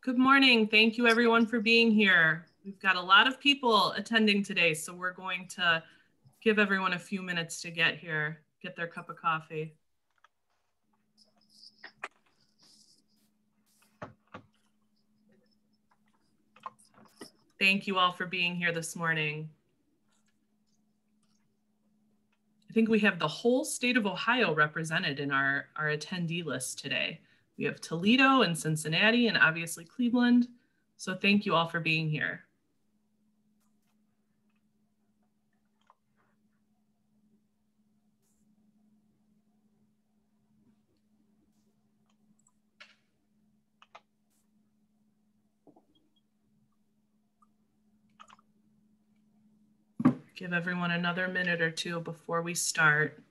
Good morning. Thank you everyone for being here. We've got a lot of people attending today, so we're going to give everyone a few minutes to get here, get their cup of coffee. Thank you all for being here this morning. I think we have the whole state of Ohio represented in our attendee list today. We have Toledo and Cincinnati and obviously Cleveland. So thank you all for being here. Give everyone another minute or two before we start.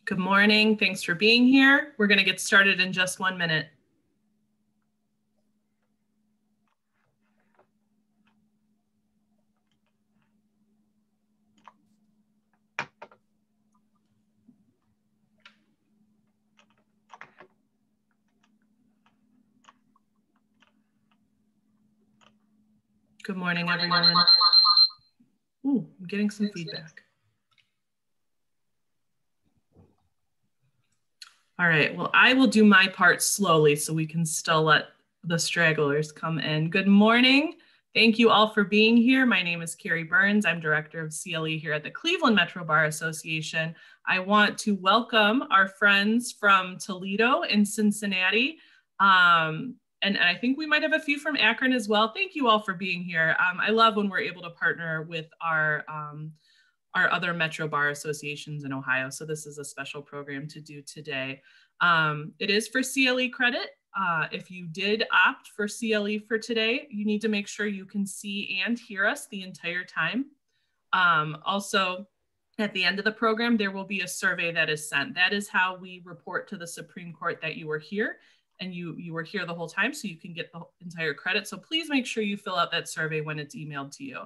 Good morning. Thanks for being here. We're going to get started in just 1 minute. Good morning, everyone. Ooh, I'm getting some feedback. All right, well, I will do my part slowly so we can still let the stragglers come in. Good morning. Thank you all for being here. My name is Carrie Burns. I'm Director of CLE here at the Cleveland Metro Bar Association. I want to welcome our friends from Toledo and Cincinnati. And I think we might have a few from Akron as well. Thank you all for being here. I love when we're able to partner with our other Metro Bar Associations in Ohio. So this is a special program to do today. It is for CLE credit. If you did opt for CLE for today, you need to make sure you can see and hear us the entire time. Also, at the end of the program, there will be a survey that is sent. That is how we report to the Supreme Court that you were here and you were here the whole time, so you can get the entire credit. So please make sure you fill out that survey when it's emailed to you.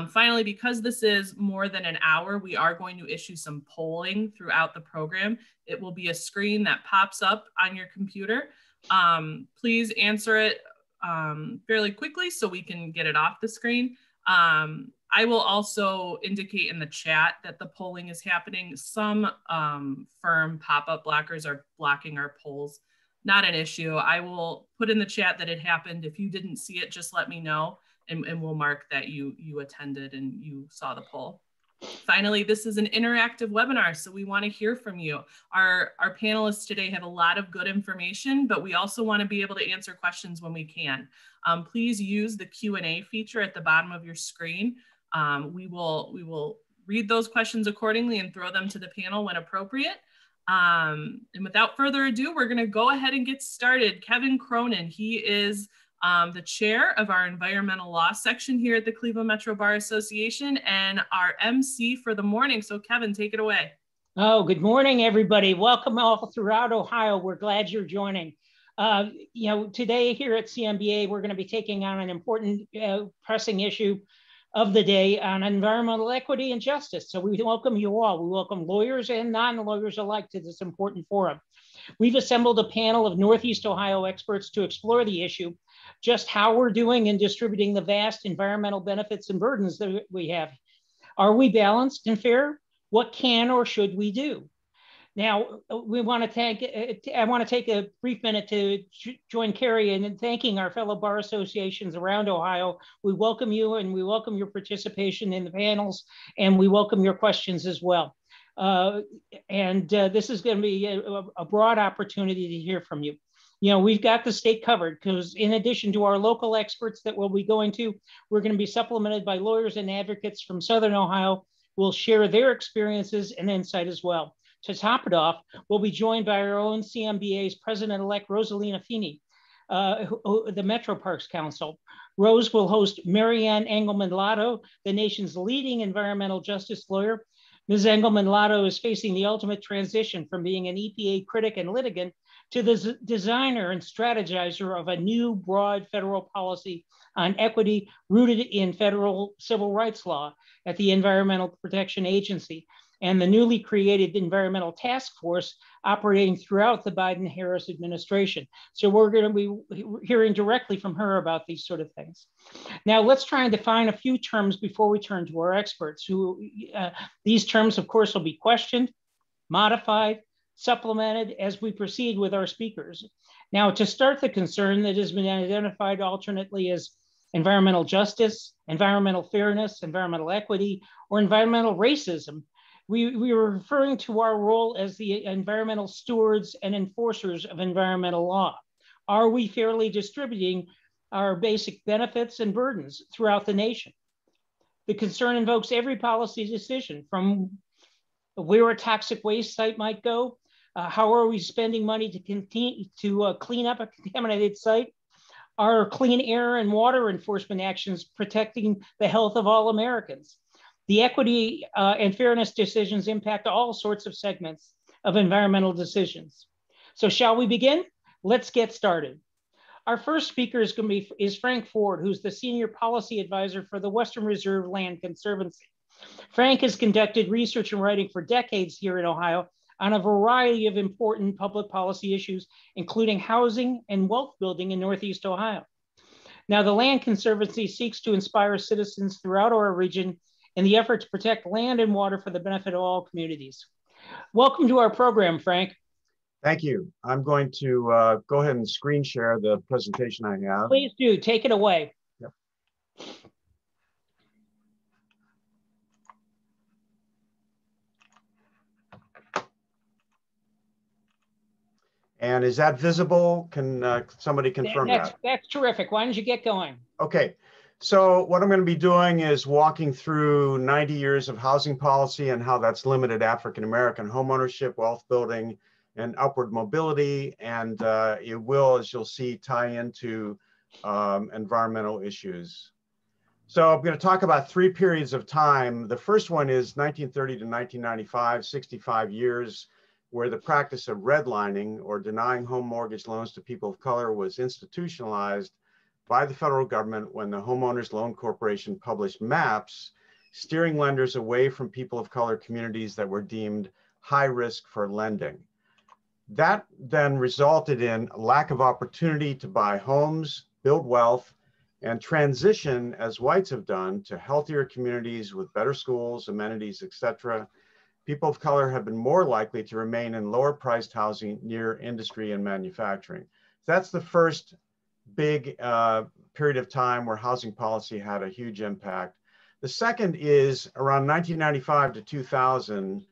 Finally, because this is more than an hour, we are going to issue some polling throughout the program. It will be a screen that pops up on your computer. Please answer it fairly quickly so we can get it off the screen. I will also indicate in the chat that the polling is happening. Some firm pop-up blockers are blocking our polls. Not an issue. I will put in the chat that it happened. If you didn't see it, just let me know and we'll mark that you attended and you saw the poll. Finally, this is an interactive webinar, so we want to hear from you. Our panelists today have a lot of good information, but we also want to be able to answer questions when we can. Please use the Q&A feature at the bottom of your screen. We will read those questions accordingly and throw them to the panel when appropriate. And without further ado, we're going to go ahead and get started. Kevin Cronin, he is the chair of our environmental law section here at the Cleveland Metro Bar Association and our MC for the morning. So Kevin, take it away. Oh, good morning, everybody. Welcome all throughout Ohio. We're glad you're joining. Today here at CMBA, we're going to be taking on an important pressing issue of the day on environmental equity and justice. So we welcome you all. We welcome lawyers and non-lawyers alike to this important forum. We've assembled a panel of Northeast Ohio experts to explore the issue, just how we're doing in distributing the vast environmental benefits and burdens that we have. Are we balanced and fair? What can or should we do? Now, I want to take a brief minute to join Carrie in thanking our fellow bar associations around Ohio. We welcome you and we welcome your participation in the panels and we welcome your questions as well. This is going to be a broad opportunity to hear from you. You know, we've got the state covered because in addition to our local experts that we'll be going to, we're going to be supplemented by lawyers and advocates from Southern Ohio who will share their experiences and insight as well. To top it off, we'll be joined by our own CMBA's President-elect Rosalina Feeney, the Metro Parks Council. Rose will host Marianne Engelman-Lotto, the nation's leading environmental justice lawyer. Ms. Engelman-Lotto is facing the ultimate transition from being an EPA critic and litigant to the designer and strategizer of a new broad federal policy on equity rooted in federal civil rights law at the Environmental Protection Agency and the newly created Environmental Task Force operating throughout the Biden-Harris administration. So we're going to be hearing directly from her about these sort of things. Now let's try and define a few terms before we turn to our experts. These terms, of course, will be questioned, modified, supplemented as we proceed with our speakers. Now, to start the concern that has been identified alternately as environmental justice, environmental fairness, environmental equity, or environmental racism, we are referring to our role as the environmental stewards and enforcers of environmental law. Are we fairly distributing our basic benefits and burdens throughout the nation? The concern invokes every policy decision, from where a toxic waste site might go, how are we spending money to continue to clean up a contaminated site? Are clean air and water enforcement actions protecting the health of all Americans? The equity and fairness decisions impact all sorts of segments of environmental decisions. So shall we begin? Let's get started. Our first speaker is Frank Ford, who's the Senior Policy Advisor for the Western Reserve Land Conservancy. Frank has conducted research and writing for decades here in Ohio on a variety of important public policy issues, including housing and wealth building in Northeast Ohio. Now, the Land Conservancy seeks to inspire citizens throughout our region in the effort to protect land and water for the benefit of all communities. Welcome to our program, Frank. Thank you. I'm going to go ahead and screen share the presentation I have. Please do, take it away. Yep. And is that visible? Can somebody confirm that? That's terrific. Why don't you get going? Okay. So what I'm going to be doing is walking through 90 years of housing policy and how that's limited African-American homeownership, wealth building, and upward mobility. And it will, as you'll see, tie into environmental issues. So I'm going to talk about 3 periods of time. The first one is 1930 to 1995, 65 years, where the practice of redlining or denying home mortgage loans to people of color was institutionalized by the federal government when the Homeowners Loan Corporation published maps steering lenders away from people of color communities that were deemed high risk for lending. That then resulted in a lack of opportunity to buy homes, build wealth, and transition, as whites have done, to healthier communities with better schools, amenities, etc. People of color have been more likely to remain in lower priced housing near industry and manufacturing. That's the first big period of time where housing policy had a huge impact. The second is around 1995 to 2000.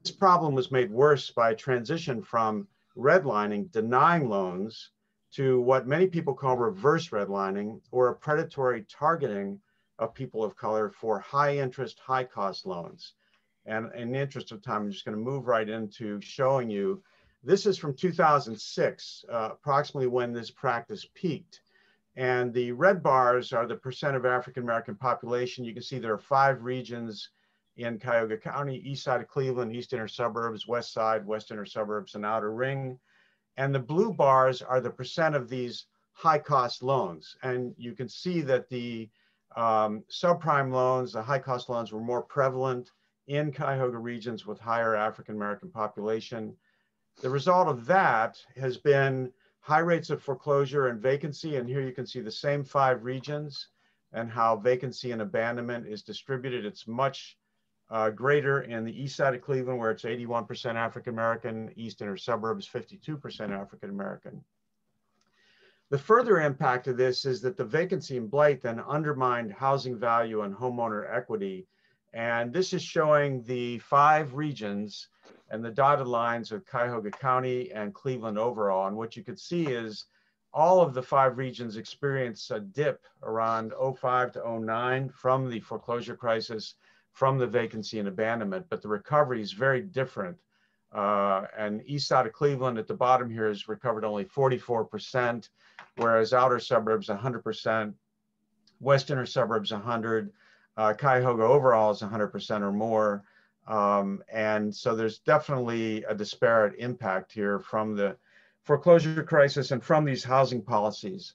This problem was made worse by a transition from redlining, denying loans, to what many people call reverse redlining, or a predatory targeting of people of color for high interest, high cost loans. And in the interest of time, I'm just going to move right into showing you. This is from 2006, approximately when this practice peaked. And the red bars are the percent of African-American population. You can see there are 5 regions in Cuyahoga County: east side of Cleveland, east inner suburbs, west side, west inner suburbs, and outer ring. And the blue bars are the percent of these high cost loans. And you can see that the subprime loans, the high cost loans, were more prevalent in Cuyahoga regions with higher African-American population. The result of that has been high rates of foreclosure and vacancy. And here you can see the same 5 regions and how vacancy and abandonment is distributed. It's much greater in the east side of Cleveland, where it's 81% African-American, east inner suburbs, 52% African-American. The further impact of this is that the vacancy and blight then undermined housing value and homeowner equity. And this is showing the 5 regions and the dotted lines of Cuyahoga County and Cleveland overall. And what you could see is all of the 5 regions experienced a dip around 05 to 09 from the foreclosure crisis, from the vacancy and abandonment, but the recovery is very different. And east side of Cleveland at the bottom here has recovered only 44%, whereas outer suburbs 100%, west inner suburbs 100%, Cuyahoga overall is 100% or more. And so there's definitely a disparate impact here from the foreclosure crisis and from these housing policies.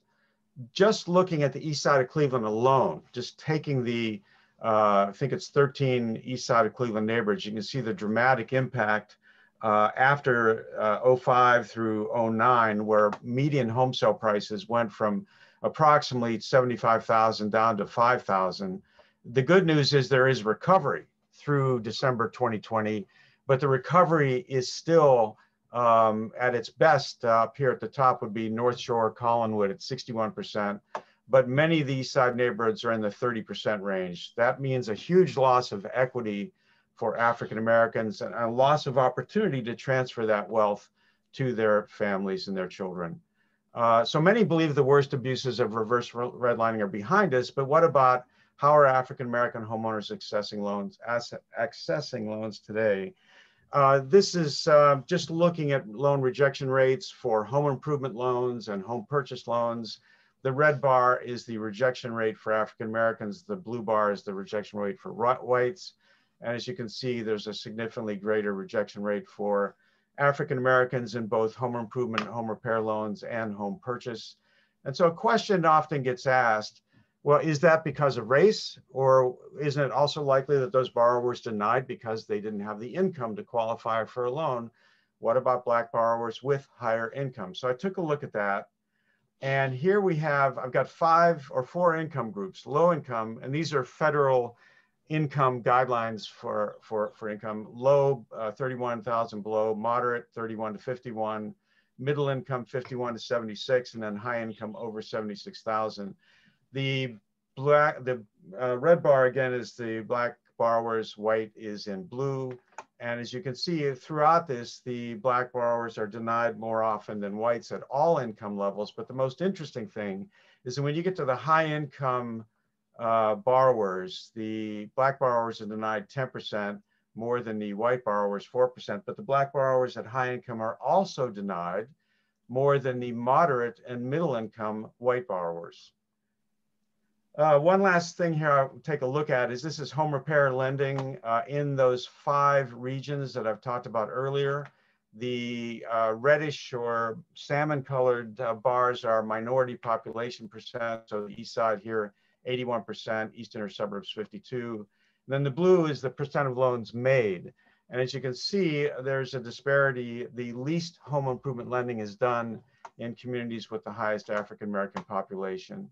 Just looking at the east side of Cleveland alone, just taking the, I think it's 13 east side of Cleveland neighborhoods, you can see the dramatic impact after 05 through 09, where median home sale prices went from approximately 75,000 down to 5,000. The good news is there is recovery through December 2020, but the recovery is still at its best. Up here at the top would be North Shore, Collinwood at 61%, but many of the east side neighborhoods are in the 30% range. That means a huge loss of equity for African Americans and a loss of opportunity to transfer that wealth to their families and their children. So many believe the worst abuses of reverse redlining are behind us, but what about how are African American homeowners accessing loans today? This is just looking at loan rejection rates for home improvement loans and home purchase loans. The red bar is the rejection rate for African Americans. The blue bar is the rejection rate for whites. And as you can see, there's a significantly greater rejection rate for African Americans in both home improvement, home repair loans, and home purchase. And so a question often gets asked, well, is that because of race, or isn't it also likely that those borrowers denied because they didn't have the income to qualify for a loan? What about Black borrowers with higher income? So I took a look at that. And here we have, I've got 5 or 4 income groups, low income, and these are federal income guidelines for income. Low, 31,000 below, moderate, 31 to 51, middle income, 51 to 76, and then high income over 76,000. The red bar again is the Black borrowers, white is in blue. And as you can see throughout this, the Black borrowers are denied more often than whites at all income levels. But the most interesting thing is that when you get to the high income borrowers, the Black borrowers are denied 10% more than the white borrowers, 4%. But the Black borrowers at high income are also denied more than the moderate and middle income white borrowers. One last thing here I'll take a look at is this is home repair lending in those 5 regions that I've talked about earlier. The reddish or salmon colored bars are minority population percent. So the east side here, 81%, east inner suburbs, 52. And then the blue is the percent of loans made. And as you can see, there's a disparity. The least home improvement lending is done in communities with the highest African American population.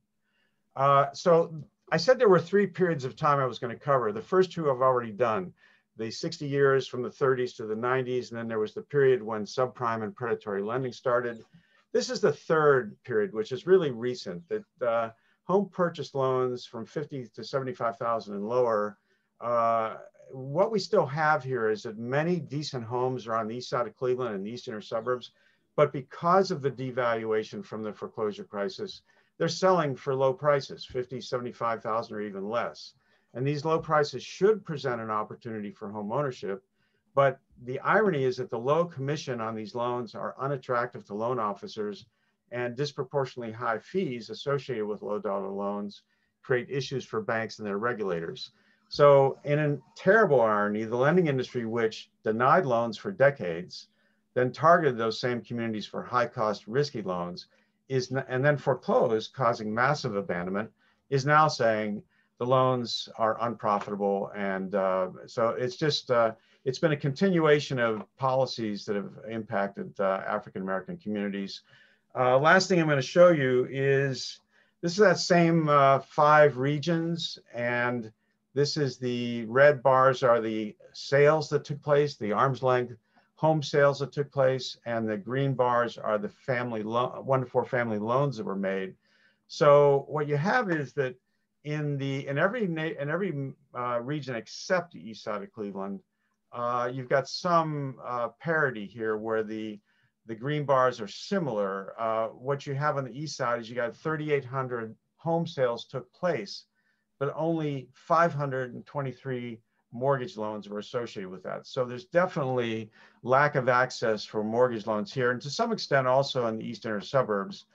So I said there were 3 periods of time I was going to cover. The first 2 I've already done, the 60 years from the 30s to the 90s, and then there was the period when subprime and predatory lending started. This is the 3rd period, which is really recent, that home purchase loans from 50 to 75,000 and lower. What we still have here is that many decent homes are on the east side of Cleveland and the east inner suburbs, but because of the devaluation from the foreclosure crisis, they're selling for low prices, 50, 75,000 or even less. And these low prices should present an opportunity for home ownership. But the irony is that the low commission on these loans are unattractive to loan officers, and disproportionately high fees associated with low dollar loans create issues for banks and their regulators. So in a terrible irony, the lending industry, which denied loans for decades, then targeted those same communities for high cost, risky loans, and then foreclosed, causing massive abandonment, is now saying the loans are unprofitable. And so it's just, it's been a continuation of policies that have impacted African-American communities. Last thing I'm going to show you is, this is that same 5 regions. And this is the red bars are the sales that took place, the arm's length home sales that took place, and the green bars are the 1 to 4 family loans that were made. So what you have is that in every region except the east side of Cleveland, you've got some parity here where the green bars are similar. What you have on the east side is you got 3,800 home sales took place, but only 523 mortgage loans were associated with that. So there's definitely lack of access for mortgage loans here, and to some extent also in the east inner suburbs.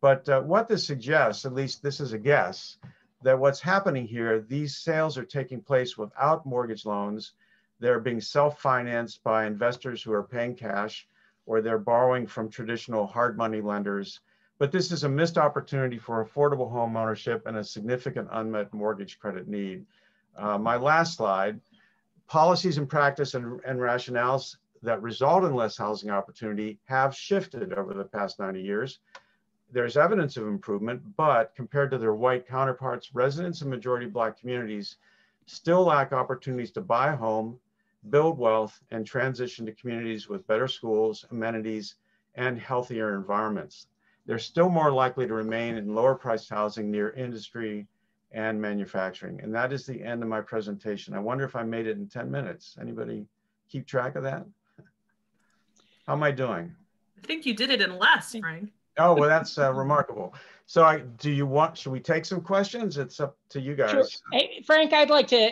But what this suggests, at least this is a guess, that what's happening here, these sales are taking place without mortgage loans. They're being self-financed by investors who are paying cash, or they're borrowing from traditional hard money lenders. But this is a missed opportunity for affordable home ownership and a significant unmet mortgage credit need. My last slide, policies and practice and rationales that result in less housing opportunity have shifted over the past 90 years. There's evidence of improvement, but compared to their white counterparts, residents in majority Black communities still lack opportunities to buy a home, build wealth, and transition to communities with better schools, amenities, and healthier environments. They're still more likely to remain in lower priced housing near industry and manufacturing. And that is the end of my presentation. I wonder if I made it in 10 minutes. Anybody keep track of that? How am I doing? I think you did it in less, Frank. Oh, well, that's remarkable. So should we take some questions? It's up to you guys. Sure. Hey, Frank, I'd like to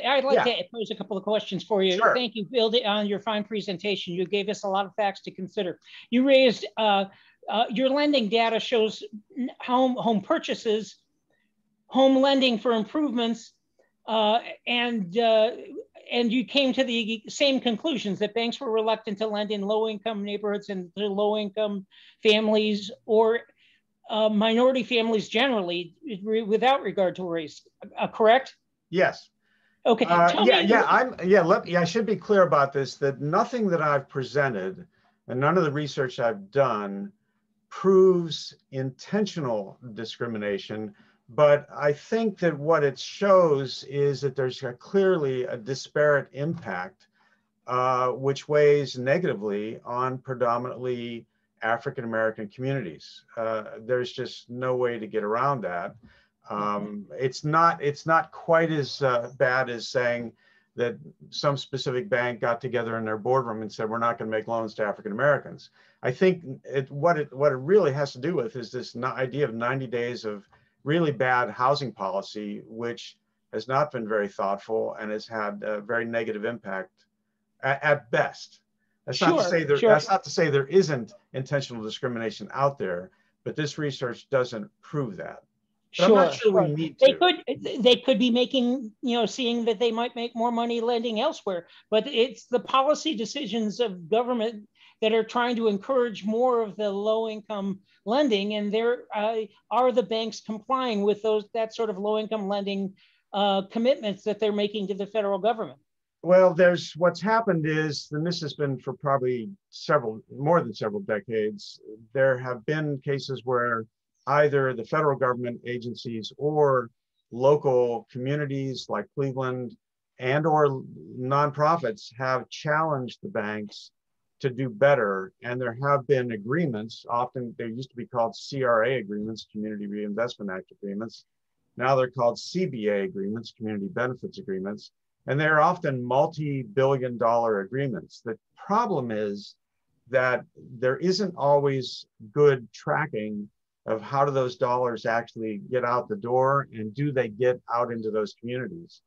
pose a couple of questions for you. Sure. Thank you, Bill, on your fine presentation. You gave us a lot of facts to consider. You raised, your lending data shows home purchases, home lending for improvements, and you came to the same conclusions that banks were reluctant to lend in low-income neighborhoods and to low-income families or minority families generally, without regard to race. Correct? Yes. Okay. I should be clear about this, that nothing that I've presented and none of the research I've done proves intentional discrimination. But I think that what it shows is that there's clearly a disparate impact, which weighs negatively on predominantly African-American communities. There's just no way to get around that. It's not quite as bad as saying that some specific bank got together in their boardroom and said, we're not going to make loans to African-Americans. I think what it really has to do with is this idea of 90 days of really bad housing policy, which has not been very thoughtful and has had a very negative impact at best. That's not to say there isn't intentional discrimination out there, but this research doesn't prove that. But I'm not sure we need to. They could be making, seeing that they might make more money lending elsewhere, but it's the policy decisions of government that are trying to encourage more of the low-income lending, and there are the banks complying with that sort of low-income lending commitments that they're making to the federal government? Well, what's happened is, and this has been for probably more than several decades, there have been cases where either the federal government agencies or local communities like Cleveland and or nonprofits have challenged the banks to do better. And there have been agreements, often they used to be called CRA agreements, Community Reinvestment Act agreements. Now they're called CBA agreements, Community Benefits Agreements. And they're often multi-billion-dollar agreements. The problem is that there isn't always good tracking of how do those dollars actually get out the door and do they get out into those communities.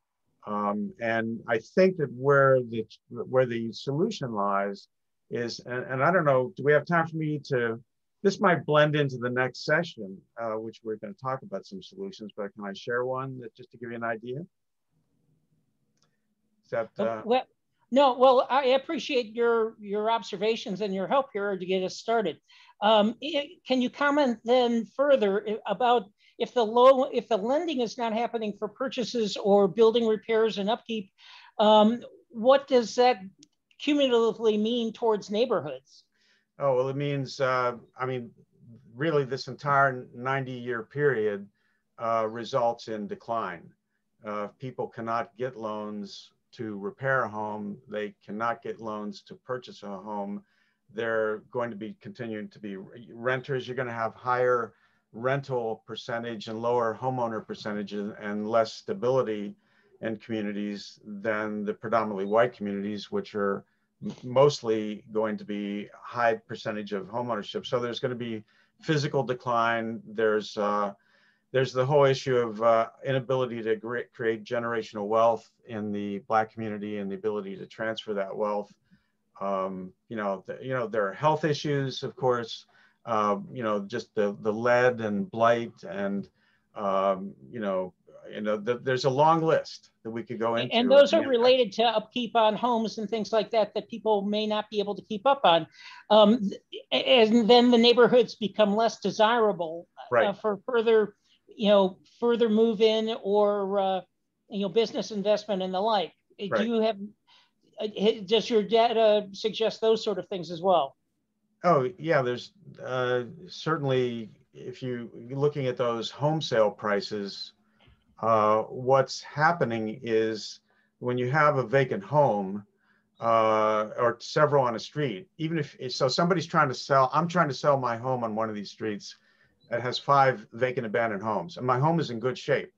And I think that where the solution lies is, and I don't know, do we have time for me to, this might blend into the next session, which we're going to talk about some solutions, but can I share one just to give you an idea? Well, I appreciate your observations and your help here to get us started. Can you comment then further about if the lending is not happening for purchases or building repairs and upkeep, what does that cumulatively mean towards neighborhoods? Oh, well, it means, really this entire 90-year period results in decline. People cannot get loans to repair a home. They cannot get loans to purchase a home. They're going to be continuing to be renters. You're going to have higher rental percentage and lower homeowner percentages and less stability in communities than the predominantly white communities, which are mostly going to be high percentage of homeownership. So there's going to be physical decline. There's the whole issue of inability to create generational wealth in the Black community and the ability to transfer that wealth. There are health issues, of course, just the lead and blight and, there's a long list that we could go into. And those are related to upkeep on homes and things like that people may not be able to keep up on. And then the neighborhoods become less desirable for further, further move in or, business investment and the like. Do you have, does your data suggest those sort of things as well? Oh, yeah, there's certainly, if you're looking at those home sale prices, what's happening is when you have a vacant home or several on a street, even if, so somebody's trying to sell, I'm trying to sell my home on one of these streets that has 5 vacant abandoned homes, and my home is in good shape.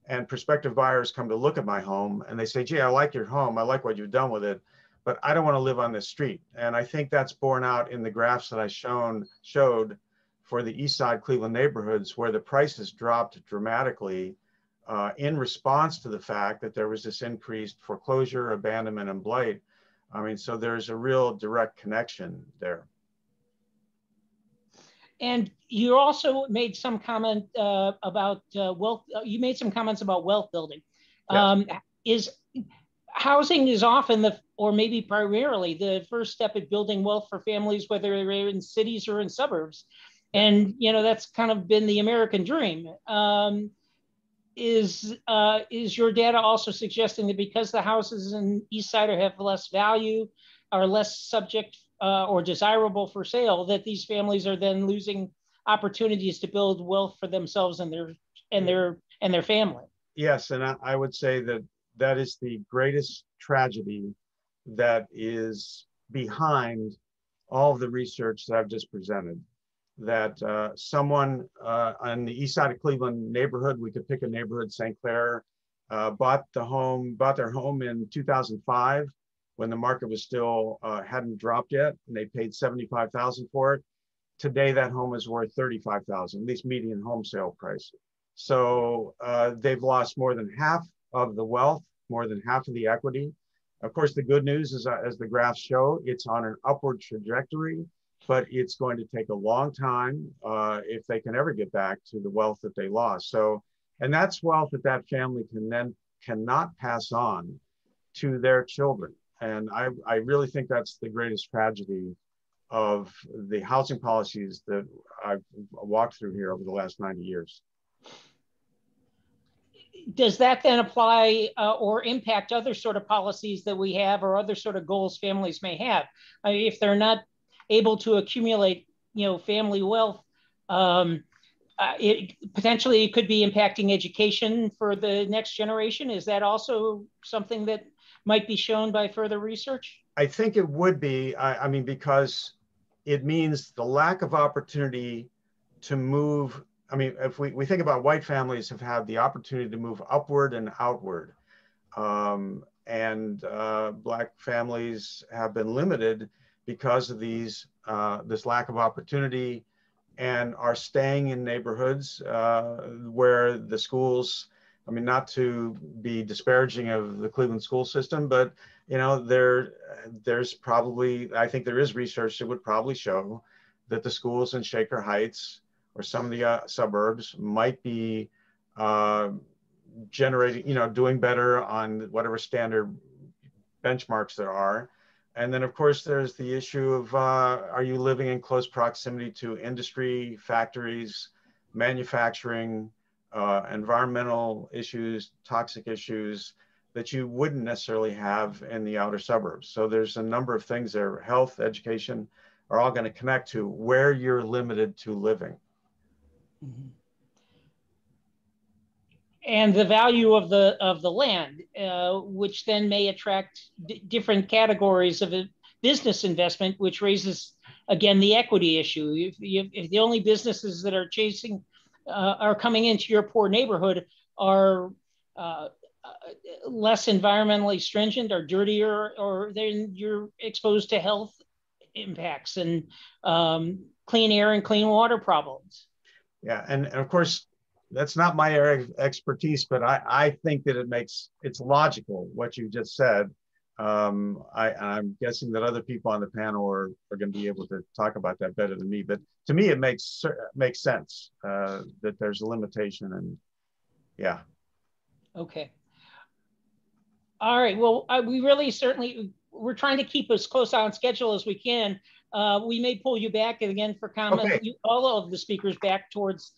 And prospective buyers come to look at my home and they say, gee, I like your home, I like what you've done with it, but I don't want to live on this street. And I think that's borne out in the graphs that I showed for the East Side Cleveland neighborhoods, where the prices dropped dramatically in response to the fact that there was this increased foreclosure, abandonment, and blight. I mean, so there's a real direct connection there. And you also made some comment about wealth. You made some comments about wealth building. Yes. Housing is often or maybe primarily the first step at building wealth for families, whether they're in cities or in suburbs. And, that's kind of been the American dream. Is your data also suggesting that because the houses in East Side have less value, are less subject or desirable for sale, that these families are then losing opportunities to build wealth for themselves and their family? Yes, and I would say that is the greatest tragedy that is behind all of the research that I've just presented. That someone on the East Side of Cleveland neighborhood, we could pick a neighborhood, St. Clair, bought their home in 2005 when the market was still hadn't dropped yet, and they paid $75,000 for it. Today, that home is worth $35,000, at least median home sale price. So they've lost more than half of the wealth, more than half of the equity. Of course, the good news is, as the graphs show, it's on an upward trajectory, but it's going to take a long time if they can ever get back to the wealth that they lost. So, and that's wealth that family cannot pass on to their children. And I really think that's the greatest tragedy of the housing policies that I've walked through here over the last 90 years. Does that then apply or impact other sort of policies that we have or other sort of goals families may have? I mean, if they're not able to accumulate, family wealth, it potentially could be impacting education for the next generation. Is that also something that might be shown by further research? I think it would be, I mean, because it means the lack of opportunity to move. I mean, if we think about white families have had the opportunity to move upward and outward, and Black families have been limited because of this lack of opportunity, and are staying in neighborhoods where the schools, I mean, not to be disparaging of the Cleveland school system, but there's probably, I think there is research that would probably show that the schools in Shaker Heights or some of the suburbs might be generating, doing better on whatever standard benchmarks there are. And then, of course, there's the issue of are you living in close proximity to industry, factories, manufacturing, environmental issues, toxic issues that you wouldn't necessarily have in the outer suburbs. So there's a number of things there. Health, education are all going to connect to where you're limited to living. Mm-hmm. And the value of the land, which then may attract different categories of a business investment, which raises again the equity issue. If the only businesses that are are coming into your poor neighborhood are less environmentally stringent or dirtier, or then you're exposed to health impacts and clean air and clean water problems. Yeah, and of course, that's not my area of expertise, but I think that it's logical what you just said. I'm guessing that other people on the panel are going to be able to talk about that better than me. But to me, it makes sense that there's a limitation, and yeah. Okay. All right. Well, we really we're trying to keep as close on schedule as we can. We may pull you back again for comments, Okay. all of the speakers back towards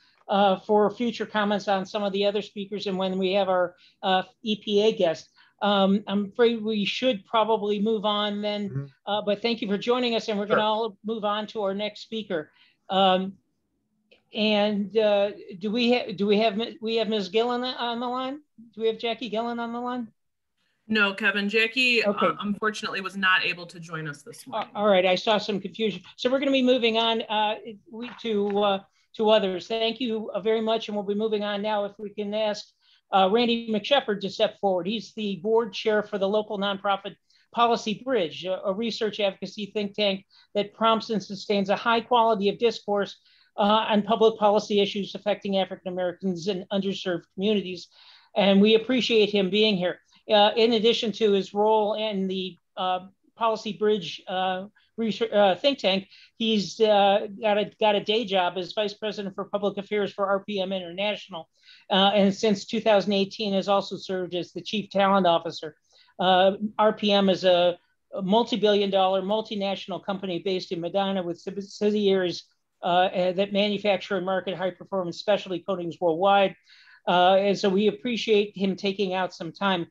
for future comments on some of the other speakers and when we have our EPA guest. I'm afraid we should probably move on then, but thank you for joining us, and we're going to all move on to our next speaker. And do we have Ms. Gillen on the line? Do we have Jackie Gillen on the line? No, Kevin. Jackie, okay. Unfortunately, was not able to join us this morning. All right, I saw some confusion. So we're going to be moving on to others. Thank you very much, and we'll be moving on now. If we can ask Randy McShepard to step forward. He's the board chair for the local nonprofit Policy Bridge, a research advocacy think tank that prompts and sustains a high quality of discourse on public policy issues affecting African Americans and underserved communities. And we appreciate him being here. In addition to his role in the Policy Bridge research, think tank, he's got a day job as Vice President for Public Affairs for RPM International. And since 2018 has also served as the Chief Talent Officer. RPM is a multi-billion-dollar multinational company based in Medina with subsidiaries that manufacture and market high-performance specialty coatings worldwide. And so we appreciate him taking out some time.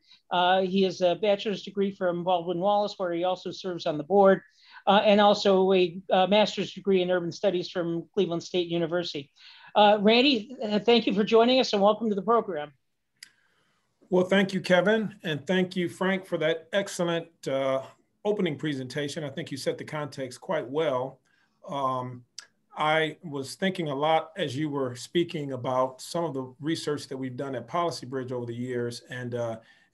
He has a bachelor's degree from Baldwin Wallace, where he also serves on the board, and also a master's degree in urban studies from Cleveland State University. Randy, thank you for joining us and welcome to the program. Well, thank you, Kevin, and thank you, Frank, for that excellent opening presentation. I think you set the context quite well. I was thinking a lot as you were speaking about some of the research that we've done at Policy Bridge over the years. And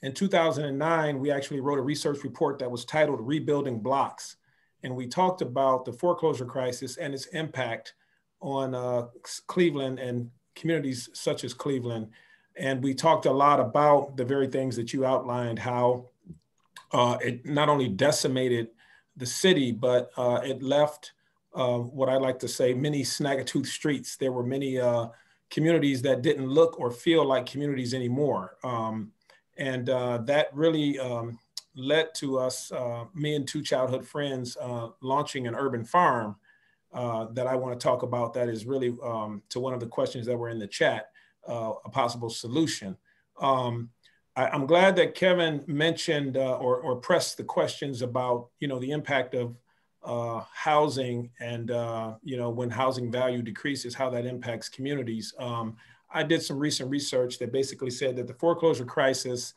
in 2009, we actually wrote a research report that was titled Rebuilding Blocks. And we talked about the foreclosure crisis and its impact on Cleveland and communities such as Cleveland. And we talked a lot about the very things that you outlined, how it not only decimated the city, but it left what I like to say, many Snaggletooth streets. There were many communities that didn't look or feel like communities anymore. And that really led to us, me and two childhood friends, launching an urban farm that I want to talk about. That is really to one of the questions that were in the chat, a possible solution. I'm glad that Kevin mentioned or pressed the questions about, the impact of housing and, when housing value decreases, how that impacts communities. I did some recent research that basically said that the foreclosure crisis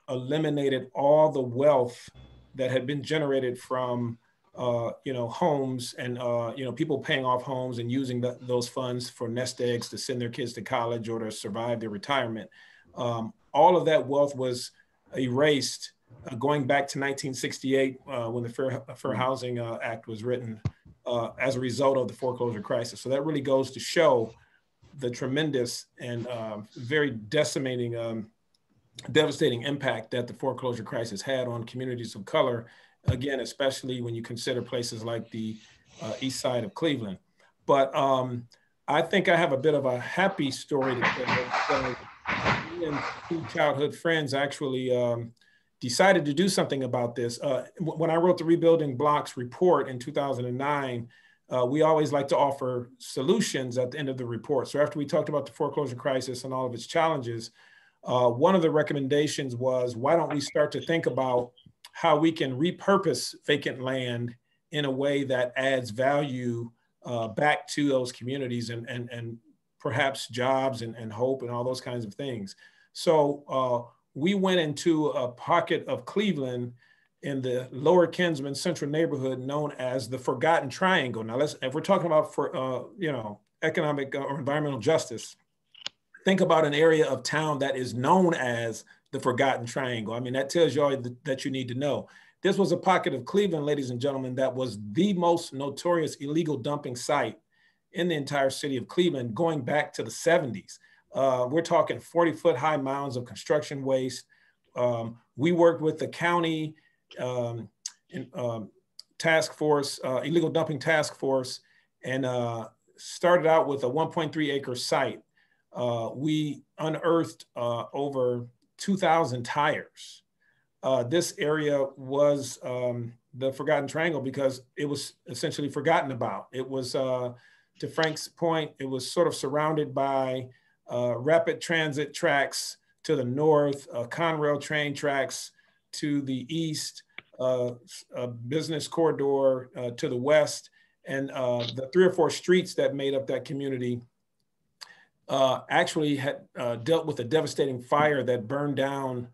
eliminated all the wealth that had been generated from, homes and, people paying off homes and using those funds for nest eggs to send their kids to college or to survive their retirement. All of that wealth was erased going back to 1968 when the Fair Housing Act was written as a result of the foreclosure crisis. So that really goes to show the tremendous and very decimating, devastating impact that the foreclosure crisis had on communities of color, again, especially when you consider places like the east side of Cleveland. But I think I have a bit of a happy story to tell. Me and two childhood friends actually decided to do something about this. When I wrote the Rebuilding Blocks report in 2009, we always like to offer solutions at the end of the report. So after we talked about the foreclosure crisis and all of its challenges, one of the recommendations was, why don't we start to think about how we can repurpose vacant land in a way that adds value back to those communities and perhaps jobs and hope and all those kinds of things. So we went into a pocket of Cleveland in the Lower Kinsman Central neighborhood known as the Forgotten Triangle. Now, if we're talking about economic or environmental justice, think about an area of town that is known as the Forgotten Triangle. I mean, that tells you all that you need to know. This was a pocket of Cleveland, ladies and gentlemen, that was the most notorious illegal dumping site in the entire city of Cleveland, going back to the 70s. We're talking 40-foot high mounds of construction waste. We worked with the county task force, illegal dumping task force, and started out with a 1.3 acre site. We unearthed over 2,000 tires. This area was the Forgotten Triangle because it was essentially forgotten about. It was, to Frank's point, it was sort of surrounded by rapid transit tracks to the north, Conrail train tracks to the east, a business corridor to the west, and the 3 or 4 streets that made up that community actually had dealt with a devastating fire that burned down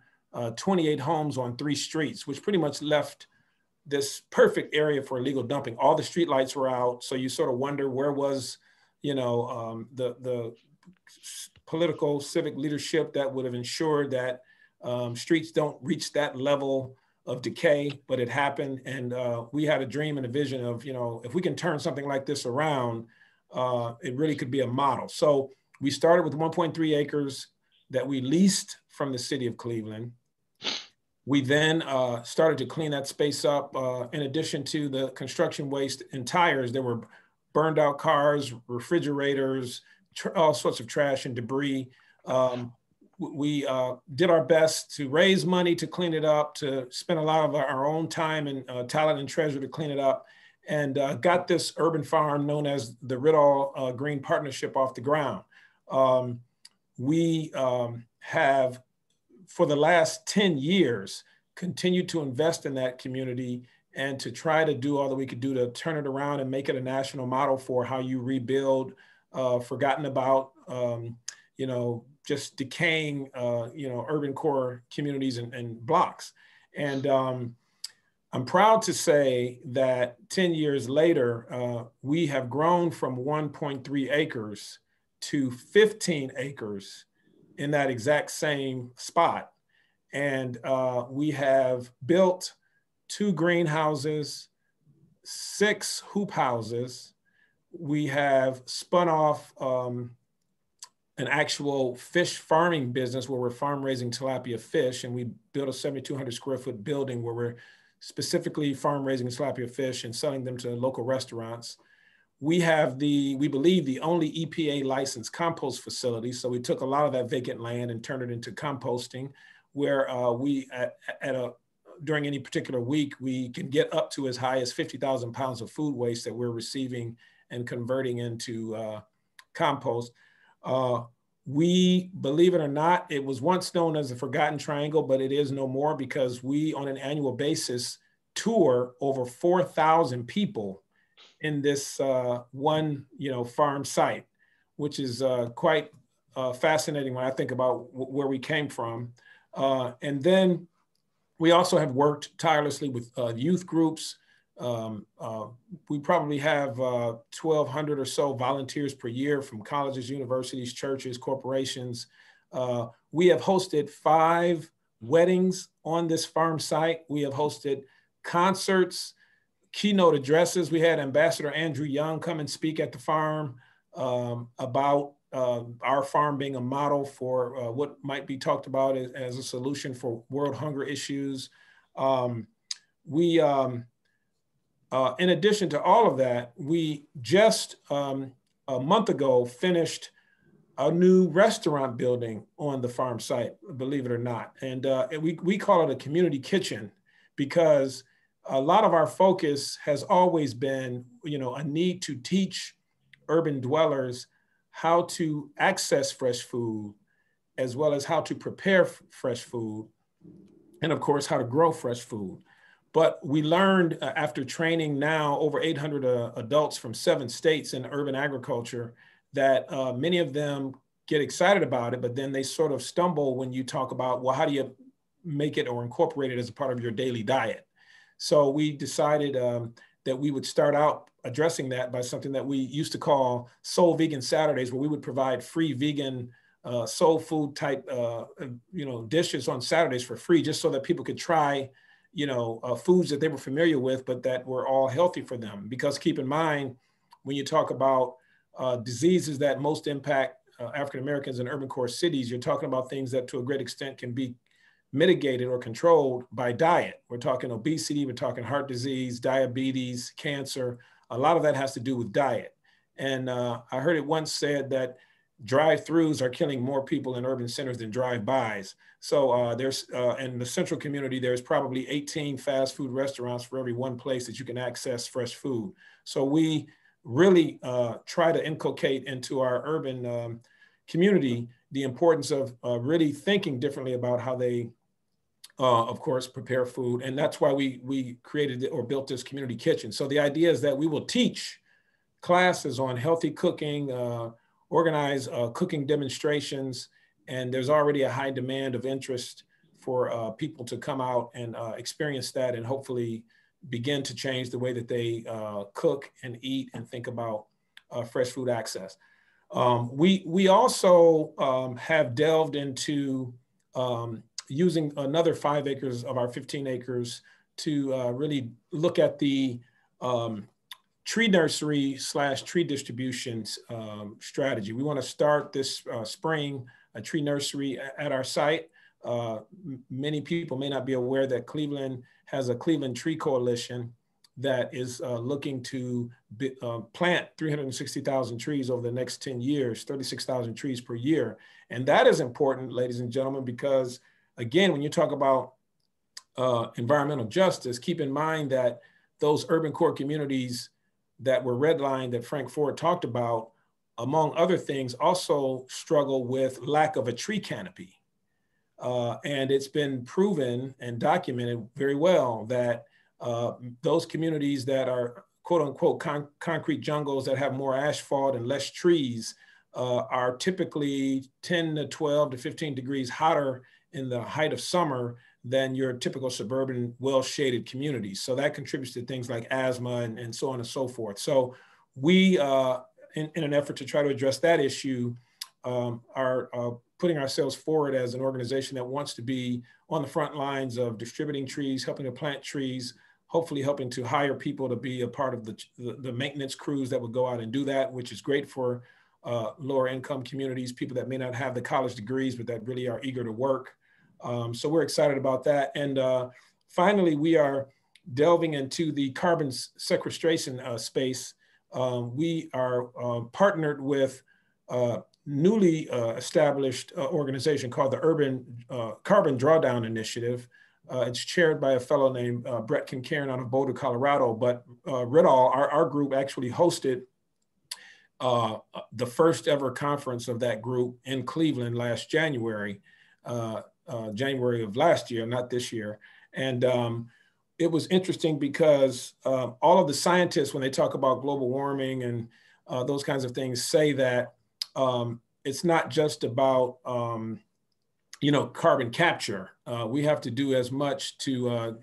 28 homes on 3 streets, which pretty much left this perfect area for illegal dumping. All the street lights were out, so you sort of wonder where was, the political civic leadership that would have ensured that streets don't reach that level of decay, but it happened. And we had a dream and a vision of, if we can turn something like this around, it really could be a model. So we started with 1.3 acres that we leased from the city of Cleveland. We then started to clean that space up. In addition to the construction waste and tires, there were burned out cars, refrigerators, all sorts of trash and debris. We did our best to raise money to clean it up, to spend a lot of our own time and talent and treasure to clean it up, and got this urban farm known as the Riddall Green Partnership off the ground. We have, for the last 10 years, continued to invest in that community and to try to do all that we could do to turn it around and make it a national model for how you rebuild forgotten about, just decaying, urban core communities and blocks. And I'm proud to say that 10 years later, we have grown from 1.3 acres to 15 acres in that exact same spot. And we have built 2 greenhouses, 6 hoop houses. We have spun off an actual fish farming business where we're farm raising tilapia fish. And we built a 7,200 square foot building where we're specifically farm raising tilapia fish and selling them to local restaurants. We have we believe the only EPA licensed compost facility. So we took a lot of that vacant land and turned it into composting, where during any particular week, we can get up to as high as 50,000 pounds of food waste that we're receiving and converting into compost. We, believe it or not, it was once known as the Forgotten Triangle, but it is no more because we, on an annual basis, tour over 4,000 people in this one, farm site, which is quite fascinating when I think about where we came from. And then we also have worked tirelessly with youth groups. We probably have 1,200 or so volunteers per year from colleges, universities, churches, corporations. We have hosted 5 weddings on this farm site. We have hosted concerts, keynote addresses. We had Ambassador Andrew Young come and speak at the farm about our farm being a model for what might be talked about as a solution for world hunger issues. In addition to all of that, we just a month ago finished a new restaurant building on the farm site, believe it or not. And we call it a community kitchen because a lot of our focus has always been, a need to teach urban dwellers how to access fresh food, as well as how to prepare fresh food, and of course, how to grow fresh food. But we learned after training now over 800 adults from 7 states in urban agriculture that many of them get excited about it, but then they sort of stumble when you talk about, well, how do you make it or incorporate it as a part of your daily diet? So we decided that we would start out addressing that by something that we used to call Soul Vegan Saturdays, where we would provide free vegan soul food type dishes on Saturdays for free, just so that people could try foods that they were familiar with, but that were all healthy for them. Because keep in mind, when you talk about diseases that most impact African-Americans in urban core cities, you're talking about things that to a great extent can be mitigated or controlled by diet. We're talking obesity, we're talking heart disease, diabetes, cancer. A lot of that has to do with diet. And I heard it once said that drive-throughs are killing more people in urban centers than drive-bys. So there's, in the central community, there's probably 18 fast food restaurants for every one place that you can access fresh food. So we really try to inculcate into our urban community the importance of really thinking differently about how they, of course, prepare food. And that's why we created or built this community kitchen. So the idea is that we will teach classes on healthy cooking, organize cooking demonstrations, and there's already a high demand of interest for people to come out and experience that and hopefully begin to change the way that they cook and eat and think about fresh food access. We also have delved into using another 5 acres of our 15 acres to really look at the tree nursery / tree distribution strategy. We want to start this spring a tree nursery at our site. Many people may not be aware that Cleveland has a Cleveland Tree Coalition that is looking to plant 360,000 trees over the next 10 years, 36,000 trees per year. And that is important, ladies and gentlemen, because again, when you talk about environmental justice, keep in mind that those urban core communities that were redlined that Frank Ford talked about, among other things, also struggle with lack of a tree canopy. And it's been proven and documented very well that those communities that are quote unquote concrete jungles that have more asphalt and less trees are typically 10 to 12 to 15 degrees hotter in the height of summer than your typical suburban, well-shaded communities. So that contributes to things like asthma and so on and so forth. So we, in an effort to try to address that issue, are putting ourselves forward as an organization that wants to be on the front lines of distributing trees, helping to plant trees, hopefully helping to hire people to be a part of the maintenance crews that would go out and do that, which is great for lower income communities, people that may not have the college degrees, but that really are eager to work. So we're excited about that. And finally, we are delving into the carbon sequestration space. We are partnered with a newly established organization called the Urban Carbon Drawdown Initiative. It's chaired by a fellow named Brett Kincairn out of Boulder, Colorado. But Ridall, our group actually hosted the first ever conference of that group in Cleveland last January. January of last year, not this year. And it was interesting because all of the scientists, when they talk about global warming and those kinds of things, say that it's not just about, carbon capture. We have to do as much to,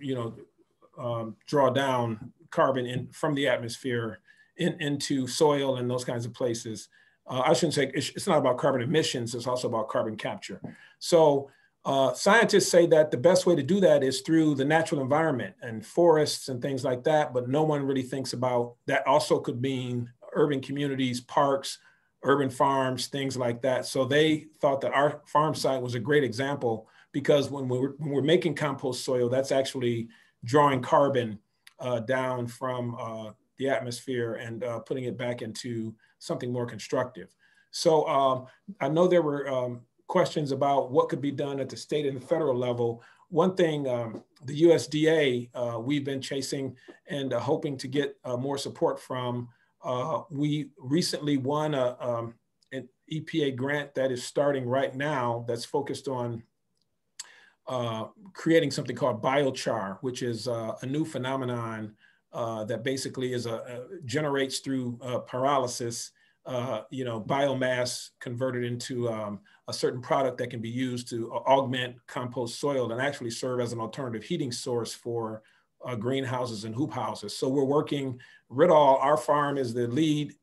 draw down carbon from the atmosphere into soil and those kinds of places. I shouldn't say it's not about carbon emissions, it's also about carbon capture. So scientists say that the best way to do that is through the natural environment and forests and things like that, but no one really thinks about that. Also could mean urban communities, parks, urban farms, things like that. So they thought that our farm site was a great example because when we're making compost soil, that's actually drawing carbon down from the atmosphere and putting it back into something more constructive. So I know there were questions about what could be done at the state and the federal level. One thing, the USDA, we've been chasing and hoping to get more support from. We recently won an EPA grant that is starting right now that's focused on creating something called biochar, which is a new phenomenon that basically is generates through pyrolysis, biomass converted into a certain product that can be used to augment compost soil and actually serve as an alternative heating source for greenhouses and hoop houses. So we're working, Ridall, our farm is the lead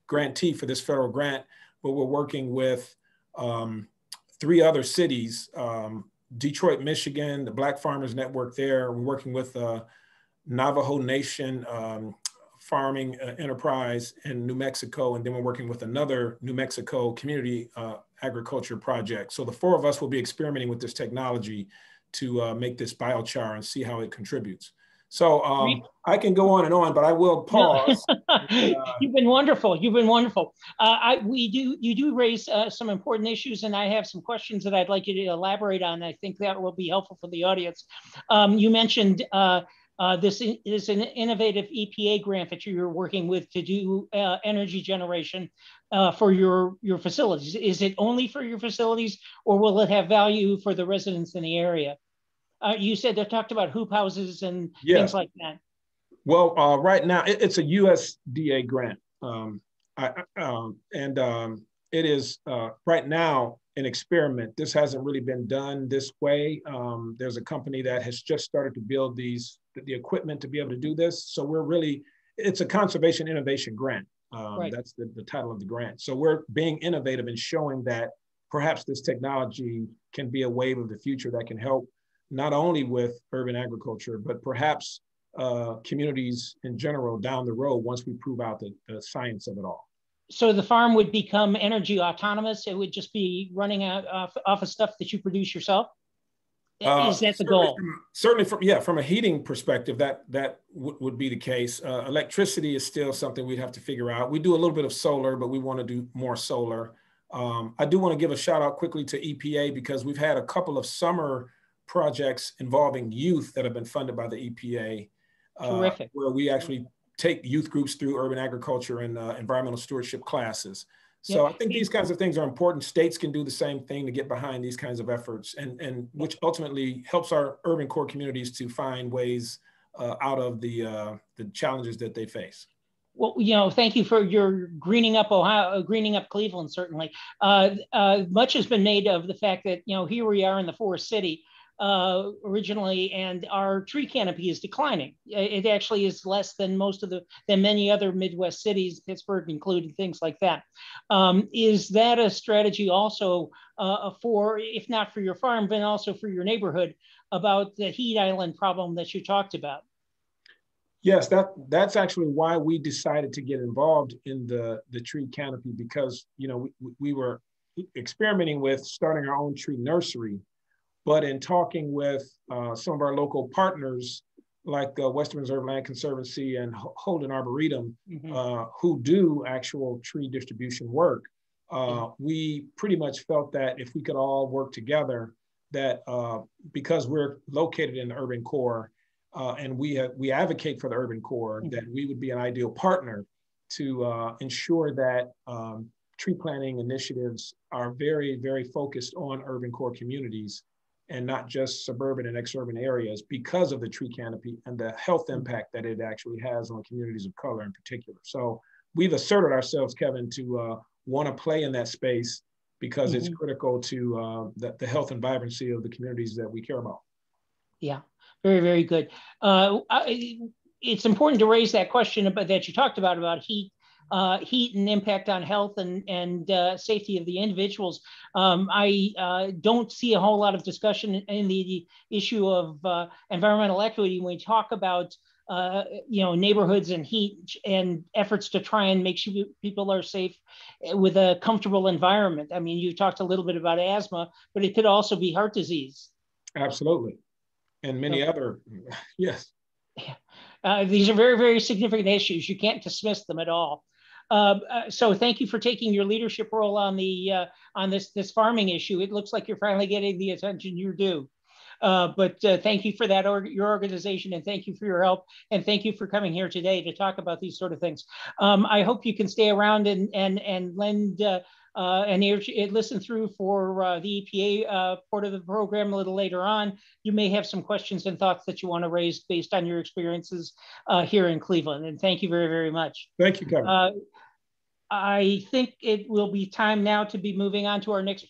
grantee for this federal grant, but we're working with 3 other cities, Detroit, Michigan, the Black Farmers Network there. We're working with Navajo Nation farming enterprise in New Mexico. And then we're working with another New Mexico community agriculture project. So the 4 of us will be experimenting with this technology to make this biochar and see how it contributes. So I can go on, but I will pause. You've been wonderful. You've been wonderful. You do raise some important issues, and I have some questions that I'd like you to elaborate on. I think that will be helpful for the audience. You mentioned this is an innovative EPA grant that you're working with to do energy generation for your facilities. Is it only for your facilities, or will it have value for the residents in the area? You said they talked about hoop houses and things like that. Well, right now it's a USDA grant, it is right now an experiment. This hasn't really been done this way. There's a company that has just started to build the equipment to be able to do this. So it's a conservation innovation grant. Right. That's the title of the grant. So we're being innovative and showing that perhaps this technology can be a wave of the future that can help not only with urban agriculture, but perhaps communities in general down the road once we prove out the science of it all. So the farm would become energy autonomous. It would just be running off of stuff that you produce yourself. Is that the goal? Certainly from a heating perspective, that would be the case. Electricity is still something we'd have to figure out. We do a little bit of solar, but we want to do more solar. I do want to give a shout out quickly to EPA because we've had a couple of summer projects involving youth that have been funded by the EPA. Terrific. Where we actually take youth groups through urban agriculture and environmental stewardship classes. So I think these kinds of things are important. States can do the same thing to get behind these kinds of efforts, and which ultimately helps our urban core communities to find ways out of the challenges that they face. Well, thank you for your greening up Ohio, greening up Cleveland, certainly. Much has been made of the fact that, here we are in the forest city originally, and our tree canopy is declining. It actually is less than than many other Midwest cities, Pittsburgh included, things like that. Is that a strategy also for, if not for your farm, but also for your neighborhood, about the heat island problem that you talked about? Yes, that's actually why we decided to get involved in the tree canopy, because we were experimenting with starting our own tree nursery. But in talking with some of our local partners, like Western Reserve Land Conservancy and Holden Arboretum, who do actual tree distribution work, we pretty much felt that if we could all work together, that because we're located in the urban core and we advocate for the urban core, that we would be an ideal partner to ensure that tree planting initiatives are very, very focused on urban core communities and not just suburban and exurban areas, because of the tree canopy and the health impact that it actually has on communities of color in particular. So we've asserted ourselves, Kevin, to want to play in that space because it's critical to the health and vibrancy of the communities that we care about. Yeah, very, very good. It's important to raise that question that you talked about heat and impact on health and safety of the individuals. I don't see a whole lot of discussion in the issue of environmental equity when we talk about neighborhoods and heat and efforts to try and make sure people are safe with a comfortable environment. I mean, you talked a little bit about asthma, but it could also be heart disease. Absolutely. And many other, yes. These are very, very significant issues. You can't dismiss them at all. So thank you for taking your leadership role on this farming issue. It looks like you're finally getting the attention you're due. But thank you for that, your organization, and thank you for your help, and thank you for coming here today to talk about these sort of things. I hope you can stay around and lend and listen through for the EPA part of the program a little later on. You may have some questions and thoughts that you want to raise based on your experiences here in Cleveland. And thank you very, very much. Thank you, Kevin. I think it will be time now to be moving on to our next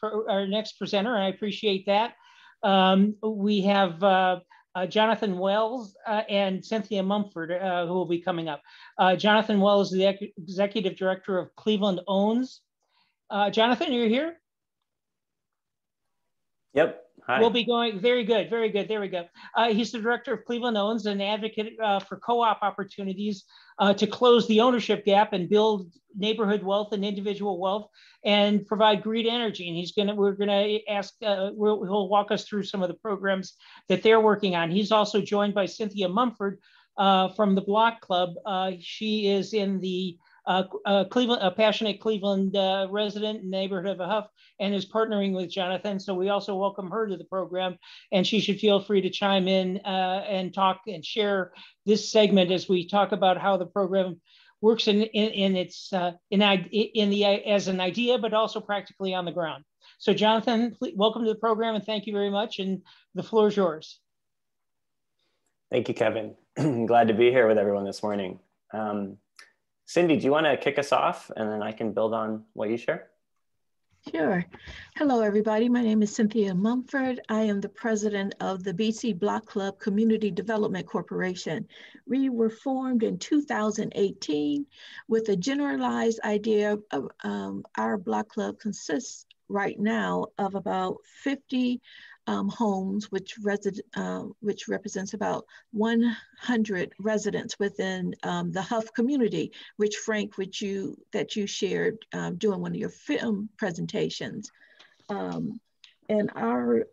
presenter, and I appreciate that. We have Jonathan Wells and Cynthia Mumford who will be coming up. Jonathan Wells is the Executive Director of Cleveland Owns. Jonathan, are you here? Yep. Hi. We'll be going, very good, very good, there we go. He's the director of Cleveland Owns, and advocate for co-op opportunities to close the ownership gap and build neighborhood wealth and individual wealth and provide green energy. And we're gonna ask, he'll walk us through some of the programs that they're working on. He's also joined by Cynthia Mumford from the Block Club. She is in the Cleveland, a passionate Cleveland resident, neighborhood of Huff, and is partnering with Jonathan. So we also welcome her to the program, and she should feel free to chime in and talk and share this segment as we talk about how the program works as an idea, but also practically on the ground. So Jonathan, please, welcome to the program, and thank you very much. And the floor is yours. Thank you, Kevin. Glad to be here with everyone this morning. Cindy, do you want to kick us off, and then I can build on what you share? Sure. Hello, everybody. My name is Cynthia Mumford. I am the president of the BC Block Club Community Development Corporation. We were formed in 2018 with a generalized idea of our block club consists right now of about 50 homes, which represents about 100 residents within the Huff community, which Frank, that you shared during one of your film presentations. And our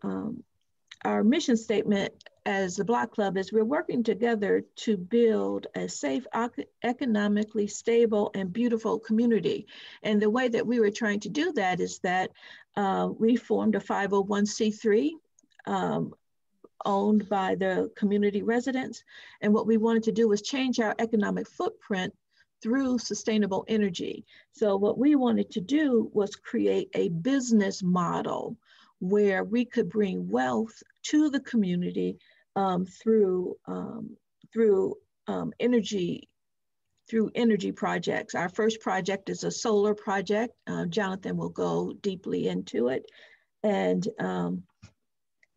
mission statement as the Block Club is we're working together to build a safe, economically stable, and beautiful community. And the way that we were trying to do that is that we formed a 501c3 owned by the community residents. And what we wanted to do was change our economic footprint through sustainable energy. So what we wanted to do was create a business model where we could bring wealth to the community through energy projects. Our first project is a solar project. Jonathan will go deeply into it. And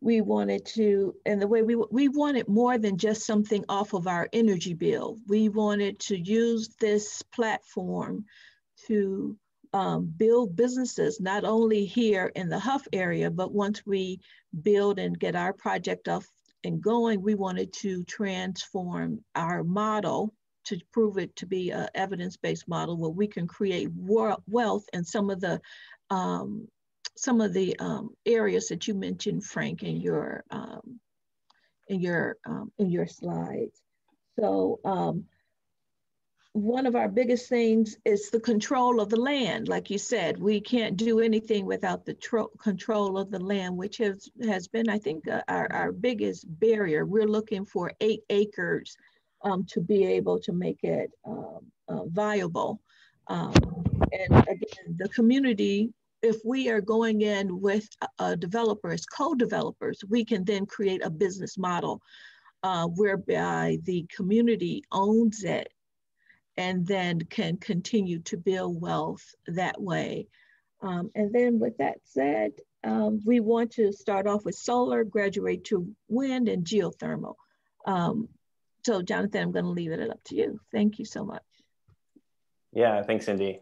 we wanted to, and the way we wanted more than just something off of our energy bill. We wanted to use this platform to build businesses, not only here in the Huff area, but once we build and get our project off and going, we wanted to transform our model to prove it to be an evidence-based model where we can create wealth in some of the areas that you mentioned, Frank, in your slides. So one of our biggest things is the control of the land. Like you said, we can't do anything without the control of the land, which has been, I think, our biggest barrier. We're looking for 8 acres to be able to make it viable. And again, the community, if we are going in with developers, co-developers, we can then create a business model whereby the community owns it and then can continue to build wealth that way. And then with that said, we want to start off with solar, graduate to wind and geothermal. So Jonathan, I'm gonna leave it up to you. Thank you so much. Yeah, thanks, Cindy.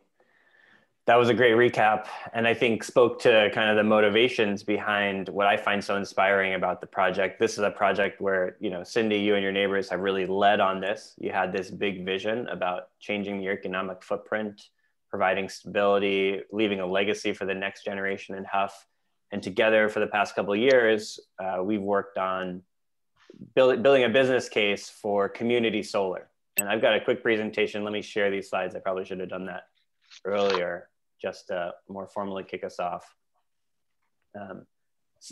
That was a great recap, and I think spoke to kind of the motivations behind what I find so inspiring about the project. This is a project where, you know, Cindy, you and your neighbors have really led on this. You had this big vision about changing your economic footprint, providing stability, leaving a legacy for the next generation in Huff. And together for the past couple of years, we've worked on building a business case for community solar. And I've got a quick presentation. Let me share these slides. I probably should have done that earlier, just to more formally kick us off.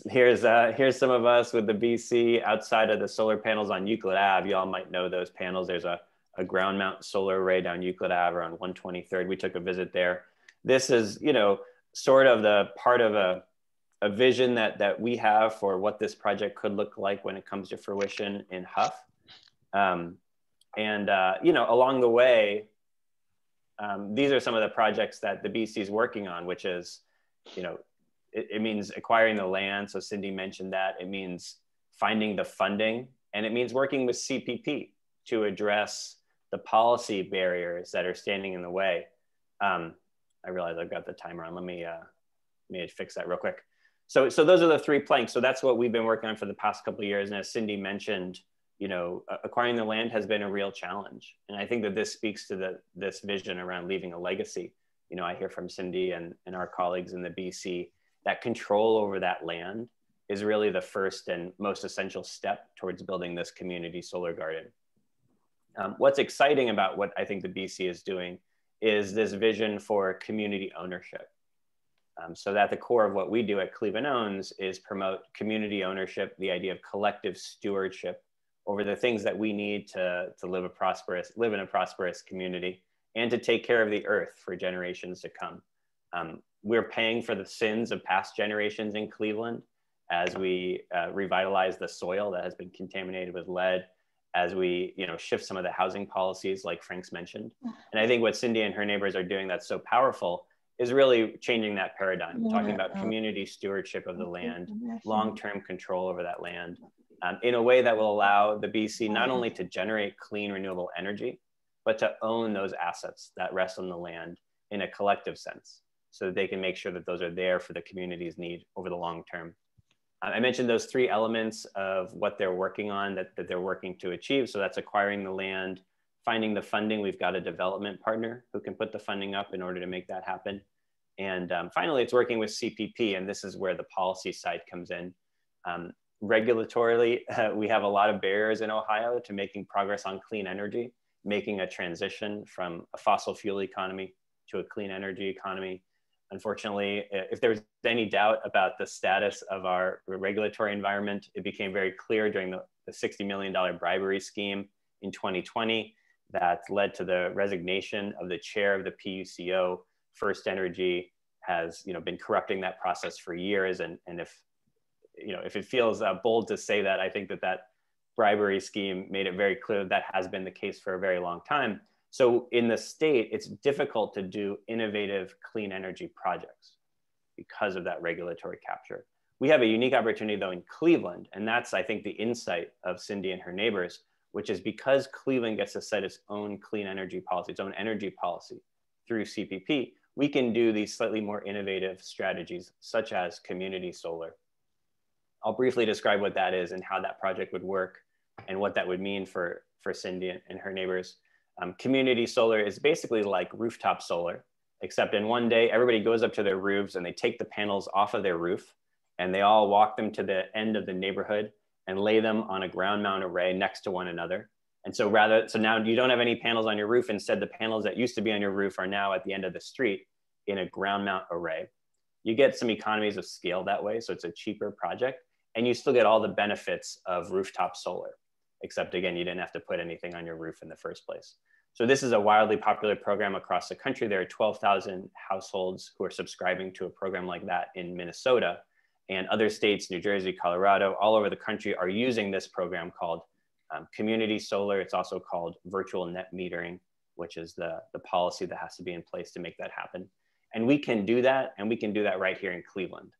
Here's some of us with the BC outside of the solar panels on Euclid Ave. You all might know those panels. There's a ground mount solar array down Euclid Ave around 123rd. We took a visit there. This is, you know, sort of the part of a vision that we have for what this project could look like when it comes to fruition in Huff. You know, along the way, these are some of the projects that the BC is working on, which is, you know, it means acquiring the land. So Cindy mentioned that. It means finding the funding, and it means working with CPP to address the policy barriers that are standing in the way. I realize I've got the timer on. Let me fix that real quick. So those are the three planks. So that's what we've been working on for the past couple of years. And as Cindy mentioned, you know, acquiring the land has been a real challenge. And I think that this speaks to this vision around leaving a legacy. You know, I hear from Cindy and our colleagues in the BC that control over that land is really the first and most essential step towards building this community solar garden. What's exciting about what I think the BC is doing is this vision for community ownership. So that the core of what we do at Cleveland Owns is promote community ownership, the idea of collective stewardship over the things that we need to live in a prosperous community and to take care of the earth for generations to come. We're paying for the sins of past generations in Cleveland as we revitalize the soil that has been contaminated with lead, as we shift some of the housing policies like Frank's mentioned. And I think what Cindy and her neighbors are doing that's so powerful is really changing that paradigm, talking about community stewardship of the land, long-term control over that land, in a way that will allow the BC not only to generate clean, renewable energy, but to own those assets that rest on the land in a collective sense, so that they can make sure that those are there for the community's need over the long term. I mentioned those three elements of what they're working on, that they're working to achieve. So that's acquiring the land, finding the funding. We've got a development partner who can put the funding up in order to make that happen. And finally, it's working with CPP, and this is where the policy side comes in. Regulatorily, we have a lot of barriers in Ohio to making progress on clean energy, making a transition from a fossil fuel economy to a clean energy economy. Unfortunately, if there was any doubt about the status of our regulatory environment, it became very clear during the $60 million bribery scheme in 2020 that led to the resignation of the chair of the PUCO. First Energy has been corrupting that process for years. And if it feels bold to say that, I think that bribery scheme made it very clear that has been the case for a very long time. So in the state, it's difficult to do innovative clean energy projects because of that regulatory capture. We have a unique opportunity though in Cleveland, and that's, I think, the insight of Cindy and her neighbors, which is because Cleveland gets to set its own clean energy policy, its own energy policy through CPP, we can do these slightly more innovative strategies, such as community solar. I'll briefly describe what that is and how that project would work and what that would mean for Cindy and her neighbors. Community solar is basically like rooftop solar, except in one day, everybody goes up to their roofs and they take the panels off of their roof and they all walk them to the end of the neighborhood and lay them on a ground mount array next to one another. And so now you don't have any panels on your roof. Instead, the panels that used to be on your roof are now at the end of the street in a ground mount array. You get some economies of scale that way. So it's a cheaper project and you still get all the benefits of rooftop solar, except again, you didn't have to put anything on your roof in the first place. So this is a wildly popular program across the country. There are 12,000 households who are subscribing to a program like that in Minnesota, and other states, New Jersey, Colorado, all over the country are using this program called community solar. It's also called virtual net metering, which is the policy that has to be in place to make that happen. And we can do that, and we can do that right here in Cleveland.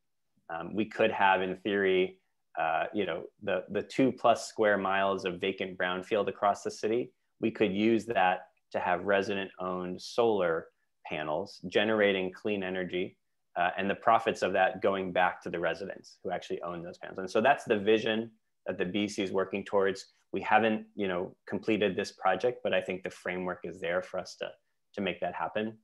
We could have, in theory, the 2+ square miles of vacant brownfield across the city. We could use that to have resident-owned solar panels generating clean energy, and the profits of that going back to the residents who actually own those panels. And so that's the vision that the BC is working towards. We haven't, completed this project, but I think the framework is there for us to make that happen.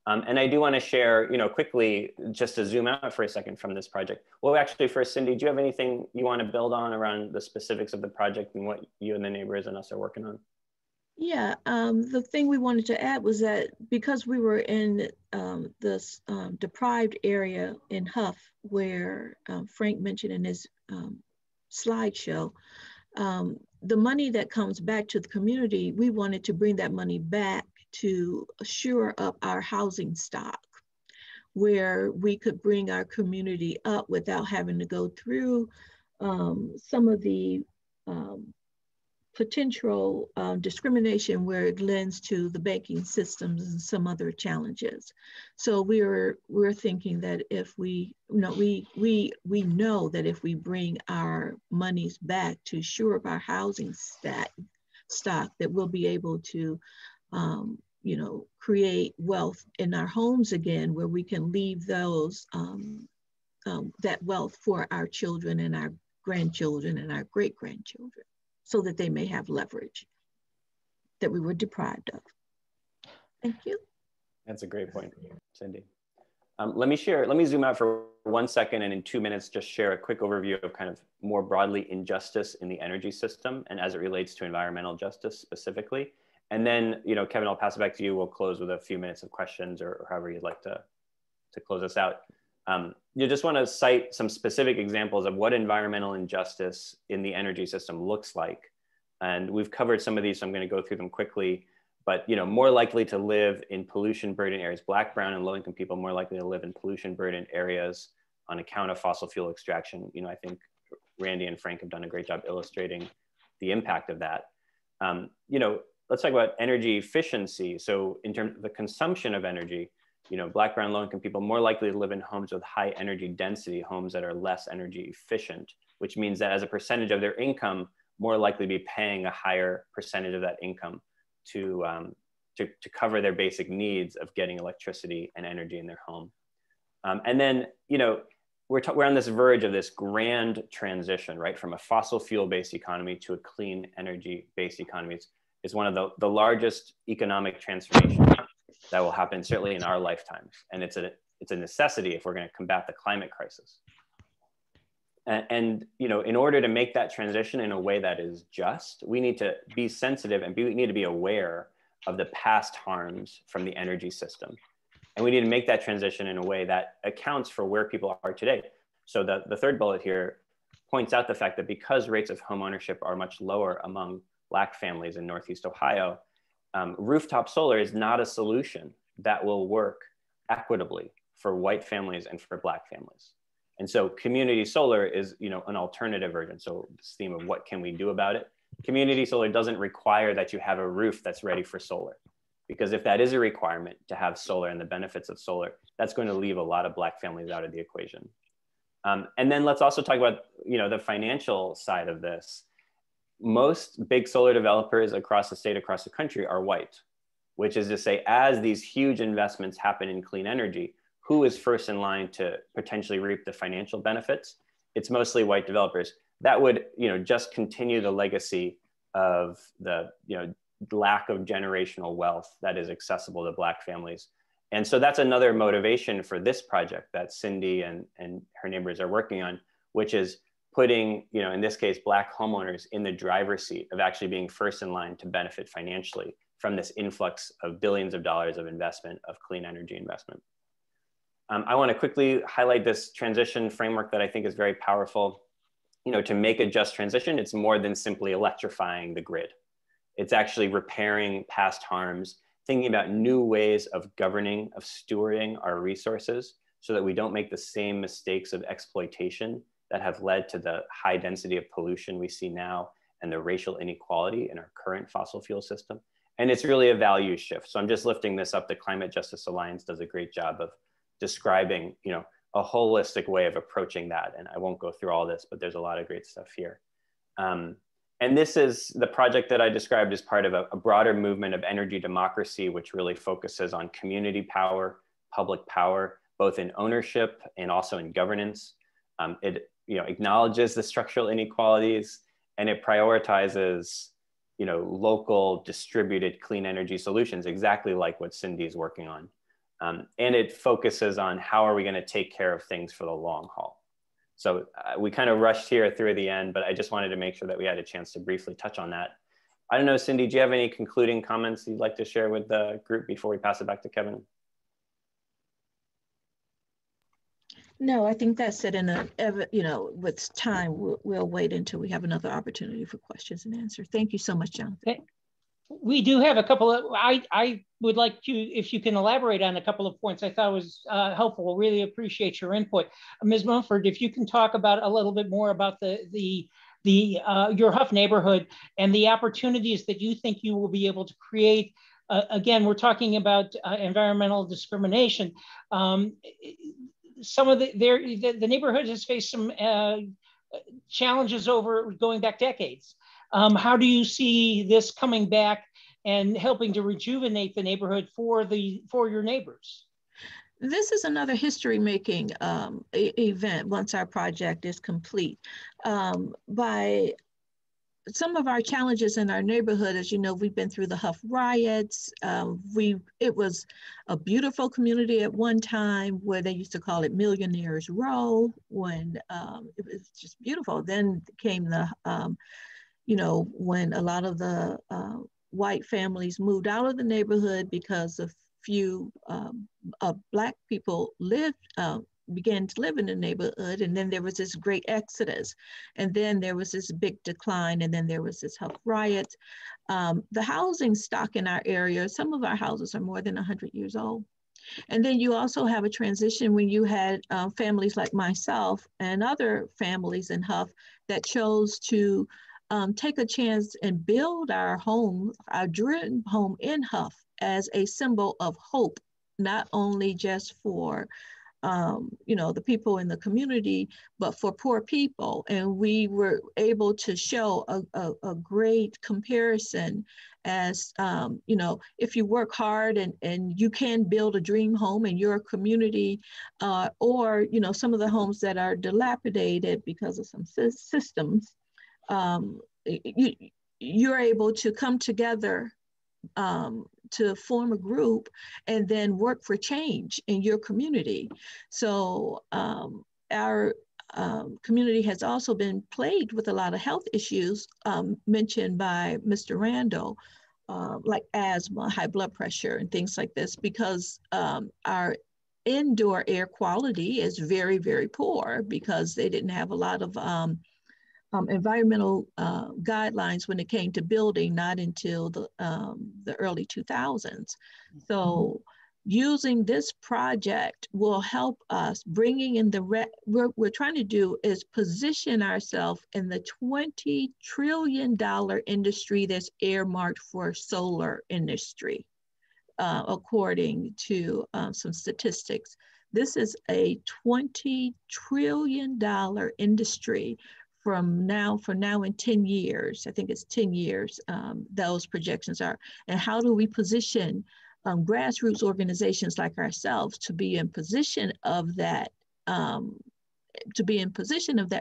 And I do want to share, quickly, just to zoom out for a second from this project. Well, actually, first, Cindy, do you have anything you want to build on around the specifics of the project and what you and the neighbors and us are working on? Yeah, the thing we wanted to add was that because we were in this deprived area in Huff, where Frank mentioned in his slideshow, the money that comes back to the community, we wanted to bring that money back to shore up our housing stock, where we could bring our community up without having to go through some of the potential discrimination where it lends to the banking systems and some other challenges. So we're thinking that if we know that if we bring our monies back to shore up our housing stock, that we'll be able to create wealth in our homes again, where we can leave those that wealth for our children and our grandchildren and our great-grandchildren, so that they may have leverage that we were deprived of. Thank you. That's a great point, Cindy. Let me zoom out for 1 second, and in 2 minutes, just share a quick overview of kind of more broadly injustice in the energy system and as it relates to environmental justice specifically. And then, Kevin, I'll pass it back to you. We'll close with a few minutes of questions or however you'd like to close us out. You just want to cite some specific examples of what environmental injustice in the energy system looks like. And we've covered some of these, so I'm going to go through them quickly. But more likely to live in pollution-burdened areas, Black, brown, and low-income people more likely to live in pollution-burdened areas on account of fossil fuel extraction. I think Randy and Frank have done a great job illustrating the impact of that. Let's talk about energy efficiency. So in terms of the consumption of energy, Black, brown, low-income people more likely to live in homes with high energy density, homes that are less energy efficient, which means that as a percentage of their income, more likely to be paying a higher percentage of that income to cover their basic needs of getting electricity and energy in their home. And then, we're on this verge of this grand transition, right? From a fossil fuel-based economy to a clean energy-based economy. It's one of the largest economic transformations that will happen certainly in our lifetimes. And it's a necessity if we're going to combat the climate crisis. And in order to make that transition in a way that is just, we need to be sensitive and we need to be aware of the past harms from the energy system. And we need to make that transition in a way that accounts for where people are today. So the third bullet here points out the fact that because rates of home ownership are much lower among Black families in Northeast Ohio, rooftop solar is not a solution that will work equitably for white families and for Black families. And so community solar is, an alternative version. So this theme of what can we do about it? Community solar doesn't require that you have a roof that's ready for solar, because if that is a requirement to have solar and the benefits of solar, that's going to leave a lot of Black families out of the equation. And then let's also talk about, the financial side of this. Most big solar developers across the state, across the country are white, which is to say, as these huge investments happen in clean energy, who is first in line to potentially reap the financial benefits? It's mostly white developers. That would, just continue the legacy of the, lack of generational wealth that is accessible to Black families. And so that's another motivation for this project that Cindy and her neighbors are working on, which is putting, in this case, Black homeowners in the driver's seat of actually being first in line to benefit financially from this influx of billions of dollars of investment, of clean energy investment. I want to quickly highlight this transition framework that I think is very powerful. To make a just transition, it's more than simply electrifying the grid. It's actually repairing past harms, thinking about new ways of governing, of stewarding our resources so that we don't make the same mistakes of exploitation that have led to the high density of pollution we see now and the racial inequality in our current fossil fuel system. And it's really a value shift. So I'm just lifting this up. The Climate Justice Alliance does a great job of describing, a holistic way of approaching that. And I won't go through all this, but there's a lot of great stuff here. And this is the project that I described as part of a broader movement of energy democracy, which really focuses on community power, public power, both in ownership and also in governance. It acknowledges the structural inequalities, and it prioritizes local distributed clean energy solutions, exactly like what Cindy is working on. And it focuses on how are we going to take care of things for the long haul. So we kind of rushed here through the end, but I just wanted to make sure that we had a chance to briefly touch on that. I don't know, Cindy, do you have any concluding comments you'd like to share with the group before we pass it back to Kevin? No, I think that's it. And with time, we'll wait until we have another opportunity for questions and answers. Thank you so much, Jonathan. Okay. We do have a couple of, I would like to, if you can elaborate on a couple of points I thought was helpful. Really appreciate your input. Ms. Mumford, if you can talk about a little bit more about your Huff neighborhood and the opportunities that you think you will be able to create. Again, we're talking about environmental discrimination. Some of the neighborhood has faced some challenges over going back decades. How do you see this coming back and helping to rejuvenate the neighborhood for your neighbors? This is another history-making event once our project is complete. By some of our challenges in our neighborhood, as you know, we've been through the Huff riots. It was a beautiful community at one time where they used to call it Millionaires Row, when it was just beautiful. Then came the, when a lot of the white families moved out of the neighborhood because of few Black people began to live in the neighborhood, and then there was this great exodus, and then there was this big decline, and then there was this Huff riots. The housing stock in our area, some of our houses are more than 100 years old. And then you also have a transition when you had families like myself and other families in Huff that chose to take a chance and build our home, our dream home in Huff, as a symbol of hope, not only just for the people in the community, but for poor people. And we were able to show a great comparison as, if you work hard and you can build a dream home in your community, or, some of the homes that are dilapidated because of some systems, you're able to come together to form a group and then work for change in your community. So our community has also been plagued with a lot of health issues mentioned by Mr. Randall, like asthma, high blood pressure, and things like this, because our indoor air quality is very, very poor because they didn't have a lot of environmental guidelines when it came to building, not until the early 2000s. So using this project will help us bringing in what we're trying to do is position ourselves in the $20 trillion industry that's earmarked for solar industry, according to some statistics. This is a $20 trillion industry from now in 10 years. I think it's 10 years, those projections are. And how do we position grassroots organizations like ourselves to be in position of that,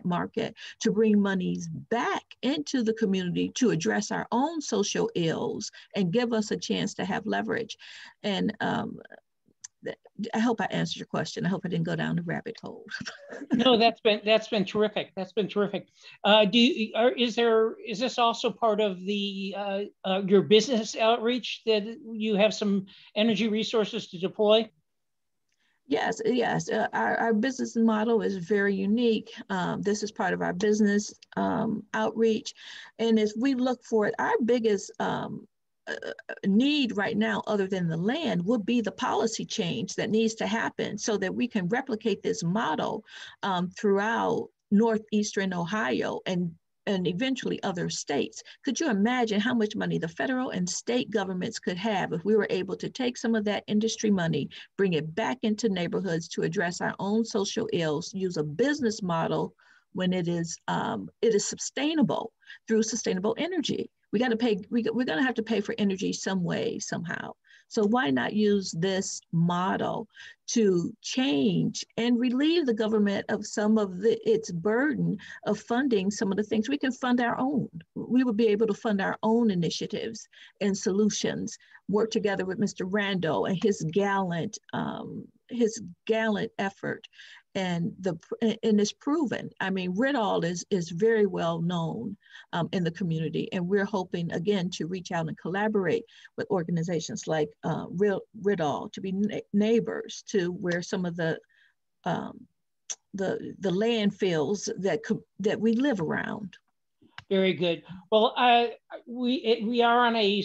market, to bring monies back into the community to address our own social ills and give us a chance to have leverage. And I hope I answered your question. I hope I didn't go down the rabbit hole. No, that's been terrific. That's been terrific. Is this also part of the your business outreach, that you have some energy resources to deploy? Yes. Our business model is very unique. This is part of our business outreach, and as we look for it, our biggest need right now, other than the land, would be the policy change that needs to happen so that we can replicate this model throughout Northeastern Ohio and eventually other states. Could you imagine how much money the federal and state governments could have if we were able to take some of that industry money, bring it back into neighborhoods to address our own social ills, use a business model when it is sustainable through sustainable energy? We got to pay. We're going to have to pay for energy some way, somehow. So why not use this model to change and relieve the government of some of its burden of funding some of the things we can fund our own? We would be able to fund our own initiatives and solutions, work together with Mr. Randall and his gallant effort. And it's proven. I mean, Ritall is very well known in the community, and we're hoping again to reach out and collaborate with organizations like Ritall to be neighbors to where some of the landfills that we live around. Very good. Well, we are on a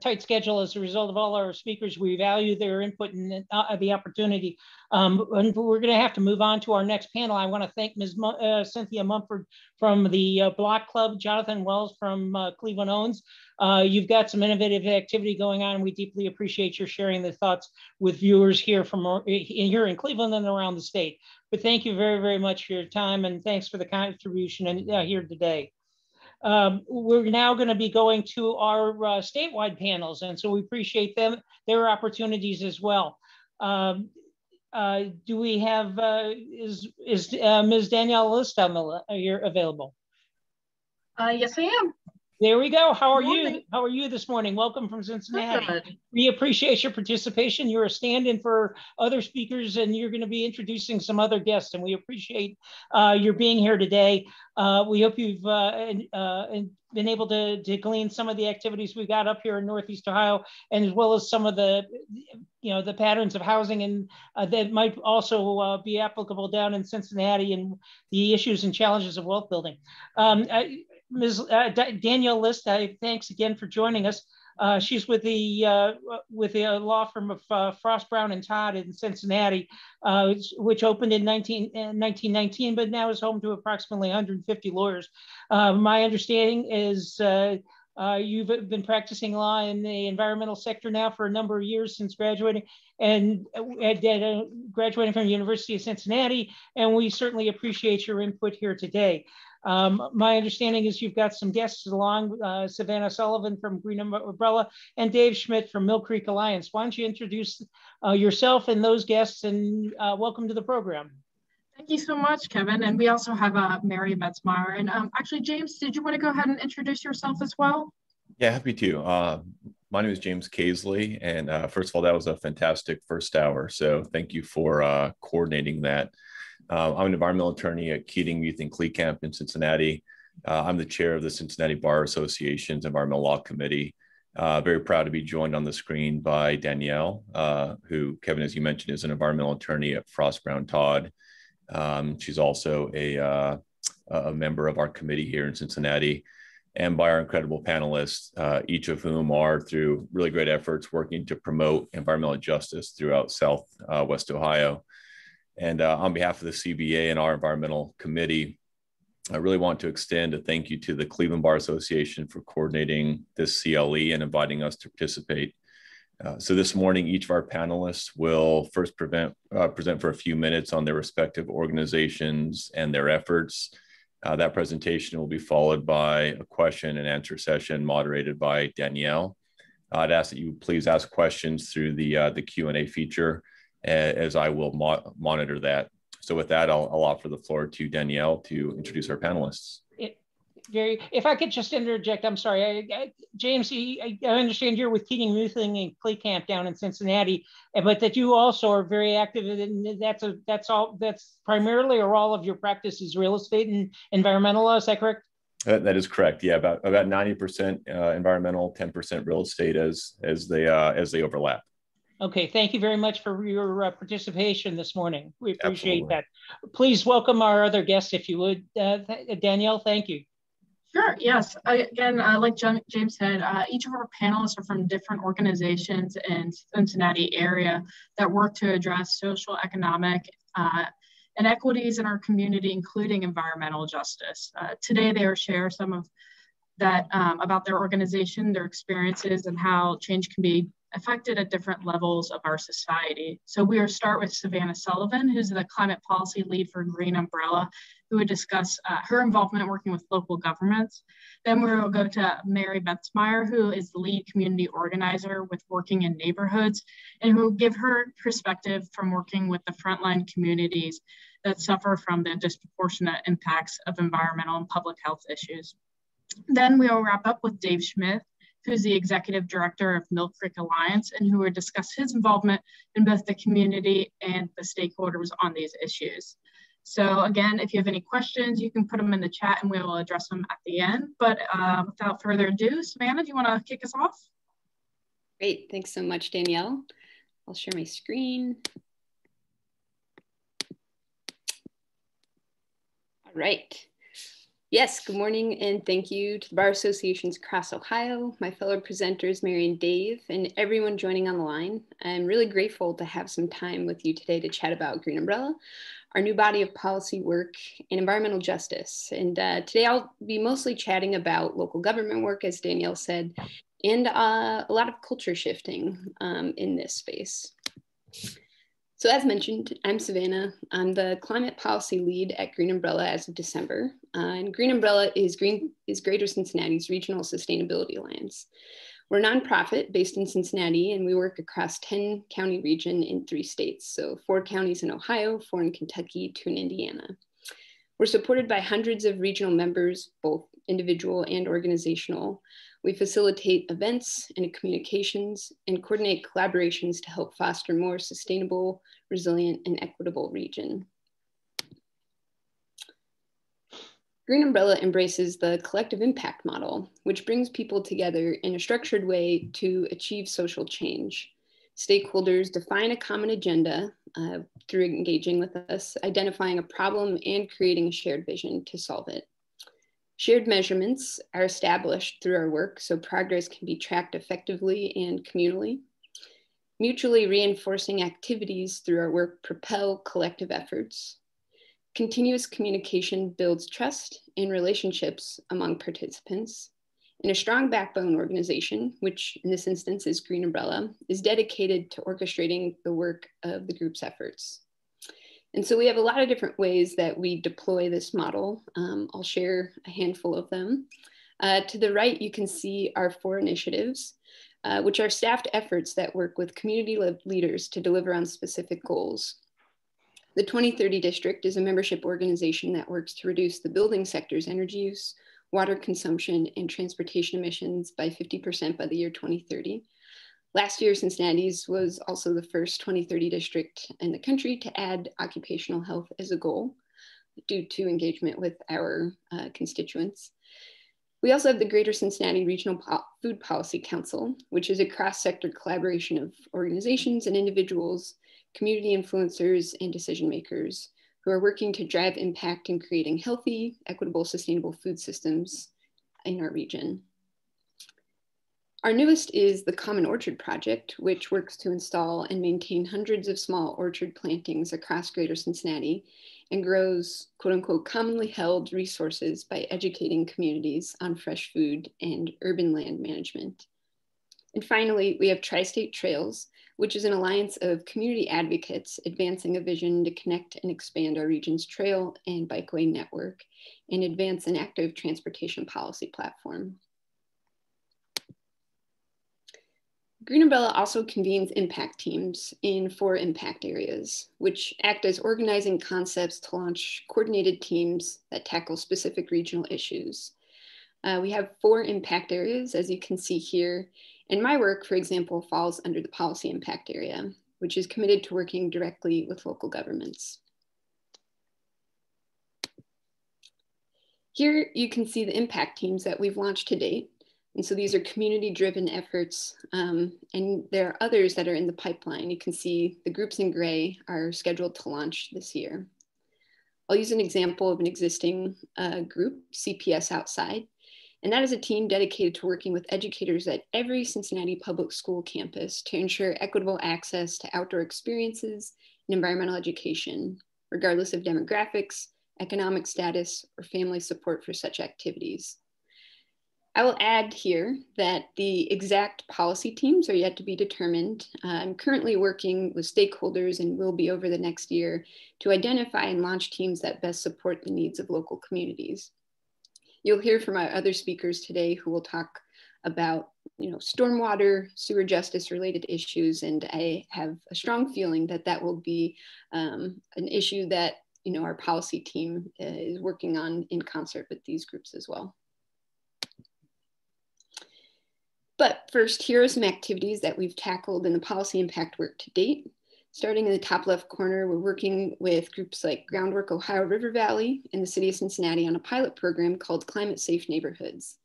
tight schedule as a result of all our speakers. We value their input and the opportunity. And we're going to have to move on to our next panel. I want to thank Ms. Cynthia Mumford from the Block Club, Jonathan Wells from Cleveland Owns. You've got some innovative activity going on. We deeply appreciate your sharing the thoughts with viewers here here in Cleveland and around the state. But thank you very, very much for your time, and thanks for the contribution here today. We're now going to be going to our statewide panels, and so we appreciate their opportunities as well. Do we have, is Ms. Danielle List you're available? Yes, I am. There we go. How are you? How are you this morning? Welcome from Cincinnati. Good. We appreciate your participation. You're a stand-in for other speakers, and you're going to be introducing some other guests, and we appreciate your being here today. We hope you've been able to glean some of the activities we got up here in Northeast Ohio, and as well as some of the, the patterns of housing and that might also be applicable down in Cincinnati and the issues and challenges of wealth building. Ms. Danielle List, thanks again for joining us. She's with the law firm of Frost, Brown and Todd in Cincinnati, which opened in 1919, but now is home to approximately 150 lawyers. My understanding is you've been practicing law in the environmental sector now for a number of years since graduating, and graduating from the University of Cincinnati, and we certainly appreciate your input here today. My understanding is you've got some guests along, Savannah Sullivan from Green Umbrella and Dave Schmidt from Mill Creek Alliance. Why don't you introduce yourself and those guests, and welcome to the program. Thank you so much, Kevin. And we also have Mary Metzmeyer. And actually, James, did you want to go ahead and introduce yourself as well? Yeah, happy to. My name is James Casely. And first of all, that was a fantastic first hour. So thank you for coordinating that. I'm an environmental attorney at Keating Youth and Camp in Cincinnati. I'm the chair of the Cincinnati Bar Association's Environmental Law Committee. Very proud to be joined on the screen by Danielle, who, Kevin, as you mentioned, is an environmental attorney at Frost, Brown, Todd. She's also a member of our committee here in Cincinnati, and by our incredible panelists, each of whom are, through really great efforts, working to promote environmental justice throughout Southwest Ohio. And on behalf of the CBA and our environmental committee, I really want to extend a thank you to the Cleveland Bar Association for coordinating this CLE and inviting us to participate. So this morning, each of our panelists will first present for a few minutes on their respective organizations and their efforts. That presentation will be followed by a question and answer session moderated by Danielle. I'd ask that you please ask questions through the Q&A feature, as I will monitor that. So with that, I'll offer the floor to Danielle to introduce our panelists. If I could just interject, I'm sorry, James, I understand you're with Keating Youth and Clay Camp down in Cincinnati, but that you also are very active, and that's primarily, or all of your practice is real estate and environmental law. Is that correct? That is correct. Yeah, about 90% environmental, 10% real estate as they overlap. Okay, thank you very much for your participation this morning. We appreciate Absolutely. that. Please welcome our other guests, if you would. Danielle, thank you. Sure, yes. Again, like James said, each of our panelists are from different organizations in Cincinnati area that work to address social, economic, inequities in our community, including environmental justice. Today, they will share some of that about their organization, their experiences, and how change can be affected at different levels of our society. So we will start with Savannah Sullivan, who's the climate policy lead for Green Umbrella, who would discuss her involvement working with local governments. Then we will go to Mary Metzmeyer, who is the lead community organizer with Working in Neighborhoods, and who will give her perspective from working with the frontline communities that suffer from the disproportionate impacts of environmental and public health issues. Then we will wrap up with Dave Schmidt, who's the executive director of Mill Creek Alliance, and who will discuss his involvement in both the community and the stakeholders on these issues. So again, if you have any questions, you can put them in the chat and we will address them at the end. But without further ado, Savannah, do you want to kick us off? Great, thanks so much, Danielle. I'll share my screen. All right. Yes, good morning, and thank you to the Bar Associations across Ohio, my fellow presenters, Mary and Dave, and everyone joining on the line. I'm really grateful to have some time with you today to chat about Green Umbrella, our new body of policy work in environmental justice. And today I'll be mostly chatting about local government work, as Danielle said, and a lot of culture shifting in this space. So as mentioned, I'm Savannah. I'm the climate policy lead at Green Umbrella as of December. And Green Umbrella is Greater Cincinnati's regional sustainability alliance. We're a nonprofit based in Cincinnati, and we work across 10 county region in 3 states. So 4 counties in Ohio, 4 in Kentucky, 2 in Indiana. We're supported by hundreds of regional members, both individual and organizational. We facilitate events and communications and coordinate collaborations to help foster more sustainable, resilient, and equitable region. Green Umbrella embraces the collective impact model, which brings people together in a structured way to achieve social change. Stakeholders define a common agenda through engaging with us, identifying a problem and creating a shared vision to solve it. Shared measurements are established through our work so progress can be tracked effectively and communally. Mutually reinforcing activities through our work propel collective efforts. Continuous communication builds trust and relationships among participants. And a strong backbone organization, which in this instance is Green Umbrella, is dedicated to orchestrating the work of the group's efforts. And so we have a lot of different ways that we deploy this model. I'll share a handful of them. To the right, you can see our 4 initiatives, which are staffed efforts that work with community leaders to deliver on specific goals. The 2030 District is a membership organization that works to reduce the building sector's energy use, water consumption, and transportation emissions by 50% by the year 2030. Last year, Cincinnati's was also the first 2030 district in the country to add occupational health as a goal due to engagement with our constituents. We also have the Greater Cincinnati Regional Food Policy Council, which is a cross-sector collaboration of organizations and individuals, community influencers, and decision makers who are working to drive impact in creating healthy, equitable, sustainable food systems in our region. Our newest is the Common Orchard Project, which works to install and maintain hundreds of small orchard plantings across Greater Cincinnati and grows quote unquote commonly held resources by educating communities on fresh food and urban land management. And finally, we have Tri-State Trails, which is an alliance of community advocates advancing a vision to connect and expand our region's trail and bikeway network and advance an active transportation policy platform. Green Umbrella also convenes impact teams in 4 impact areas, which act as organizing concepts to launch coordinated teams that tackle specific regional issues. We have 4 impact areas, as you can see here. And my work, for example, falls under the policy impact area, which is committed to working directly with local governments. Here you can see the impact teams that we've launched to date. And so these are community-driven efforts, and there are others that are in the pipeline. You can see the groups in gray are scheduled to launch this year. I'll use an example of an existing group, CPS Outside, and that is a team dedicated to working with educators at every Cincinnati public school campus to ensure equitable access to outdoor experiences and environmental education, regardless of demographics, economic status, or family support for such activities. I will add here that the exact policy teams are yet to be determined. I'm currently working with stakeholders and will be over the next year to identify and launch teams that best support the needs of local communities. You'll hear from our other speakers today who will talk about stormwater, sewer justice related issues, and I have a strong feeling that that will be an issue that our policy team is working on in concert with these groups as well. But first, here are some activities that we've tackled in the policy impact work to date. Starting in the top left corner, we're working with groups like Groundwork Ohio River Valley and the City of Cincinnati on a pilot program called Climate Safe Neighborhoods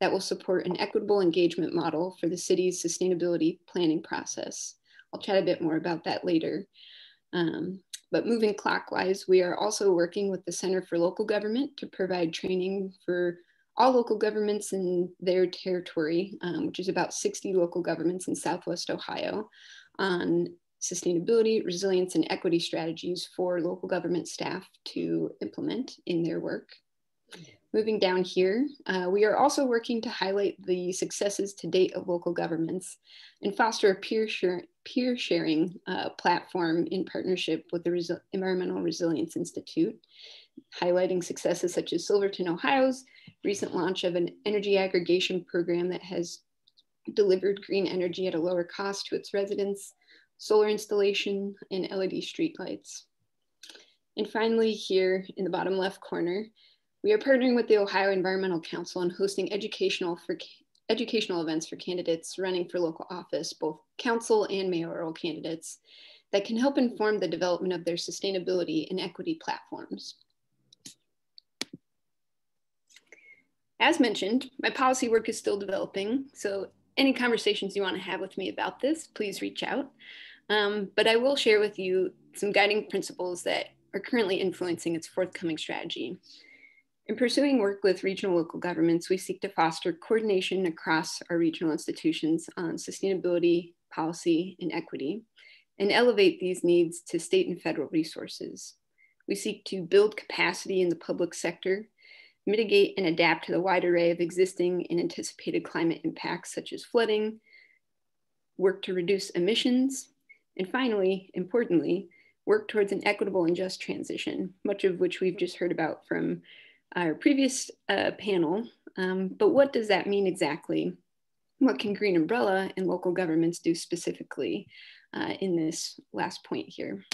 that will support an equitable engagement model for the city's sustainability planning process. I'll chat a bit more about that later. But moving clockwise, we are also working with the Center for Local Government to provide training for all local governments in their territory, which is about 60 local governments in Southwest Ohio, on sustainability, resilience, and equity strategies for local government staff to implement in their work. Moving down here, we are also working to highlight the successes to date of local governments and foster a peer sharing platform in partnership with the Environmental Resilience Institute, highlighting successes such as Silverton, Ohio's recent launch of an energy aggregation program that has delivered green energy at a lower cost to its residents, solar installation, and LED streetlights. And finally, here in the bottom left corner, we are partnering with the Ohio Environmental Council and hosting educational events for candidates running for local office, both council and mayoral candidates, that can help inform the development of their sustainability and equity platforms. As mentioned, my policy work is still developing, so any conversations you want to have with me about this, please reach out. But I will share with you some guiding principles that are currently influencing its forthcoming strategy. In pursuing work with regional local governments, we seek to foster coordination across our regional institutions on sustainability, policy, and equity, and elevate these needs to state and federal resources. We seek to build capacity in the public sector, mitigate and adapt to the wide array of existing and anticipated climate impacts such as flooding, work to reduce emissions, and finally, importantly, work towards an equitable and just transition, much of which we've just heard about from our previous panel. But what does that mean exactly? What can Green Umbrella and local governments do specifically in this last point here?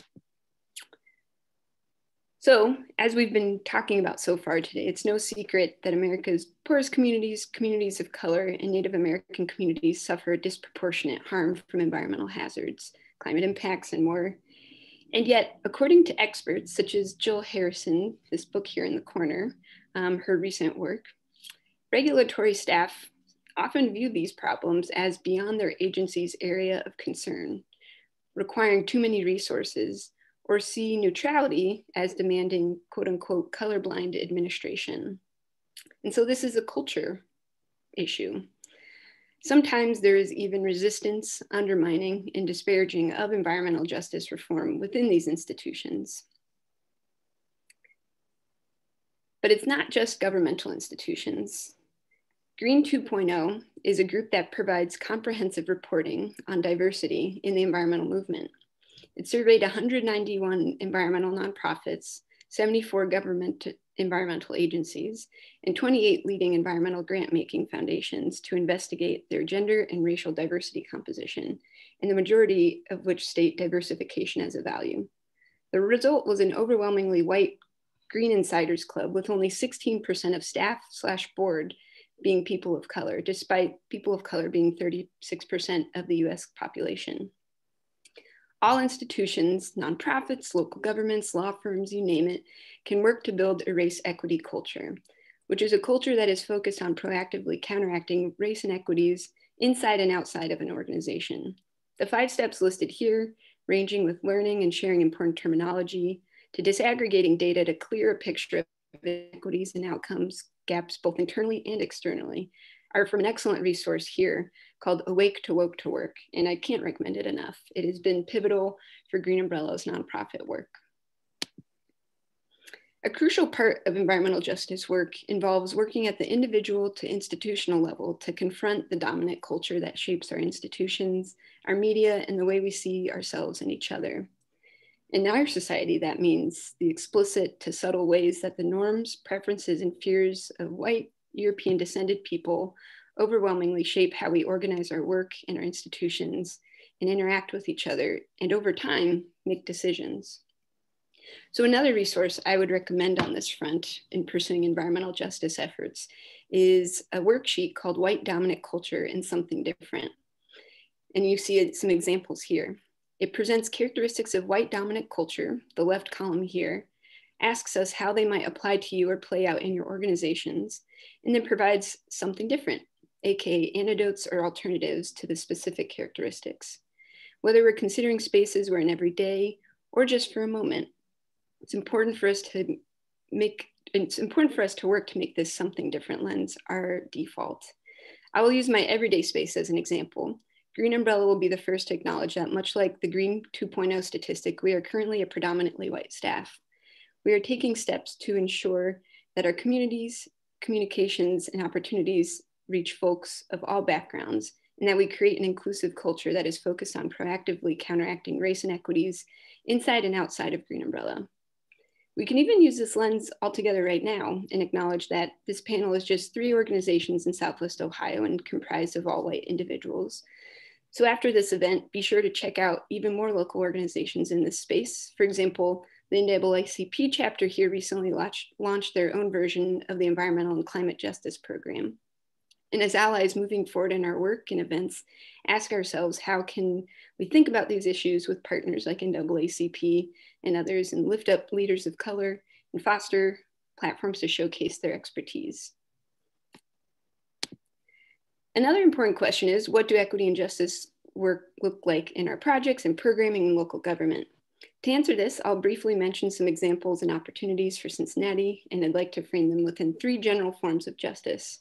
So, as we've been talking about so far today, it's no secret that America's poorest communities, communities of color, and Native American communities suffer disproportionate harm from environmental hazards, climate impacts, and more. And yet, according to experts such as Jill Harrison, this book here in the corner, her recent work, regulatory staff often view these problems as beyond their agency's area of concern, requiring too many resources, or see neutrality as demanding quote unquote colorblind administration. And so this is a culture issue. Sometimes there is even resistance, undermining, and disparaging of environmental justice reform within these institutions. But it's not just governmental institutions. Green 2.0 is a group that provides comprehensive reporting on diversity in the environmental movement. It surveyed 191 environmental nonprofits, 74 government environmental agencies, and 28 leading environmental grant-making foundations to investigate their gender and racial diversity composition, and the majority of which state diversification as a value. The result was an overwhelmingly white Green Insiders Club with only 16% of staff/board being people of color, despite people of color being 36% of the US population. All institutions, nonprofits, local governments, law firms, you name it, can work to build a race equity culture, which is a culture that is focused on proactively counteracting race inequities inside and outside of an organization. The 5 steps listed here, ranging with learning and sharing important terminology, to disaggregating data to clear a picture of inequities and outcomes gaps both internally and externally, are from an excellent resource here called Awake to Woke to Work, and I can't recommend it enough. It has been pivotal for Green Umbrella's nonprofit work. A crucial part of environmental justice work involves working at the individual to institutional level to confront the dominant culture that shapes our institutions, our media, and the way we see ourselves and each other. In our society, that means the explicit to subtle ways that the norms, preferences, and fears of white, European descended people overwhelmingly shape how we organize our work and our institutions and interact with each other, and over time, make decisions. So another resource I would recommend on this front in pursuing environmental justice efforts is a worksheet called White Dominant Culture and Something Different. And you see some examples here. It presents characteristics of white dominant culture, the left column here, asks us how they might apply to you or play out in your organizations, and then provides something different, aka antidotes or alternatives to the specific characteristics. Whether we're considering spaces we're in every day or just for a moment, it's important for us to work to make this something different lens our default. I will use my everyday space as an example. Green Umbrella will be the first to acknowledge that, much like the Green 2.0 statistic, we are currently a predominantly white staff. We are taking steps to ensure that our communities, communications, and opportunities reach folks of all backgrounds, and that we create an inclusive culture that is focused on proactively counteracting race inequities inside and outside of Green Umbrella. We can even use this lens altogether right now and acknowledge that this panel is just 3 organizations in Southwest Ohio and comprised of all white individuals. So after this event, be sure to check out even more local organizations in this space. For example, the NAACP chapter here recently launched their own version of the Environmental and Climate Justice Program. And as allies moving forward in our work and events, ask ourselves, how can we think about these issues with partners like NAACP and others, and lift up leaders of color and foster platforms to showcase their expertise? Another important question is, what do equity and justice work look like in our projects and programming in local government? To answer this, I'll briefly mention some examples and opportunities for Cincinnati, and I'd like to frame them within 3 general forms of justice.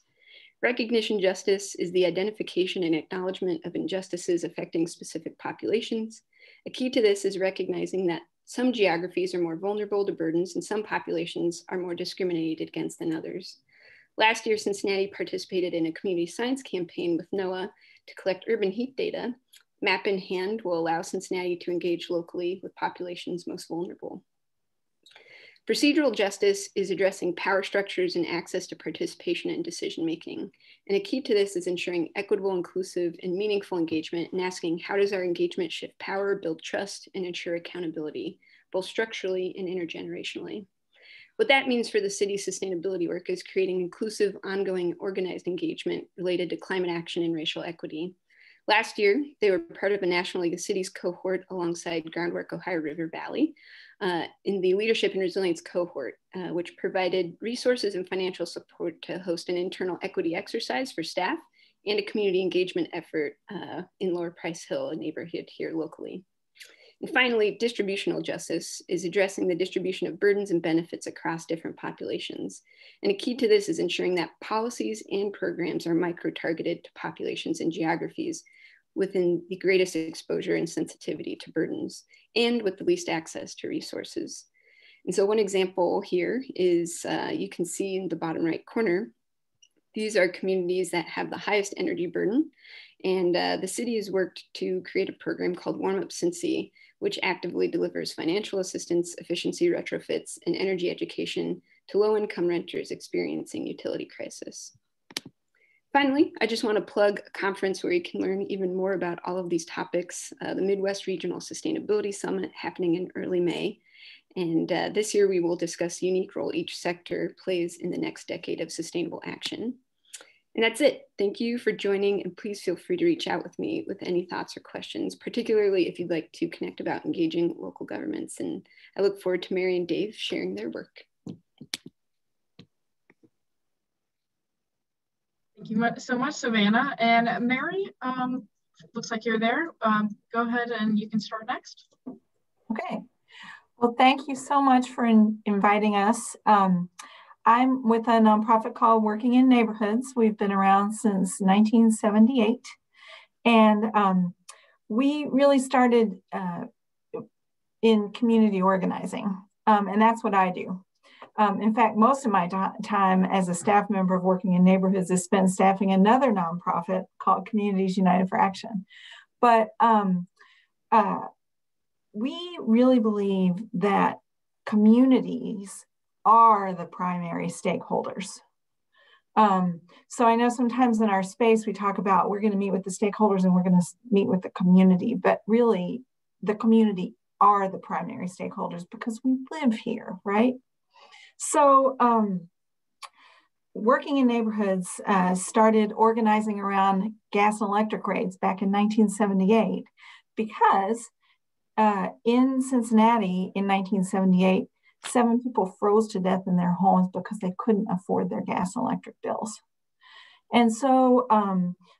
Recognition justice is the identification and acknowledgement of injustices affecting specific populations. A key to this is recognizing that some geographies are more vulnerable to burdens and some populations are more discriminated against than others. Last year, Cincinnati participated in a community science campaign with NOAA to collect urban heat data. Map in hand will allow Cincinnati to engage locally with populations most vulnerable. Procedural justice is addressing power structures and access to participation and decision-making. And a key to this is ensuring equitable, inclusive, and meaningful engagement, and asking, how does our engagement shift power, build trust, and ensure accountability, both structurally and intergenerationally? What that means for the city's sustainability work is creating inclusive, ongoing, organized engagement related to climate action and racial equity. Last year, they were part of a National League of Cities cohort alongside Groundwork Ohio River Valley in the Leadership and Resilience cohort, which provided resources and financial support to host an internal equity exercise for staff and a community engagement effort in Lower Price Hill, a neighborhood here locally. And finally, distributional justice is addressing the distribution of burdens and benefits across different populations. And a key to this is ensuring that policies and programs are micro-targeted to populations and geographies within the greatest exposure and sensitivity to burdens and with the least access to resources. And so one example here is you can see in the bottom right corner, these are communities that have the highest energy burden. And the city has worked to create a program called Warm Up Cincy, which actively delivers financial assistance, efficiency retrofits, and energy education to low-income renters experiencing utility crisis. Finally, I just want to plug a conference where you can learn even more about all of these topics, the Midwest Regional Sustainability Summit happening in early May. And this year we will discuss the unique role each sector plays in the next decade of sustainable action. And that's it. Thank you for joining, and please feel free to reach out with me with any thoughts or questions, particularly if you'd like to connect about engaging local governments. And I look forward to Mary and Dave sharing their work. Thank you so much, Savannah. And Mary, looks like you're there. Go ahead and you can start next. Okay. Well, thank you so much for inviting us. I'm with a nonprofit called Working in Neighborhoods. We've been around since 1978. And we really started in community organizing. And that's what I do. In fact, most of my time as a staff member of Working in Neighborhoods is spent staffing another nonprofit called Communities United for Action. But we really believe that communities are the primary stakeholders. So I know sometimes in our space we talk about we're going to meet with the stakeholders and we're going to meet with the community, but really the community are the primary stakeholders because we live here, right? So Working in Neighborhoods started organizing around gas and electric rates back in 1978 because in Cincinnati in 1978, 7 people froze to death in their homes because they couldn't afford their gas and electric bills. And so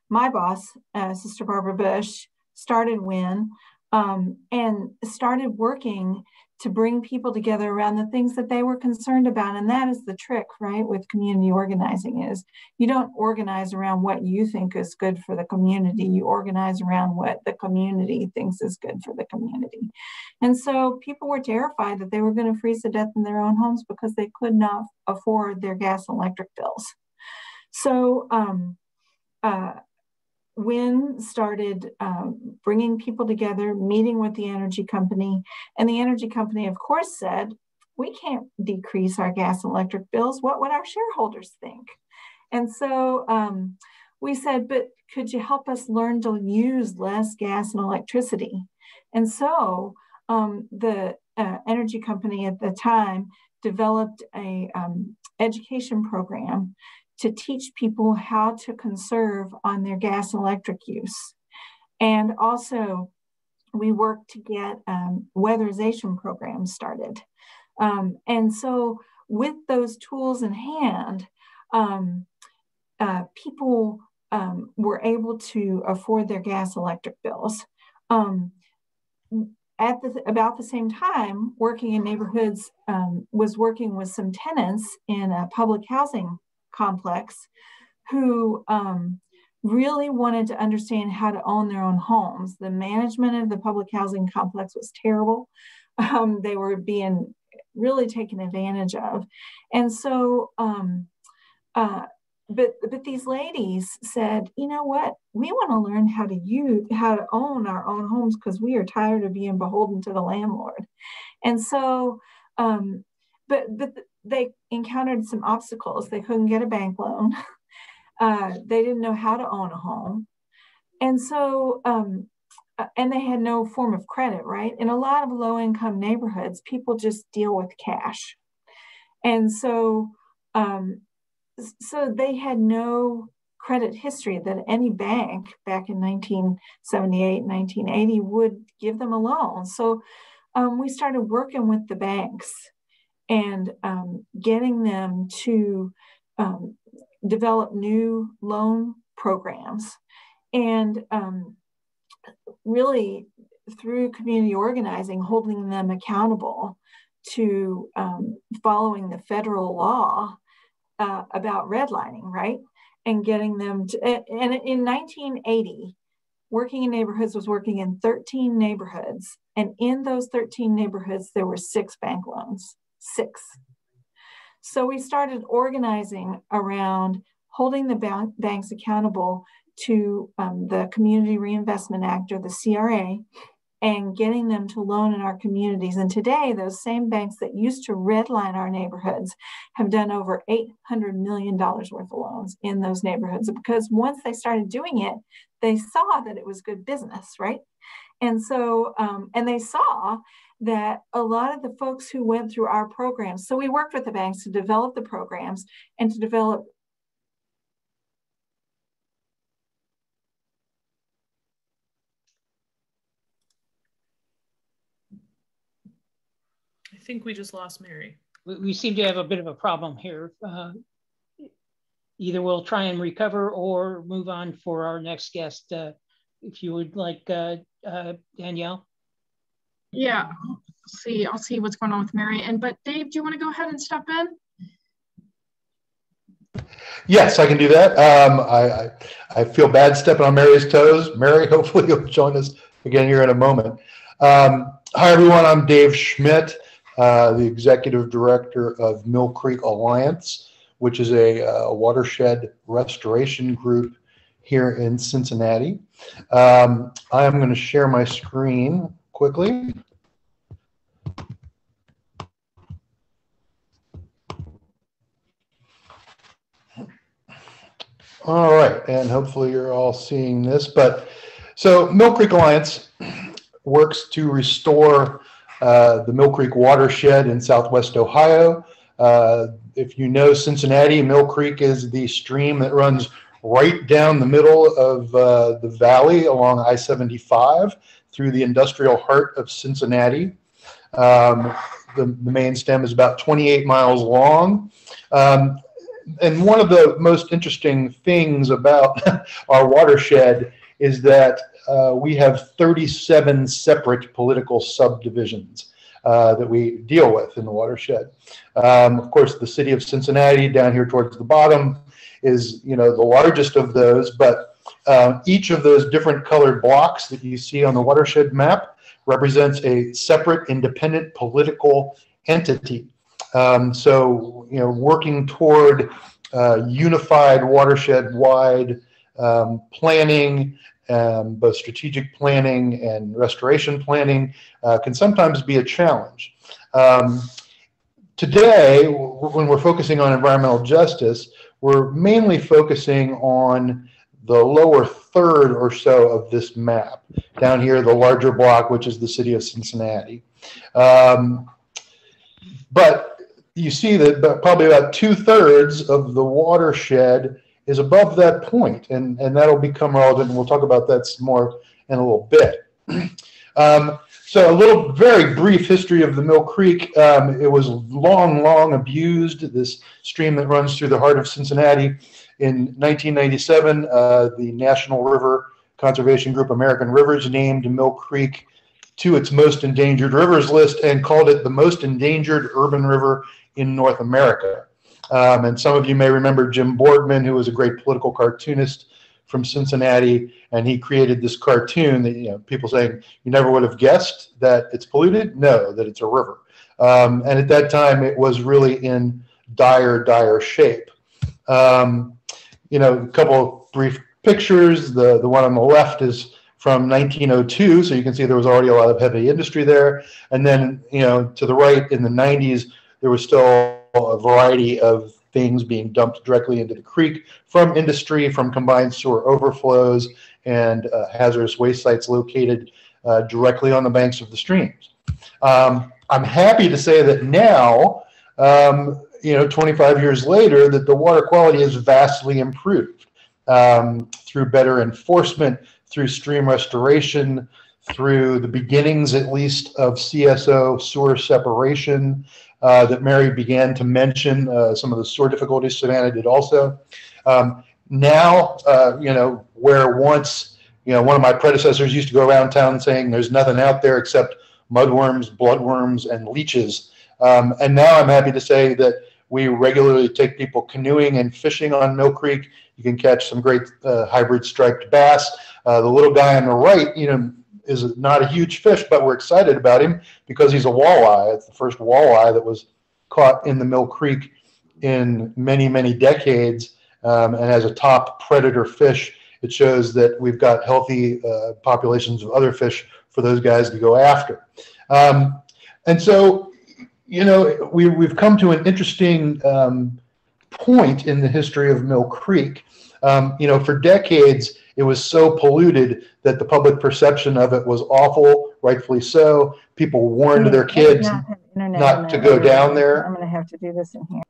my boss, Sister Barbara Bush, started WIN and started working to bring people together around the things that they were concerned about. And that is the trick, right, with community organizing is you don't organize around what you think is good for the community. You organize around what the community thinks is good for the community. And so people were terrified that they were going to freeze to death in their own homes because they could not afford their gas and electric bills. So WIN started bringing people together, meeting with the energy company, and the energy company, of course, said, we can't decrease our gas and electric bills. What would our shareholders think? And so we said, but could you help us learn to use less gas and electricity? And so the energy company at the time developed a education program to teach people how to conserve on their gas and electric use. And also we worked to get weatherization programs started. And so with those tools in hand, people were able to afford their gas and electric bills. At about the same time, working in neighborhoods, was working with some tenants in a public housing complex who really wanted to understand how to own their own homes. The management of the public housing complex was terrible. They were being really taken advantage of. And so, but these ladies said, you know what, we want to learn how to own our own homes because we are tired of being beholden to the landlord. And so, but they encountered some obstacles. They couldn't get a bank loan. They didn't know how to own a home. And so, and they had no form of credit, right? In a lot of low-income neighborhoods, people just deal with cash. And so, so they had no credit history that any bank back in 1978, 1980 would give them a loan. So we started working with the banks and getting them to develop new loan programs. And really through community organizing, holding them accountable to following the federal law about redlining, right? And getting them to, and in 1980, Working in Neighborhoods was working in 13 neighborhoods. And in those 13 neighborhoods, there were 6 bank loans, 6. So we started organizing around holding the banks accountable to the Community Reinvestment Act, or the CRA, and getting them to loan in our communities. And today, those same banks that used to redline our neighborhoods have done over $800 million worth of loans in those neighborhoods, because once they started doing it, they saw that it was good business, right? And so, and they saw that a lot of the folks who went through our programs, so we worked with the banks to develop the programs and to develop I think we just lost Mary. We seem to have a bit of a problem here. Either we'll try and recover or move on for our next guest. If you would like, Danielle. Yeah, I'll see what's going on with Mary. But Dave, do you want to go ahead and step in? Yes, I can do that. I feel bad stepping on Mary's toes. Mary, hopefully you'll join us again here in a moment. Hi, everyone. I'm Dave Schmidt, the Executive Director of Mill Creek Alliance, which is a watershed restoration group here in Cincinnati. I am going to share my screen quickly. All right, and hopefully you're all seeing this. But so Mill Creek Alliance works to restore the Mill Creek watershed in Southwest Ohio. If you know Cincinnati, Mill Creek is the stream that runs right down the middle of the valley along I-75 through the industrial heart of Cincinnati. The main stem is about 28 miles long. And one of the most interesting things about our watershed is that we have 37 separate political subdivisions that we deal with in the watershed. Of course, the city of Cincinnati down here towards the bottom is, the largest of those, but each of those different colored blocks that you see on the watershed map represents a separate independent political entity. So, working toward unified watershed-wide planning, both strategic planning and restoration planning can sometimes be a challenge. today, when we're focusing on environmental justice, we're mainly focusing on the lower third or so of this map. Down here, the larger block, which is the city of Cincinnati. But you see that probably about 2/3 of the watershed is above that point, and that'll become relevant, and we'll talk about that some more in a little bit. So a very brief history of the Mill Creek. It was long abused, this stream that runs through the heart of Cincinnati. In 1997, the National River Conservation Group American Rivers named Mill Creek to its most endangered rivers list and called it the most endangered urban river in North America. And some of you may remember Jim Borgman, who was a great political cartoonist from Cincinnati, and he created this cartoon that, people saying, you never would have guessed that it's polluted? No, that it's a river. And at that time, it was really in dire shape. A couple of brief pictures. The one on the left is from 1902, so you can see there was already a lot of heavy industry there. And then, to the right in the 90s, there was still a variety of things being dumped directly into the creek from industry, from combined sewer overflows, and hazardous waste sites located directly on the banks of the streams. I'm happy to say that now, 25 years later, that the water quality has vastly improved through better enforcement, through stream restoration, through the beginnings, at least, of CSO sewer separation that Mary began to mention. Some of the sewer difficulties Savannah did also. Now, where once, one of my predecessors used to go around town saying there's nothing out there except mudworms, bloodworms, and leeches. And now I'm happy to say that we regularly take people canoeing and fishing on Mill Creek. You can catch some great hybrid striped bass. The little guy on the right, is not a huge fish, but we're excited about him because he's a walleye. It's the first walleye that was caught in the Mill Creek in many decades. And as a top predator fish, it shows that we've got healthy populations of other fish for those guys to go after. And so, we've come to an interesting point in the history of Mill Creek. For decades, it was so polluted that the public perception of it was awful, rightfully so. People warned their kids not to go down there. I'm going to have to do this in here.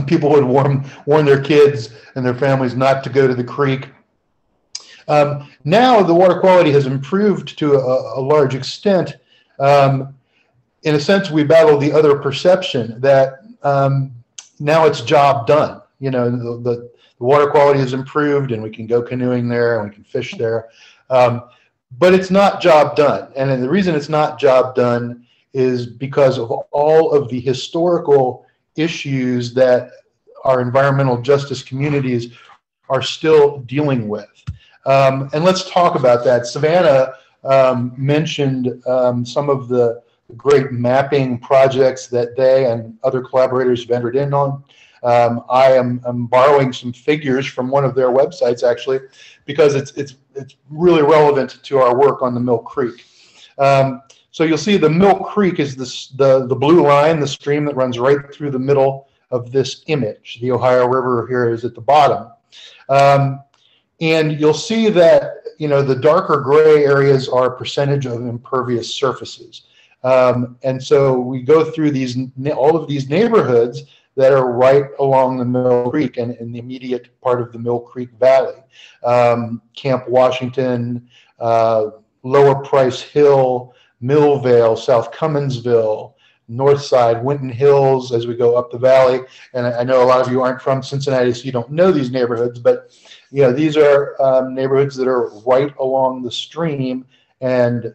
People would warn their kids and their families not to go to the creek. Now the water quality has improved to a large extent. In a sense, we battle the other perception that now it's job done. The water quality has improved and we can go canoeing there and we can fish there. But it's not job done. And the reason it's not job done is because of all of the historical issues that our environmental justice communities are still dealing with. And let's talk about that. Savannah mentioned some of the great mapping projects that they and other collaborators have entered in on. I am borrowing some figures from one of their websites, actually, because it's really relevant to our work on the Mill Creek. So you'll see the Mill Creek is the blue line, the stream that runs right through the middle of this image. The Ohio River here is at the bottom. And you'll see that, the darker gray areas are a percentage of impervious surfaces. And so we go through all of these neighborhoods that are right along the Mill Creek and in the immediate part of the Mill Creek Valley. Camp Washington, Lower Price Hill, Millvale, South Cumminsville, Northside, Winton Hills as we go up the valley. And I know a lot of you aren't from Cincinnati, so you don't know these neighborhoods, but these are neighborhoods that are right along the stream and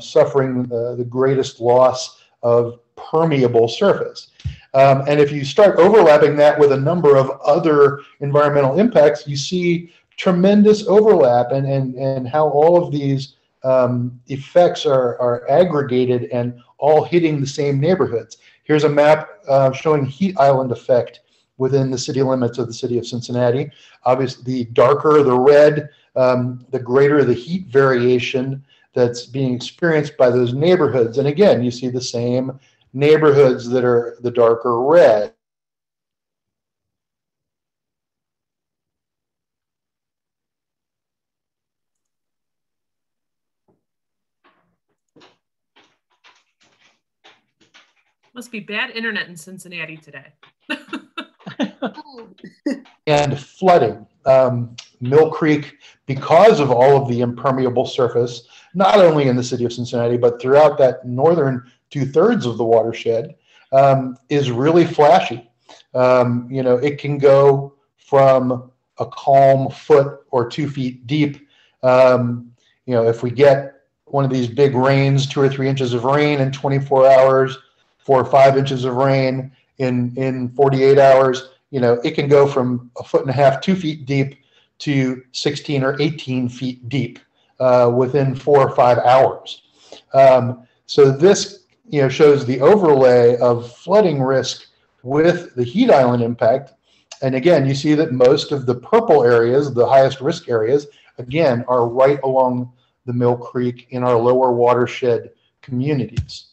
suffering the greatest loss of permeable surface. And if you start overlapping that with a number of other environmental impacts, you see tremendous overlap and how all of these effects are aggregated and all hitting the same neighborhoods. Here's a map showing heat island effect within the city limits of the city of Cincinnati. Obviously, the darker the red, the greater the heat variation that's being experienced by those neighborhoods. And again, you see the same neighborhoods that are the darker red. Must be bad internet in Cincinnati today. And flooding. Mill Creek, because of all of the impermeable surface, not only in the city of Cincinnati, but throughout that northern 2/3 of the watershed, is really flashy. It can go from a calm foot or 2 feet deep. If we get one of these big rains, 2 or 3 inches of rain in 24 hours, 4 or 5 inches of rain in 48 hours, it can go from 1.5 feet, 2 feet deep to 16 or 18 feet deep within 4 or 5 hours. So this, shows the overlay of flooding risk with the heat island impact. And again, you see that most of the purple areas, the highest risk areas, again, are right along the Mill Creek in our lower watershed communities.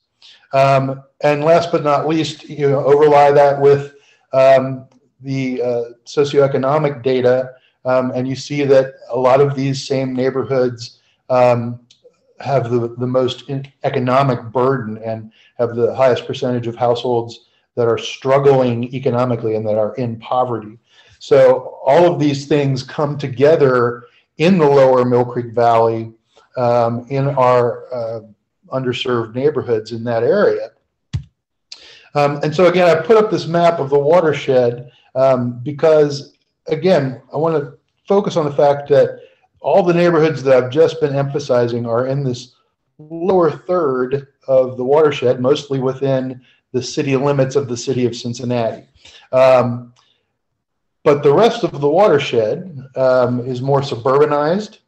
And last but not least, overlay that with the socioeconomic data, and you see that a lot of these same neighborhoods have the most economic burden and have the highest percentage of households that are struggling economically and that are in poverty. So all of these things come together in the lower Mill Creek Valley in our underserved neighborhoods in that area. And so again, I put up this map of the watershed because, again, I want to focus on the fact that all the neighborhoods that I've just been emphasizing are in this lower third of the watershed, mostly within the city limits of the city of Cincinnati. But the rest of the watershed is more suburbanized.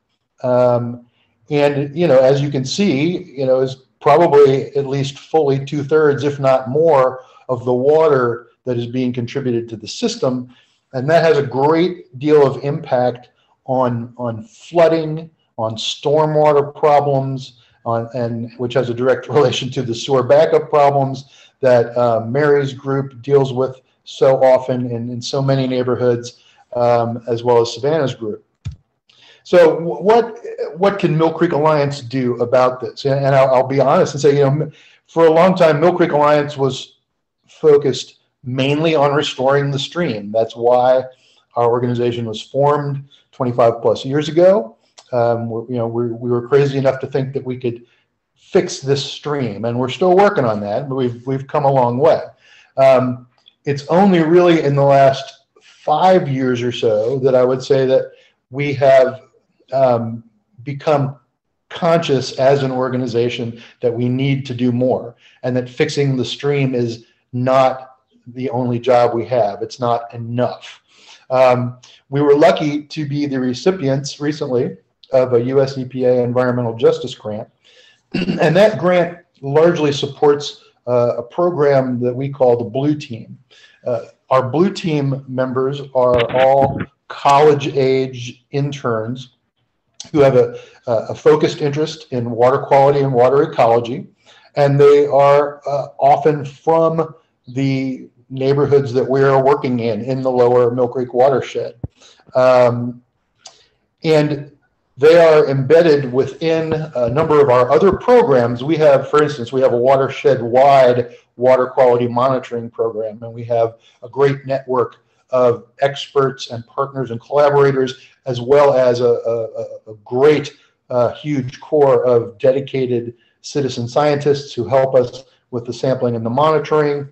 And, as you can see, is probably at least fully 2/3, if not more, of the water that is being contributed to the system. And that has a great deal of impact on flooding, on stormwater problems, and which has a direct relation to the sewer backup problems that Mary's group deals with so often in so many neighborhoods, as well as Savannah's group. So what can Mill Creek Alliance do about this? And I'll be honest and say, for a long time, Mill Creek Alliance was focused mainly on restoring the stream. That's why our organization was formed 25 plus years ago. We were crazy enough to think that we could fix this stream, and we're still working on that, but we've come a long way. It's only really in the last 5 years or so that I would say that we have become conscious as an organization that we need to do more, and that fixing the stream is not the only job we have. It's not enough. We were lucky to be the recipients recently of a US EPA environmental justice grant, and that grant largely supports a program that we call the Blue Team. Our Blue Team members are all college-age interns who have a focused interest in water quality and water ecology, and they are often from the neighborhoods that we are working in the lower Mill Creek watershed. And they are embedded within a number of our other programs. We have, for instance, we have a watershed-wide water quality monitoring program, and we have a great network of experts and partners and collaborators, as well as a great, huge core of dedicated citizen scientists who help us with the sampling and the monitoring.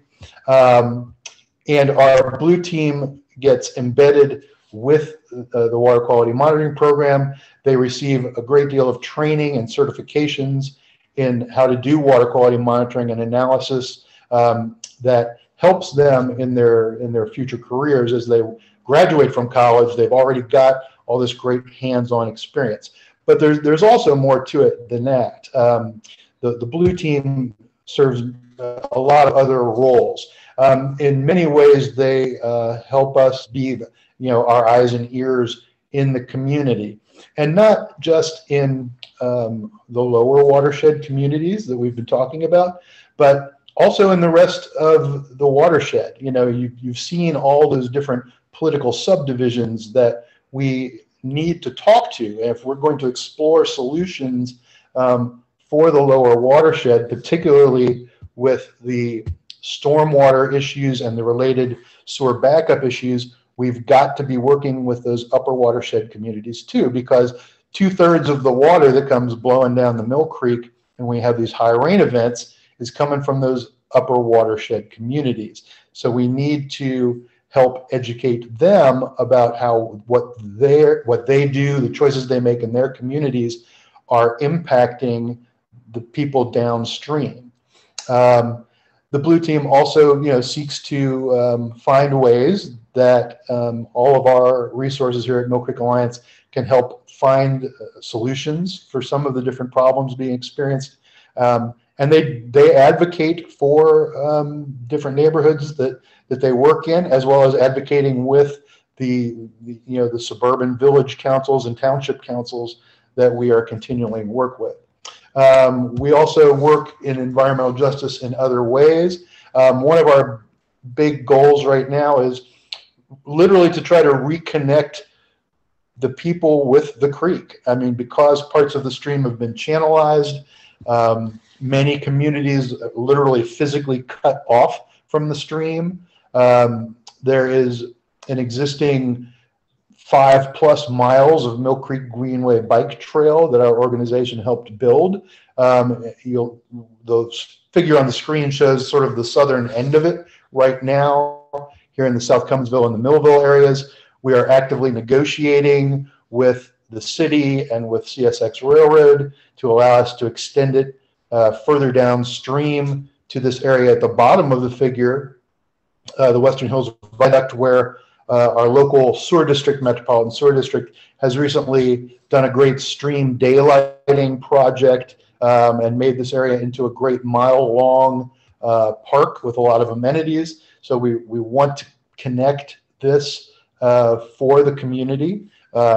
And our Blue Team gets embedded with the water quality monitoring program. They receive a great deal of training and certifications in how to do water quality monitoring and analysis that helps them in their future careers as they graduate from college. They've already got all this great hands-on experience. But there's also more to it than that. The Blue Team serves a lot of other roles. In many ways, they help us be, our eyes and ears in the community, and not just in the lower watershed communities that we've been talking about, but also in the rest of the watershed. You know, you've seen all those different political subdivisions that we need to talk to if we're going to explore solutions for the lower watershed, particularly with the stormwater issues and the related sewer backup issues. We've got to be working with those upper watershed communities too, because 2/3 of the water that comes blowing down the Mill Creek and we have these high rain events is coming from those upper watershed communities. So we need to help educate them about how what they do, the choices they make in their communities are impacting the people downstream. The Blue Team also, seeks to find ways that all of our resources here at Mill Creek Alliance can help find solutions for some of the different problems being experienced. And they advocate for different neighborhoods that they work in, as well as advocating with the suburban village councils and township councils that we are continuing work with. We also work in environmental justice in other ways. One of our big goals right now is literally to try to reconnect the people with the creek. I mean, because parts of the stream have been channelized, many communities literally physically cut off from the stream. There is an existing 5+ miles of Mill Creek Greenway bike trail that our organization helped build. The figure on the screen shows sort of the southern end of it right now here in the South Cumminsville and the Millville areas. We are actively negotiating with the city and with CSX Railroad to allow us to extend it further downstream to this area at the bottom of the figure, the Western Hills Viaduct, where our local sewer district, Metropolitan Sewer District, has recently done a great stream daylighting project and made this area into a great mile-long park with a lot of amenities. So we want to connect this for the community,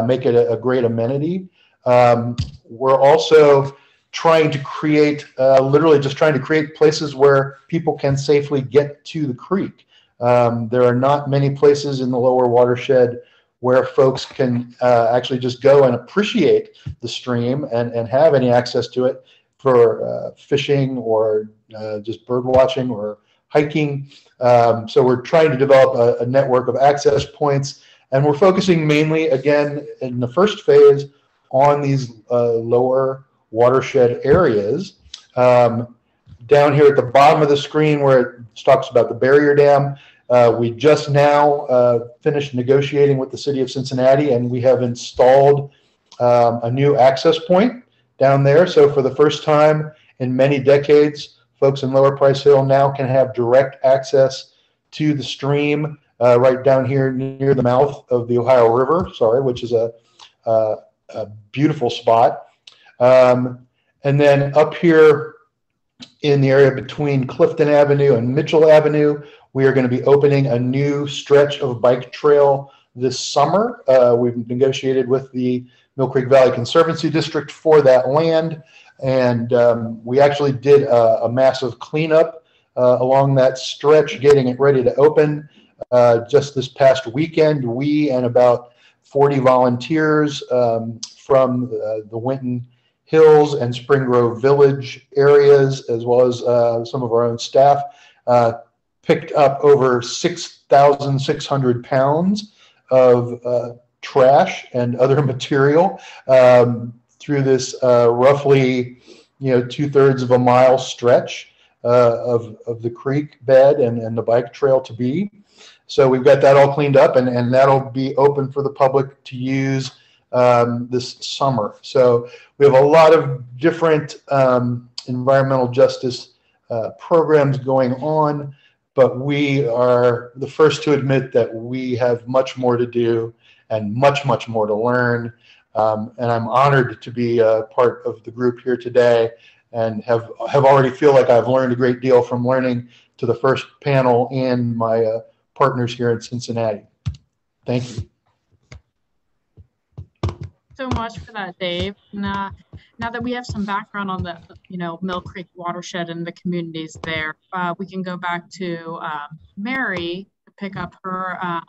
make it a great amenity. We're also trying to create, literally just trying to create places where people can safely get to the creek. There are not many places in the lower watershed where folks can actually just go and appreciate the stream and have any access to it for fishing or just bird watching or hiking. So we're trying to develop a network of access points, and we're focusing mainly, again, in the first phase on these lower watershed areas. Down here at the bottom of the screen where it talks about the barrier dam, we just now finished negotiating with the city of Cincinnati, and we have installed a new access point down there. So for the first time in many decades, folks in Lower Price Hill now can have direct access to the stream right down here near the mouth of the Ohio River, which is a beautiful spot. And then up here in the area between Clifton Avenue and Mitchell Avenue, we are going to be opening a new stretch of bike trail this summer. We've negotiated with the Mill Creek Valley Conservancy District for that land, and we actually did a massive cleanup along that stretch, getting it ready to open just this past weekend. We and about 40 volunteers from the Winton Hills and Spring Grove Village areas, as well as some of our own staff, picked up over 6,600 pounds of trash and other material through this roughly 2/3 of a mile stretch of the creek bed and the bike trail to be. So we've got that all cleaned up, and that'll be open for the public to use this summer. So we have a lot of different environmental justice programs going on, but we are the first to admit that we have much more to do and much, much more to learn. And I'm honored to be a part of the group here today, and have already feel like I've learned a great deal from learning to the first panel and my partners here in Cincinnati. Thank you. so much for that, Dave. And, now that we have some background on the, Mill Creek watershed and the communities there, we can go back to Mary to pick up her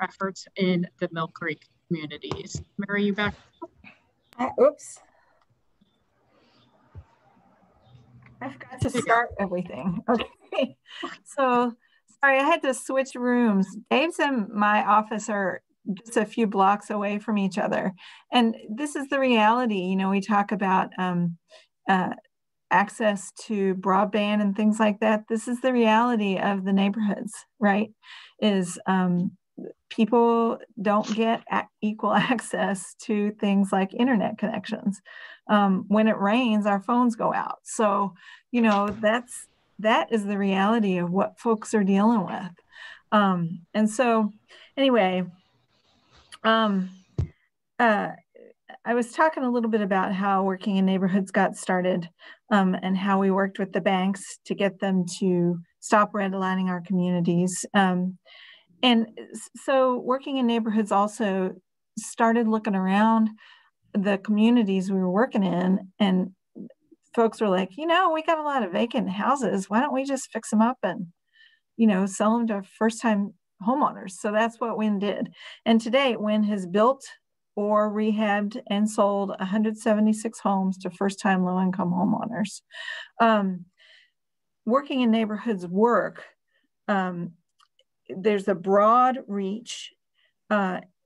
efforts in the Mill Creek communities. Mary, you back? Oops. I forgot to start everything. Okay. So sorry, I had to switch rooms. Dave's and my office are just a few blocks away from each other. And this is the reality. We talk about access to broadband and things like that. This is the reality of the neighborhoods, right? Is people don't get equal access to things like internet connections. When it rains, our phones go out. So, that is the reality of what folks are dealing with. And so anyway, I was talking a little bit about how working in neighborhoods got started, and how we worked with the banks to get them to stop redlining our communities. And so working in neighborhoods also started looking around the communities we were working in, and folks were like, we got a lot of vacant houses. Why don't we just fix them up and, sell them to first-time homeowners? So that's what WIN did. And today, WIN has built or rehabbed and sold 176 homes to first-time low-income homeowners. Working in neighborhoods work, there's a broad reach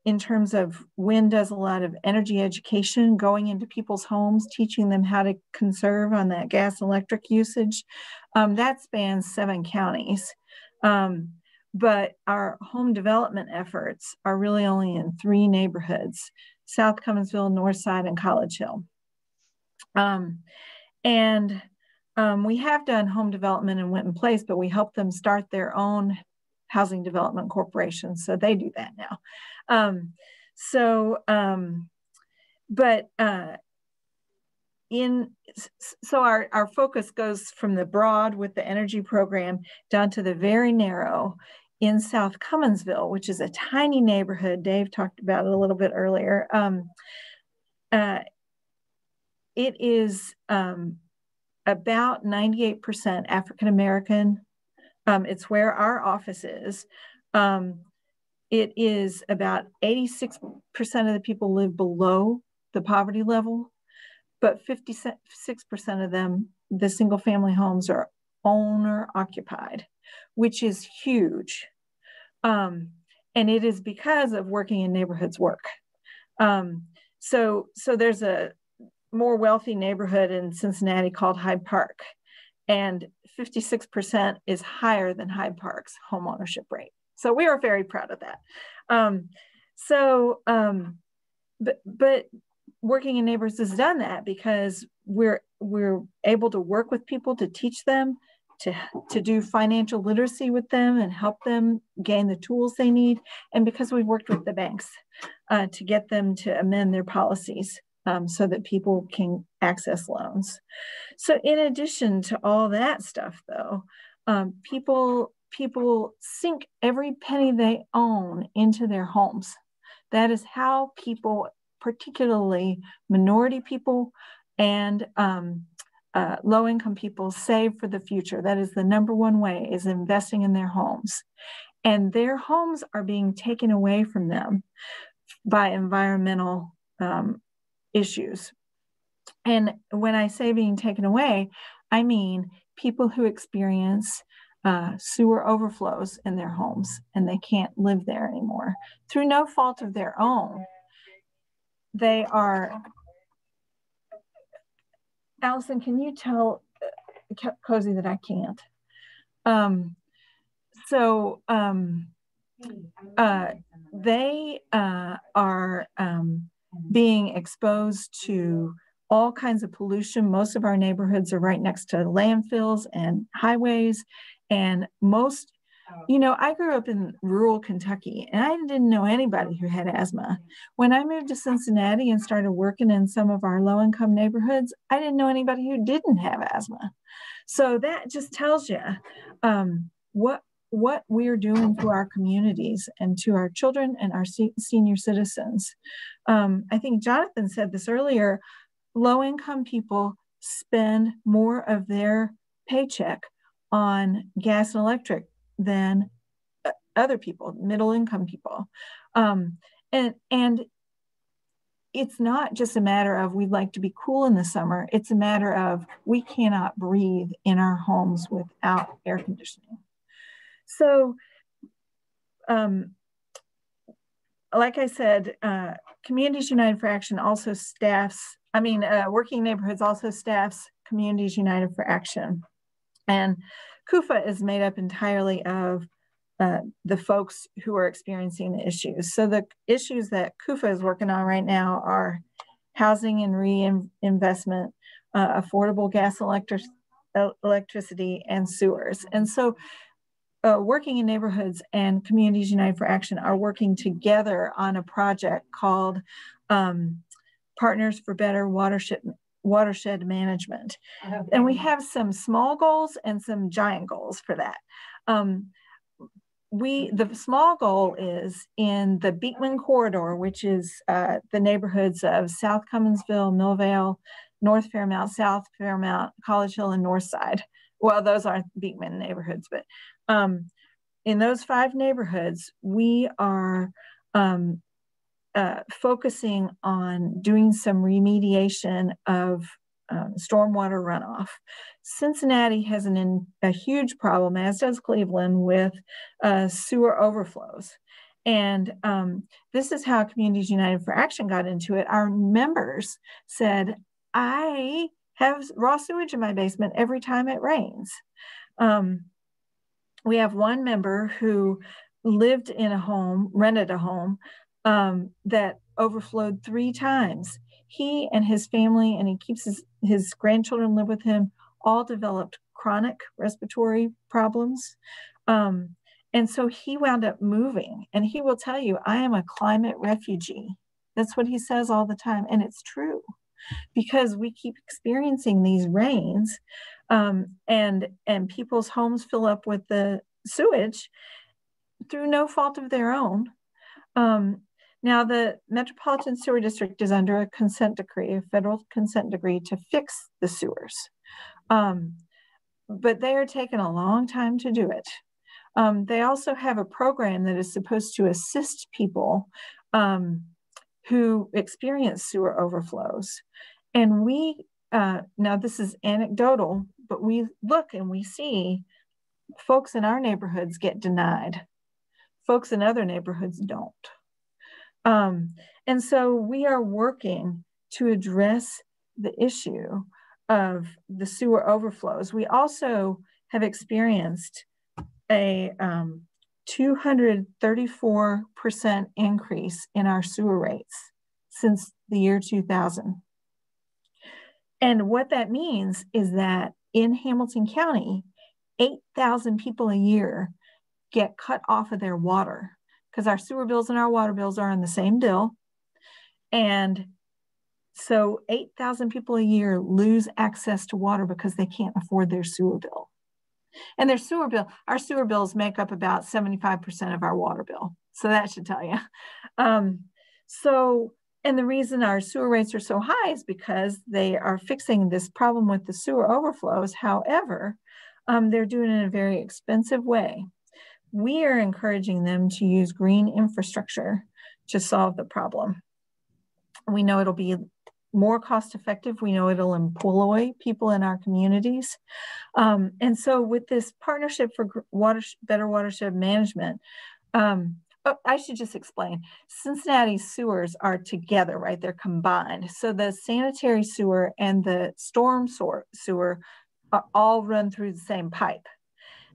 in terms of WIN does a lot of energy education, going into people's homes, teaching them how to conserve on that gas electric usage. That spans 7 counties. But our home development efforts are really only in 3 neighborhoods: South Cumminsville, Northside, and College Hill. We have done home development in Winton Place, but we help them start their own housing development corporation. So they do that now. Our focus goes from the broad with the energy program down to the very narrow in South Cumminsville, which is a tiny neighborhood. Dave talked about it a little bit earlier. It is about 98% African-American. It's where our office is. It is about 86% of the people live below the poverty level, but 56% of them, the single family homes, are owner occupied, which is huge. And it is because of working in neighborhoods work. So there's a more wealthy neighborhood in Cincinnati called Hyde Park, and 56% is higher than Hyde Park's homeownership rate. So we are very proud of that. But working in neighborhoods has done that because we're able to work with people, to teach them, to do financial literacy with them and help them gain the tools they need. And because we've worked with the banks to get them to amend their policies so that people can access loans. So in addition to all that stuff though, people sink every penny they own into their homes. That is how people, particularly minority people and low-income people, save for the future. That is the number one way, is investing in their homes. And their homes are being taken away from them by environmental issues. And when I say being taken away, I mean people who experience sewer overflows in their homes and they can't live there anymore through no fault of their own. They are, Allison, can you tell Cozy that I can't? They are being exposed to all kinds of pollution. Most of our neighborhoods are right next to landfills and highways. And most, I grew up in rural Kentucky and I didn't know anybody who had asthma. When I moved to Cincinnati and started working in some of our low-income neighborhoods, I didn't know anybody who didn't have asthma. So that just tells you what we're doing to our communities and to our children and our senior citizens. I think Jonathan said this earlier, low-income people spend more of their paycheck on gas and electric than other people, middle-income people. And it's not just a matter of we'd like to be cool in the summer. It's a matter of we cannot breathe in our homes without air conditioning. So, like I said, Communities United for Action also staffs, Working Neighborhoods also staffs Communities United for Action. And CUFA is made up entirely of the folks who are experiencing the issues. So the issues that CUFA is working on right now are housing and reinvestment, affordable gas, electricity, and sewers. And so Working in Neighborhoods and Communities United for Action are working together on a project called Partners for Better Watershed Management. And we have some small goals and some giant goals for that. The small goal is in the Beekman Corridor, which is the neighborhoods of South Cumminsville, Millvale, North Fairmount, South Fairmount, College Hill, and North Side. Well, those aren't Beekman neighborhoods, but in those 5 neighborhoods, we are focusing on doing some remediation of stormwater runoff. Cincinnati has a huge problem, as does Cleveland, with sewer overflows. And this is how Communities United for Action got into it. Our members said, I have raw sewage in my basement every time it rains. We have one member who lived in a home, rented a home, that overflowed 3 times. He and his family, and he keeps his grandchildren live with him, all developed chronic respiratory problems. And so he wound up moving, and he will tell you, I am a climate refugee. That's what he says all the time. And it's true, because we keep experiencing these rains, and people's homes fill up with the sewage through no fault of their own. Now, the Metropolitan Sewer District is under a consent decree, a federal consent decree to fix the sewers. But they are taking a long time to do it. They also have a program that is supposed to assist people who experience sewer overflows. And now this is anecdotal, but we look and we see folks in our neighborhoods get denied. Folks in other neighborhoods don't. And so we are working to address the issue of the sewer overflows. We also have experienced a 234% increase in our sewer rates since the year 2000. And what that means is that in Hamilton County, 8,000 people a year get cut off of their water, because our sewer bills and our water bills are on the same bill. And so 8,000 people a year lose access to water because they can't afford their sewer bill. And our sewer bills make up about 75% of our water bill. So that should tell you. And the reason our sewer rates are so high is because they are fixing this problem with the sewer overflows. However, they're doing it in a very expensive way. We are encouraging them to use green infrastructure to solve the problem. We know it'll be more cost effective. We know it'll employ people in our communities. And so with this partnership for better watershed management, I should just explain, Cincinnati sewers are together, right? They're combined. So the sanitary sewer and the storm sewer are all run through the same pipe.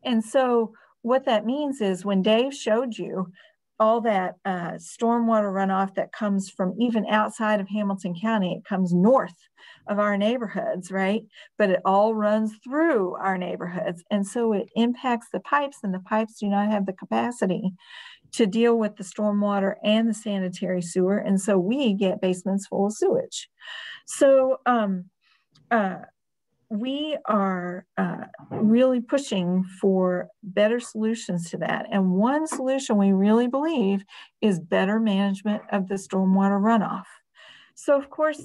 And so what that means is when Dave showed you all that stormwater runoff that comes from even outside of Hamilton County, it comes north of our neighborhoods, right? But it all runs through our neighborhoods. And so it impacts the pipes, and the pipes do not have the capacity to deal with the stormwater and the sanitary sewer. And so we get basements full of sewage. So we are really pushing for better solutions to that. And one solution we really believe is better management of the stormwater runoff. So of course,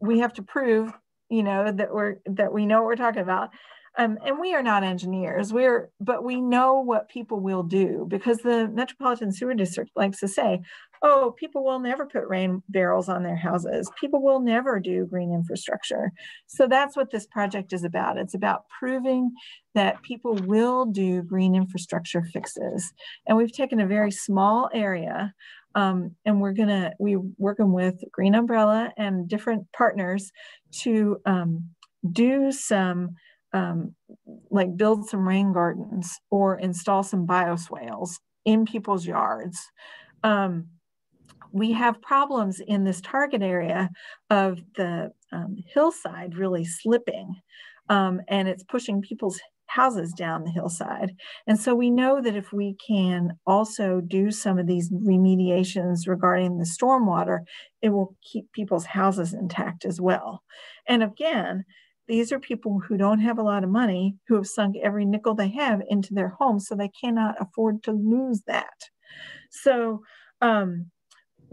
we have to prove, you know, that we know what we're talking about. And we are not engineers, but we know what people will do, because the Metropolitan Sewer District likes to say, oh, people will never put rain barrels on their houses. People will never do green infrastructure. So that's what this project is about. It's about proving that people will do green infrastructure fixes. And we've taken a very small area, and we're working with Green Umbrella and different partners to do some, like build some rain gardens or install some bioswales in people's yards. We have problems in this target area of the hillside really slipping, and it's pushing people's houses down the hillside. And so we know that if we can also do some of these remediations regarding the stormwater, it will keep people's houses intact as well. And again, these are people who don't have a lot of money, who have sunk every nickel they have into their homes, so they cannot afford to lose that. So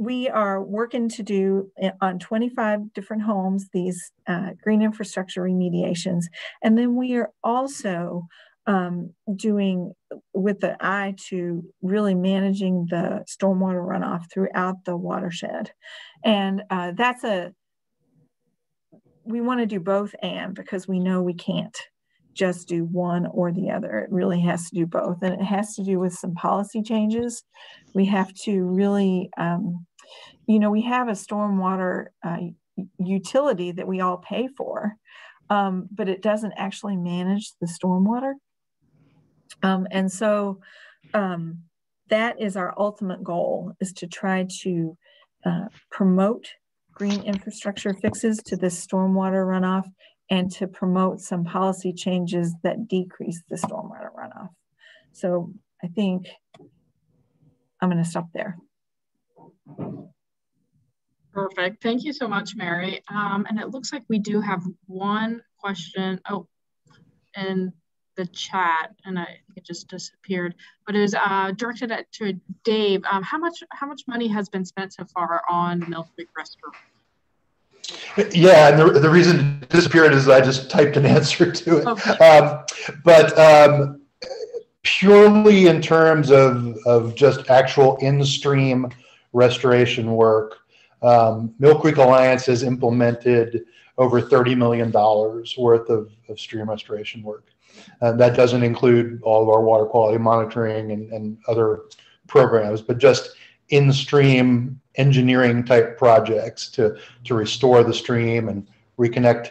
we are working to do on 25 different homes these green infrastructure remediations. And then we are also doing, with the eye to really managing the stormwater runoff throughout the watershed. And we want to do both, and because we know we can't just do one or the other. It really has to do both. And it has to do with some policy changes. We have to really, you know, we have a stormwater utility that we all pay for, but it doesn't actually manage the stormwater. And so that is our ultimate goal, is to try to promote green infrastructure fixes to this stormwater runoff, and to promote some policy changes that decrease the stormwater runoff. So I think I'm going to stop there. Perfect. Thank you so much, Mary. And it looks like we do have one question in the chat, and it just disappeared, but it was directed to Dave. How much money has been spent so far on Mill Creek Restoration? Yeah, and the reason it disappeared is I just typed an answer to it. Okay. But purely in terms of just actual in-stream restoration work, Mill Creek Alliance has implemented over $30 million worth of stream restoration work. That doesn't include all of our water quality monitoring and other programs, but just in-stream engineering type projects to restore the stream and reconnect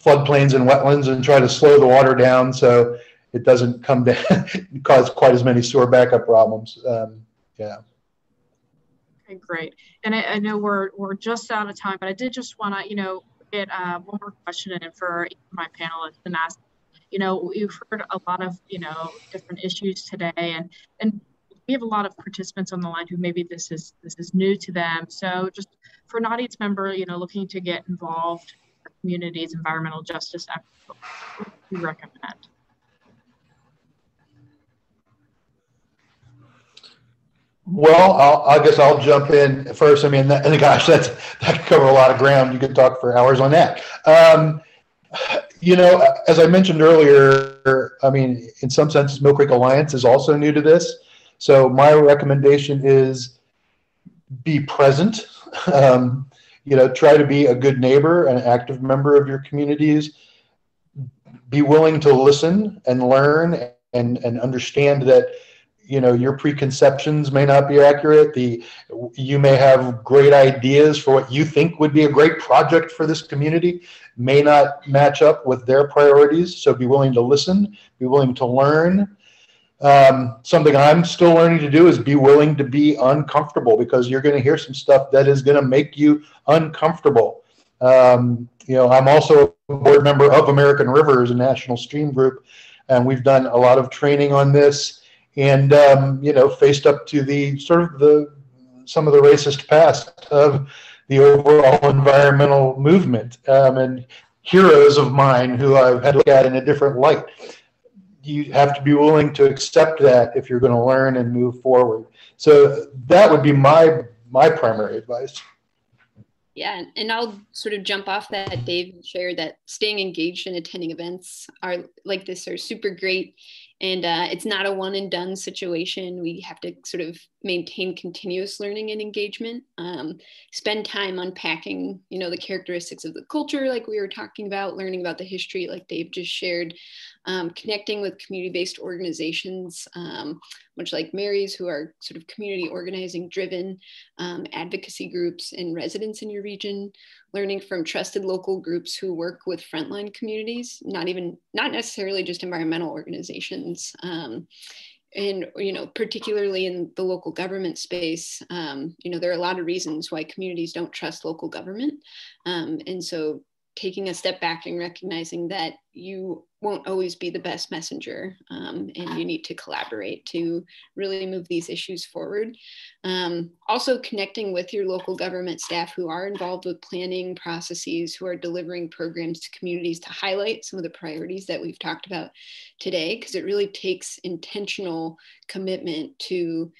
floodplains and wetlands and try to slow the water down so it doesn't come down cause quite as many sewer backup problems. Yeah. Okay, great. And I know we're just out of time, but I did just want to, get one more question in for my panelists and ask, we've heard a lot of, different issues today, and we have a lot of participants on the line who maybe this is new to them. So just for an audience member, looking to get involved in our community's environmental justice efforts, what do you recommend? Well, I guess I'll jump in first. I mean, gosh, that could cover a lot of ground. You could talk for hours on that. As I mentioned earlier, I mean, in some sense, Mill Creek Alliance is also new to this. So my recommendation is be present. Try to be a good neighbor, an active member of your communities. Be willing to listen and learn and understand that your preconceptions may not be accurate. You may have great ideas for what you think would be a great project for this community, may not match up with their priorities. So be willing to listen, be willing to learn. Something I'm still learning to do is be willing to be uncomfortable, because you're going to hear some stuff that is going to make you uncomfortable. I'm also a board member of American Rivers, a national stream group, and we've done a lot of training on this. And faced up to some of the racist past of the overall environmental movement. And heroes of mine who I've had to look at in a different light. You have to be willing to accept that if you're going to learn and move forward. So that would be my primary advice. Yeah, and I'll sort of jump off that Dave shared, that staying engaged and attending events are like this are super great. And it's not a one and done situation. We have to sort of maintain continuous learning and engagement, spend time unpacking, the characteristics of the culture, like we were talking about, learning about the history, like Dave just shared, connecting with community-based organizations, much like Mary's, who are sort of community organizing driven, advocacy groups and residents in your region, learning from trusted local groups who work with frontline communities, not necessarily just environmental organizations. And, particularly in the local government space, there are a lot of reasons why communities don't trust local government. And so taking a step back and recognizing that you won't always be the best messenger, and you need to collaborate to really move these issues forward. Also connecting with your local government staff who are involved with planning processes, who are delivering programs to communities to highlight some of the priorities that we've talked about today, because it really takes intentional commitment to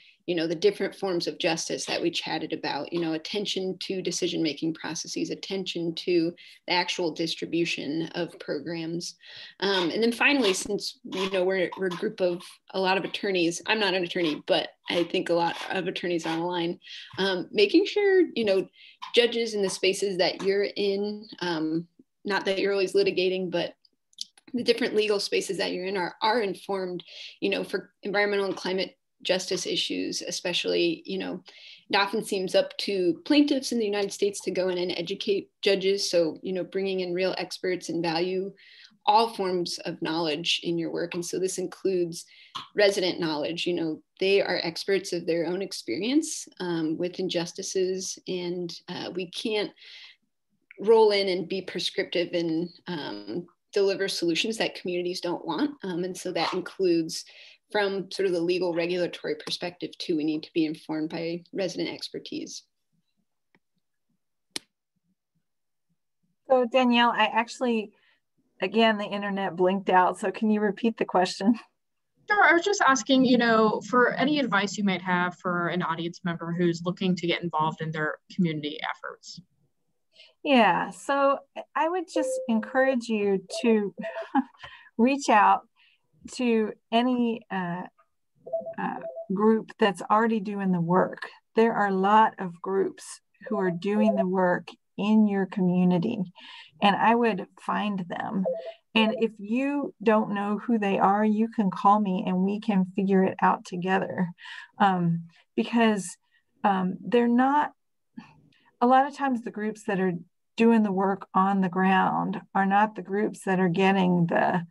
the different forms of justice that we chatted about, attention to decision-making processes, attention to the actual distribution of programs. And then finally, since, we're a group of a lot of attorneys, I'm not an attorney, but I think a lot of attorneys on the line, making sure, judges in the spaces that you're in, not that you're always litigating, but the different legal spaces that you're in are informed, for environmental and climate justice issues, especially, it often seems up to plaintiffs in the United States to go in and educate judges. So, bringing in real experts and value all forms of knowledge in your work. And so this includes resident knowledge. They are experts of their own experience with injustices, and we can't roll in and be prescriptive and deliver solutions that communities don't want. And so that includes, from sort of the legal regulatory perspective too, we need to be informed by resident expertise. So Danielle, I actually, again, the internet blinked out. So can you repeat the question? Sure, I was just asking, for any advice you might have for an audience member who's looking to get involved in their community efforts. Yeah, so I would just encourage you to reach out to any group that's already doing the work. There are a lot of groups who are doing the work in your community, and I would find them. And if you don't know who they are, you can call me and we can figure it out together, because they're not, a lot of times the groups that are doing the work on the ground are not the groups that are getting the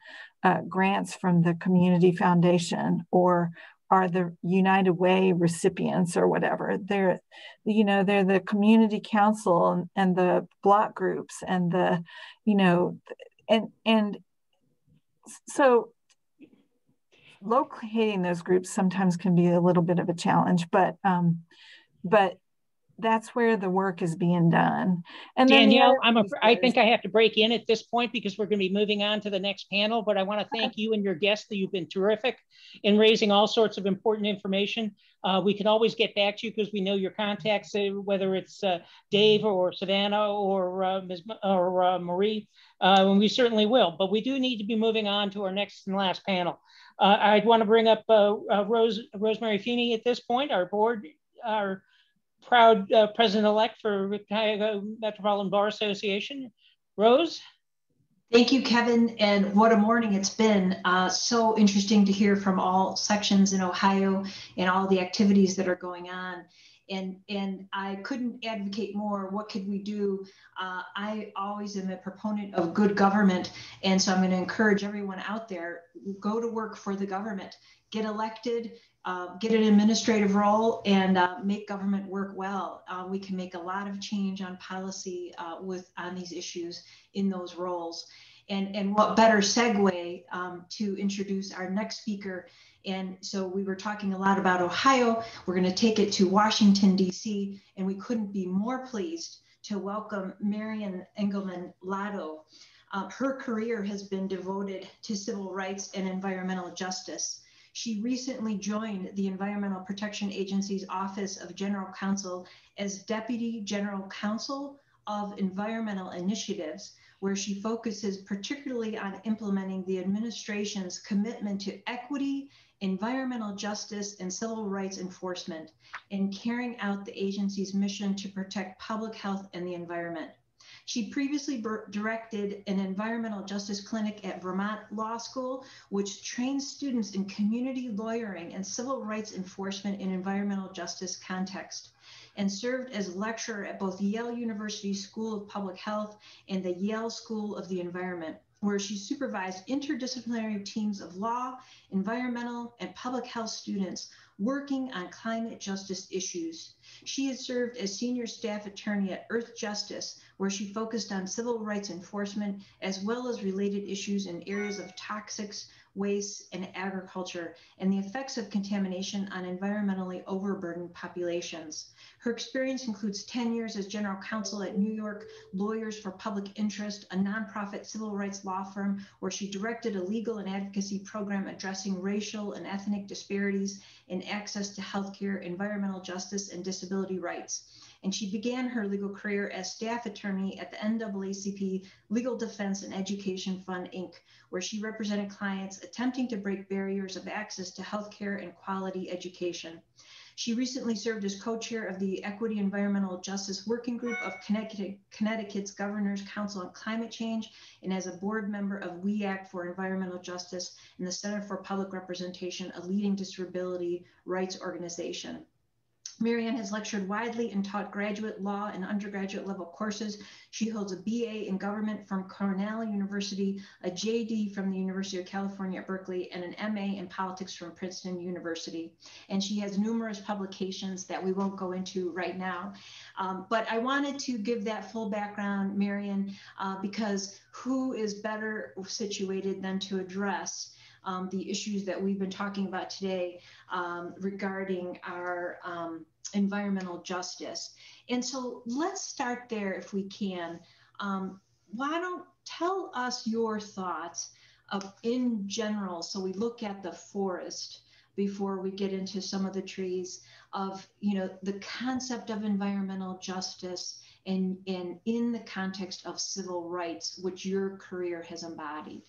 grants from the community foundation or are the United Way recipients or whatever. They're the community council and the block groups and the, and so locating those groups sometimes can be a little bit of a challenge, but that's where the work is being done. And Danielle, I think I have to break in at this point because we're going to be moving on to the next panel, but I want to thank you and your guests. You've been terrific in raising all sorts of important information. We can always get back to you because we know your contacts, whether it's Dave or Savannah or Marie, and we certainly will, but we do need to be moving on to our next and last panel. I'd want to bring up Rosemary Feeney at this point, our proud president-elect for Cuyahoga Metropolitan Bar Association. Rose? Thank you, Kevin, and what a morning it's been. So interesting to hear from all sections in Ohio and all the activities that are going on. And I couldn't advocate more. What could we do? I always am a proponent of good government. And so I'm going to encourage everyone out there, go to work for the government, get elected, get an administrative role, and make government work well. We can make a lot of change on policy on these issues in those roles. And what better segue to introduce our next speaker. And so we were talking a lot about Ohio. We're going to take it to Washington, D.C., and we couldn't be more pleased to welcome Marian Engelman Lotto. Her career has been devoted to civil rights and environmental justice. She recently joined the Environmental Protection Agency's Office of General Counsel as Deputy General Counsel of Environmental Initiatives, where she focuses particularly on implementing the administration's commitment to equity, environmental justice, and civil rights enforcement, and carrying out the agency's mission to protect public health and the environment. She previously directed an environmental justice clinic at Vermont Law School, which trains students in community lawyering and civil rights enforcement in environmental justice context, and served as lecturer at both Yale University School of Public Health and the Yale School of the Environment, where she supervised interdisciplinary teams of law, environmental, and public health students working on climate justice issues. She has served as senior staff attorney at Earth Justice, where she focused on civil rights enforcement, as well as related issues in areas of toxics, waste, and agriculture, and the effects of contamination on environmentally overburdened populations. Her experience includes 10 years as general counsel at New York Lawyers for Public Interest, a nonprofit civil rights law firm where she directed a legal and advocacy program addressing racial and ethnic disparities in access to healthcare, environmental justice, and disability rights. And she began her legal career as staff attorney at the NAACP Legal Defense and Education Fund, Inc., where she represented clients attempting to break barriers of access to healthcare and quality education. She recently served as co-chair of the Equity Environmental Justice Working Group of Connecticut's Governor's Council on Climate Change, and as a board member of We Act for Environmental Justice and the Center for Public Representation, a leading disability rights organization. Marianne has lectured widely and taught graduate law and undergraduate level courses. She holds a BA in government from Cornell University, a JD from the University of California at Berkeley, and an MA in politics from Princeton University. And she has numerous publications that we won't go into right now. But I wanted to give that full background, Marianne, because who is better situated than to address the issues that we've been talking about today regarding our environmental justice. And so let's start there if we can. Why don't tell us your thoughts in general, so we look at the forest before we get into some of the trees, of the concept of environmental justice and in the context of civil rights, which your career has embodied.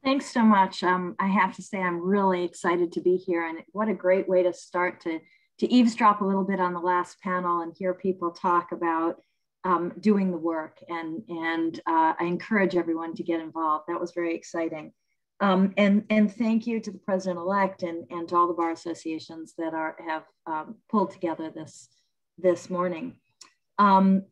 Thanks so much. I have to say I'm really excited to be here, and what a great way to start to eavesdrop a little bit on the last panel and hear people talk about doing the work. And I encourage everyone to get involved. That was very exciting. And thank you to the president-elect and to all the bar associations that have pulled together this morning. First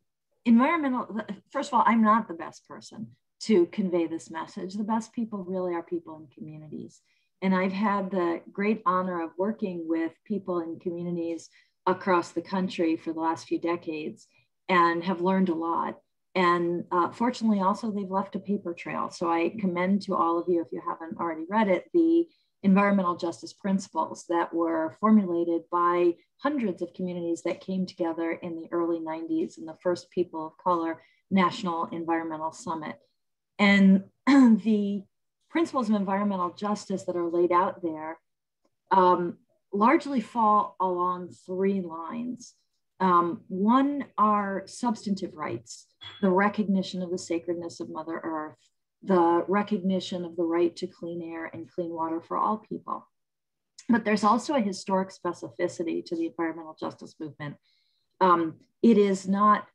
of all, I'm not the best person to convey this message. The best people really are people in communities. And I've had the great honor of working with people in communities across the country for the last few decades and have learned a lot. And fortunately, also, they've left a paper trail. So I commend to all of you, if you haven't already read it, the environmental justice principles that were formulated by hundreds of communities that came together in the early 90s in the first People of Color National Environmental Summit. And the principles of environmental justice that are laid out there largely fall along three lines. One are substantive rights, the recognition of the sacredness of Mother Earth, the recognition of the right to clean air and clean water for all people. But there's also a historic specificity to the environmental justice movement. It is not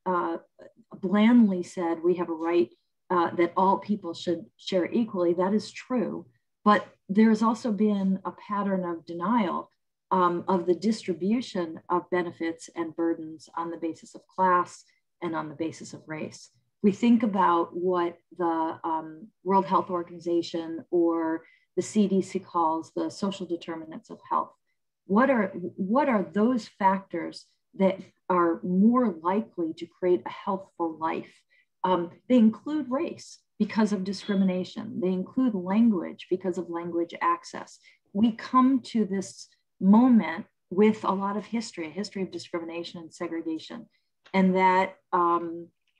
blandly said we have a right that all people should share equally. That is true, but there's also been a pattern of denial of the distribution of benefits and burdens on the basis of class and on the basis of race. We think about what the World Health Organization or the CDC calls the social determinants of health. What are those factors that are more likely to create a healthful life? They include race because of discrimination. They include language because of language access. We come to this moment with a lot of history, a history of discrimination and segregation. And that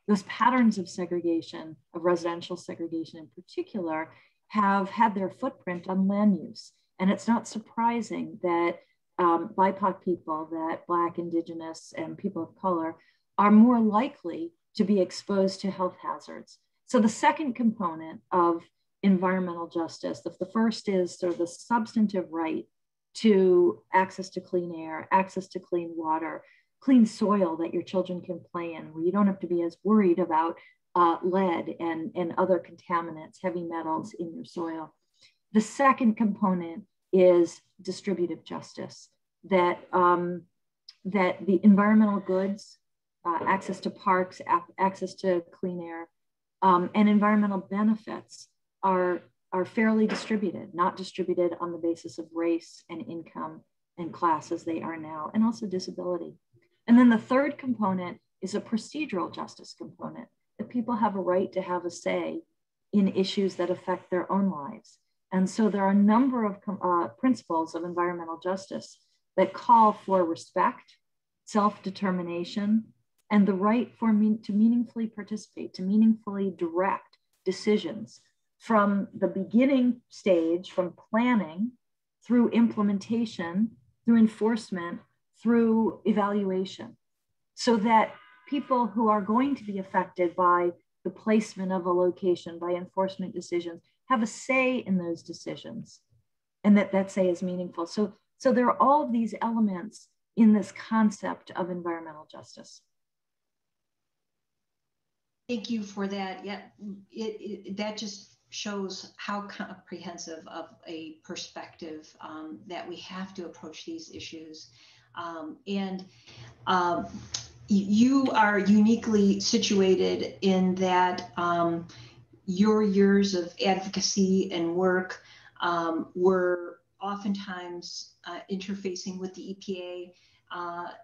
those patterns of segregation, of residential segregation in particular, have had their footprint on land use. And it's not surprising that BIPOC people, that Black, Indigenous, and people of color are more likely to be exposed to health hazards. So the second component of environmental justice, the first is sort of the substantive right to access to clean air, access to clean water, clean soil that your children can play in, where you don't have to be as worried about lead and other contaminants, heavy metals in your soil. The second component is distributive justice, that the environmental goods, access to parks, access to clean air, and environmental benefits are fairly distributed, not distributed on the basis of race and income and class as they are now, and also disability. And then the third component is a procedural justice component, that people have a right to have a say in issues that affect their own lives. And so there are a number of principles of environmental justice that call for respect, self-determination, and the right to meaningfully participate, to meaningfully direct decisions from the beginning stage, from planning through implementation, through enforcement, through evaluation, so that people who are going to be affected by the placement of a location, by enforcement decisions, have a say in those decisions, and that say is meaningful. So there are all of these elements in this concept of environmental justice. Thank you for that. Yeah, that just shows how comprehensive of a perspective that we have to approach these issues. You are uniquely situated in that your years of advocacy and work were oftentimes interfacing with the EPA,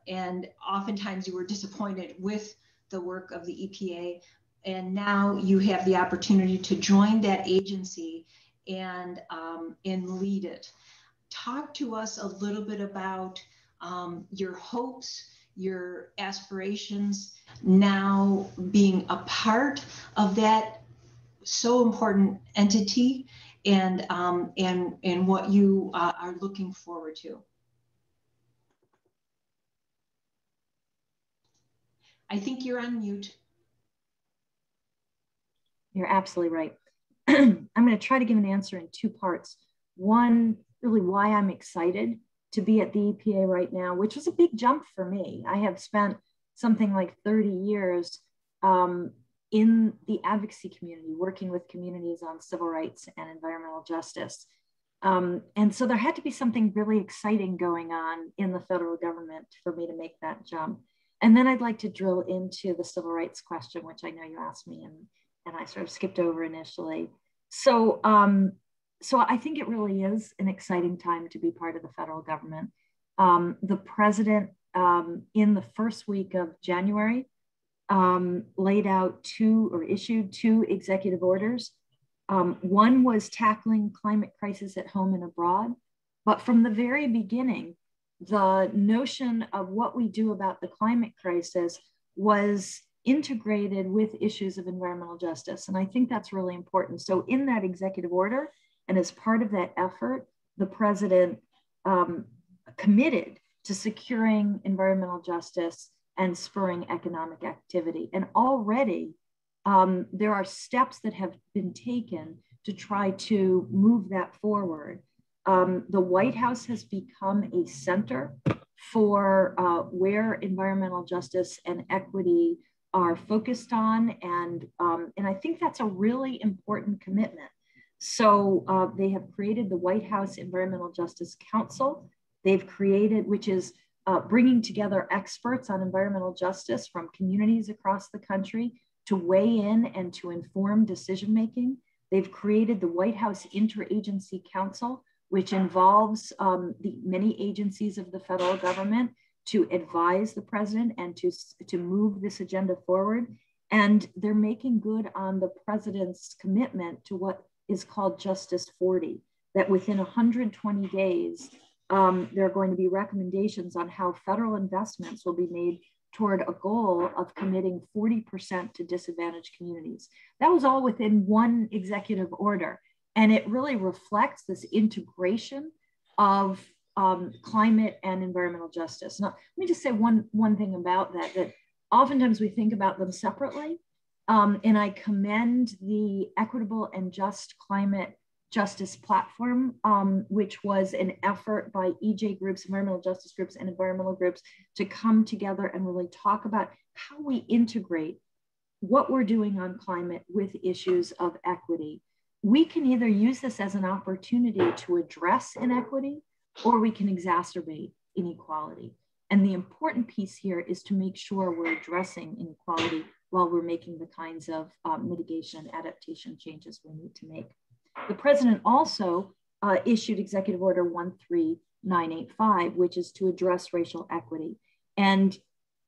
and oftentimes you were disappointed with the work of the EPA. And now you have the opportunity to join that agency and lead it. Talk to us a little bit about your hopes, your aspirations, now being a part of that so important entity, and what you are looking forward to. I think you're on mute. You're absolutely right. I'm going to try to give an answer in two parts. One, really why I'm excited to be at the EPA right now, which was a big jump for me. I have spent something like 30 years in the advocacy community, working with communities on civil rights and environmental justice. And so there had to be something really exciting going on in the federal government for me to make that jump. And then I'd like to drill into the civil rights question, which I know you asked me and I sort of skipped over initially. So I think it really is an exciting time to be part of the federal government. The president in the first week of January issued two executive orders. One was tackling climate crisis at home and abroad, but from the very beginning, the notion of what we do about the climate crisis was integrated with issues of environmental justice. And I think that's really important. So in that executive order, and as part of that effort, the president committed to securing environmental justice and spurring economic activity. And already there are steps that have been taken to try to move that forward. The White House has become a center for where environmental justice and equity are focused on. And I think that's a really important commitment. So they have created the White House Environmental Justice Council. They've created, which is bringing together experts on environmental justice from communities across the country to weigh in and to inform decision-making. They've created the White House Interagency Council, which involves the many agencies of the federal government to advise the president and to move this agenda forward. And they're making good on the president's commitment to what is called Justice 40, that within 120 days, there are going to be recommendations on how federal investments will be made toward a goal of committing 40% to disadvantaged communities. That was all within one executive order. And it really reflects this integration of climate and environmental justice. Now, let me just say one thing about that, that oftentimes we think about them separately. And I commend the Equitable and Just Climate Justice Platform, which was an effort by EJ groups, environmental justice groups, and environmental groups to come together and really talk about how we integrate what we're doing on climate with issues of equity. We can either use this as an opportunity to address inequity, or we can exacerbate inequality. And the important piece here is to make sure we're addressing inequality while we're making the kinds of mitigation and adaptation changes we need to make. The president also issued Executive Order 13985, which is to address racial equity. And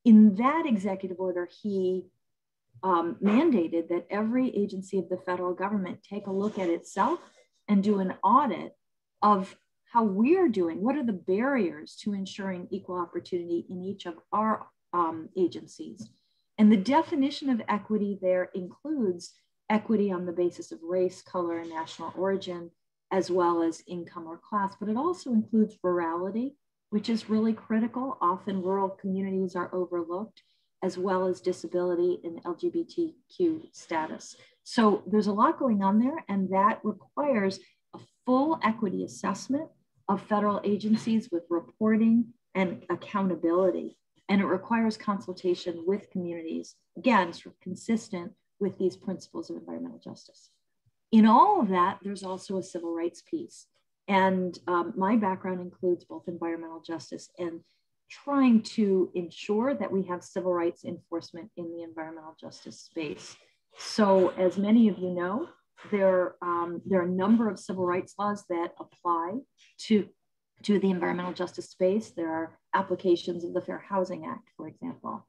in that executive order, he mandated that every agency of the federal government take a look at itself and do an audit of how we're doing. What are the barriers to ensuring equal opportunity in each of our agencies? And the definition of equity there includes equity on the basis of race, color, and national origin, as well as income or class, but it also includes rurality, which is really critical. Often rural communities are overlooked, as well as disability and LGBTQ status. So there's a lot going on there, and that requires a full equity assessment of federal agencies with reporting and accountability. And it requires consultation with communities, again, sort of consistent with these principles of environmental justice. In all of that, there's also a civil rights piece. And my background includes both environmental justice and trying to ensure that we have civil rights enforcement in the environmental justice space. So as many of you know, there are a number of civil rights laws that apply to the environmental justice space. There are applications of the Fair Housing Act, for example.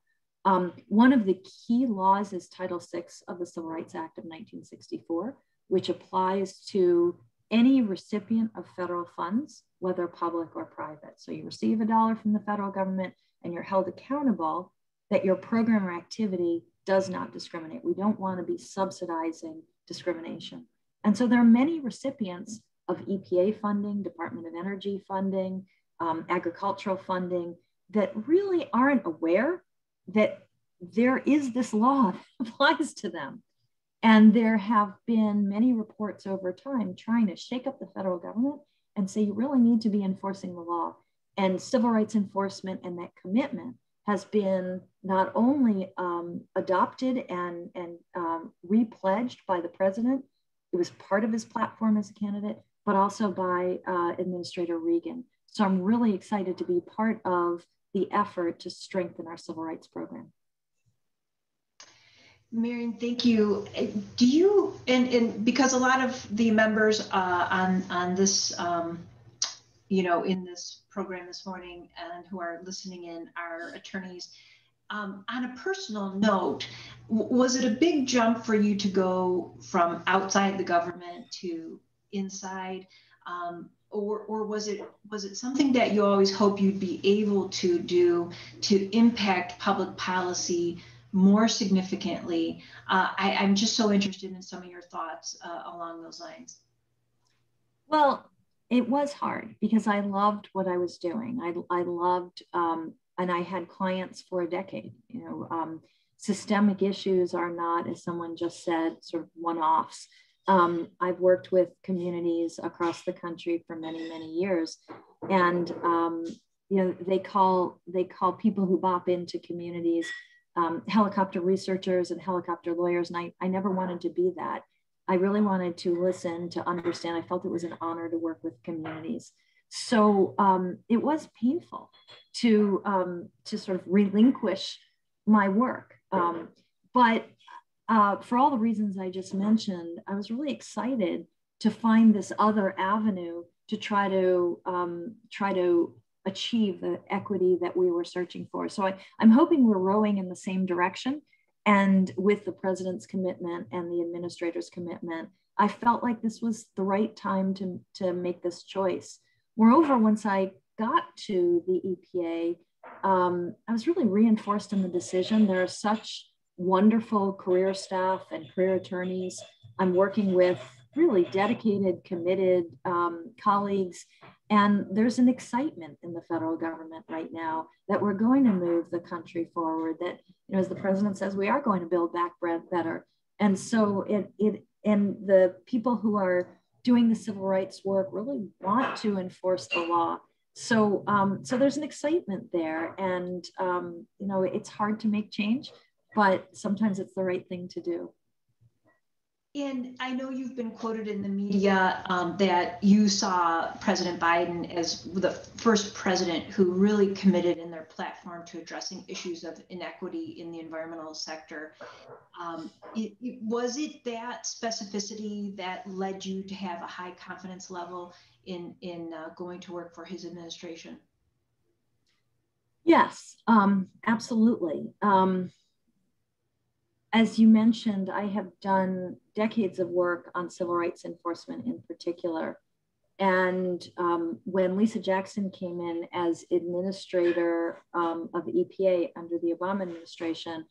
One of the key laws is Title VI of the Civil Rights Act of 1964, which applies to any recipient of federal funds, whether public or private. So you receive $1 from the federal government and you're held accountable that your program or activity does not discriminate. We don't want to be subsidizing discrimination. And so there are many recipients of EPA funding, Department of Energy funding, agricultural funding that really aren't aware that there is this law that applies to them. And there have been many reports over time trying to shake up the federal government and say, you really need to be enforcing the law. And civil rights enforcement and that commitment has been not only adopted and repledged by the president, it was part of his platform as a candidate, but also by Administrator Regan. So I'm really excited to be part of the effort to strengthen our civil rights program. Marion, thank you. Do you, and because a lot of the members on this, in this program this morning and who are listening in are attorneys, on a personal note, was it a big jump for you to go from outside the government to inside? Or was it something that you always hope you'd be able to do to impact public policy more significantly? I'm just so interested in some of your thoughts along those lines. Well, it was hard because I loved what I was doing. I loved, and I had clients for a decade. Systemic issues are not, as someone just said, sort of one-offs. I've worked with communities across the country for many, many years, and they call people who bop into communities helicopter researchers and helicopter lawyers, and I never wanted to be that. I really wanted to listen, to understand. I felt it was an honor to work with communities. So it was painful to sort of relinquish my work, but for all the reasons I just mentioned, I was really excited to find this other avenue to try to achieve the equity that we were searching for. So I'm hoping we're rowing in the same direction. And with the president's commitment and the administrator's commitment, I felt like this was the right time to make this choice. Moreover, once I got to the EPA, I was really reinforced in the decision. There are such wonderful career staff and career attorneys. I'm working with really dedicated, committed colleagues. And there's an excitement in the federal government right now that we're going to move the country forward, that, you know, as the president says, we are going to build back better. And so and the people who are doing the civil rights work really want to enforce the law. So, so there's an excitement there, and you know, it's hard to make change, but sometimes it's the right thing to do. And I know you've been quoted in the media that you saw President Biden as the first president who really committed in their platform to addressing issues of inequity in the environmental sector. Was it that specificity that led you to have a high confidence level in going to work for his administration? Yes, absolutely. As you mentioned, I have done decades of work on civil rights enforcement in particular. And when Lisa Jackson came in as administrator of the EPA under the Obama administration,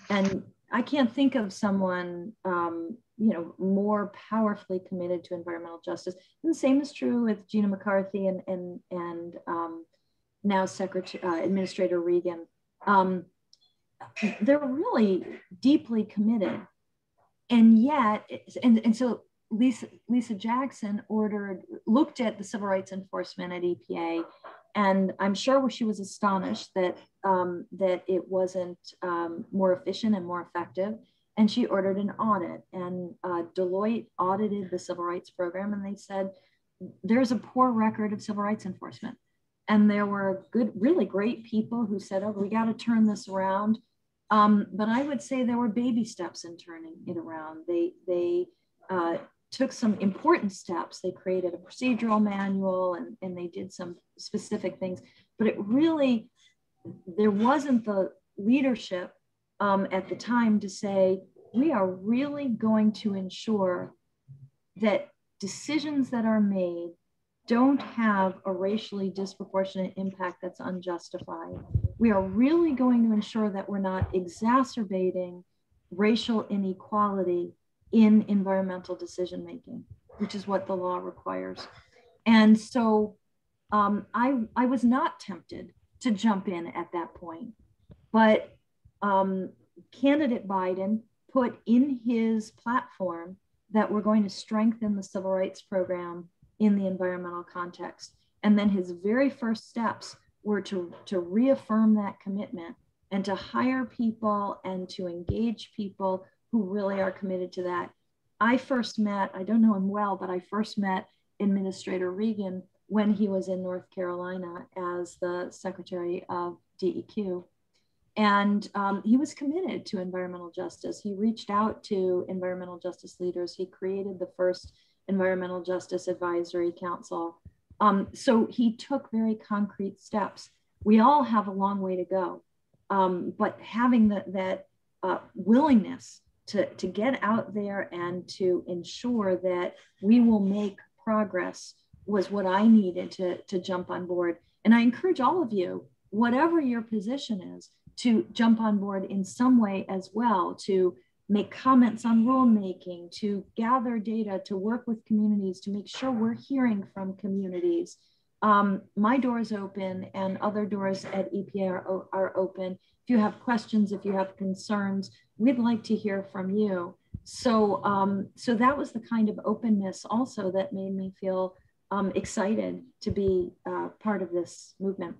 and I can't think of someone you know, more powerfully committed to environmental justice. And the same is true with Gina McCarthy and now Administrator Regan. They're really deeply committed, and yet, and so Lisa Jackson looked at the civil rights enforcement at EPA, and I'm sure she was astonished that that it wasn't more efficient and more effective, and she ordered an audit, and Deloitte audited the civil rights program, and they said there's a poor record of civil rights enforcement. And there were really great people who said, oh, we got to turn this around. But I would say there were baby steps in turning it around. They took some important steps. They created a procedural manual and they did some specific things. But it really, there wasn't the leadership at the time to say, we are really going to ensure that decisions that are made don't have a racially disproportionate impact that's unjustified. We are really going to ensure that we're not exacerbating racial inequality in environmental decision-making, which is what the law requires. And so I was not tempted to jump in at that point, but candidate Biden put in his platform that we're going to strengthen the civil rights program in the environmental context. And then his very first steps were to reaffirm that commitment and to hire people and to engage people who really are committed to that. I first met, I don't know him well, but I first met Administrator Regan when he was in North Carolina as the Secretary of DEQ. And he was committed to environmental justice. He reached out to environmental justice leaders. He created the first Environmental Justice Advisory Council. So he took very concrete steps. We all have a long way to go, but having that willingness to get out there and to ensure that we will make progress was what I needed to jump on board. And I encourage all of you, whatever your position is, to jump on board in some way as well, to make comments on rulemaking, to gather data, to work with communities, to make sure we're hearing from communities. My door is open and other doors at EPA are open. If you have questions, if you have concerns, we'd like to hear from you. So, so that was the kind of openness also that made me feel excited to be part of this movement.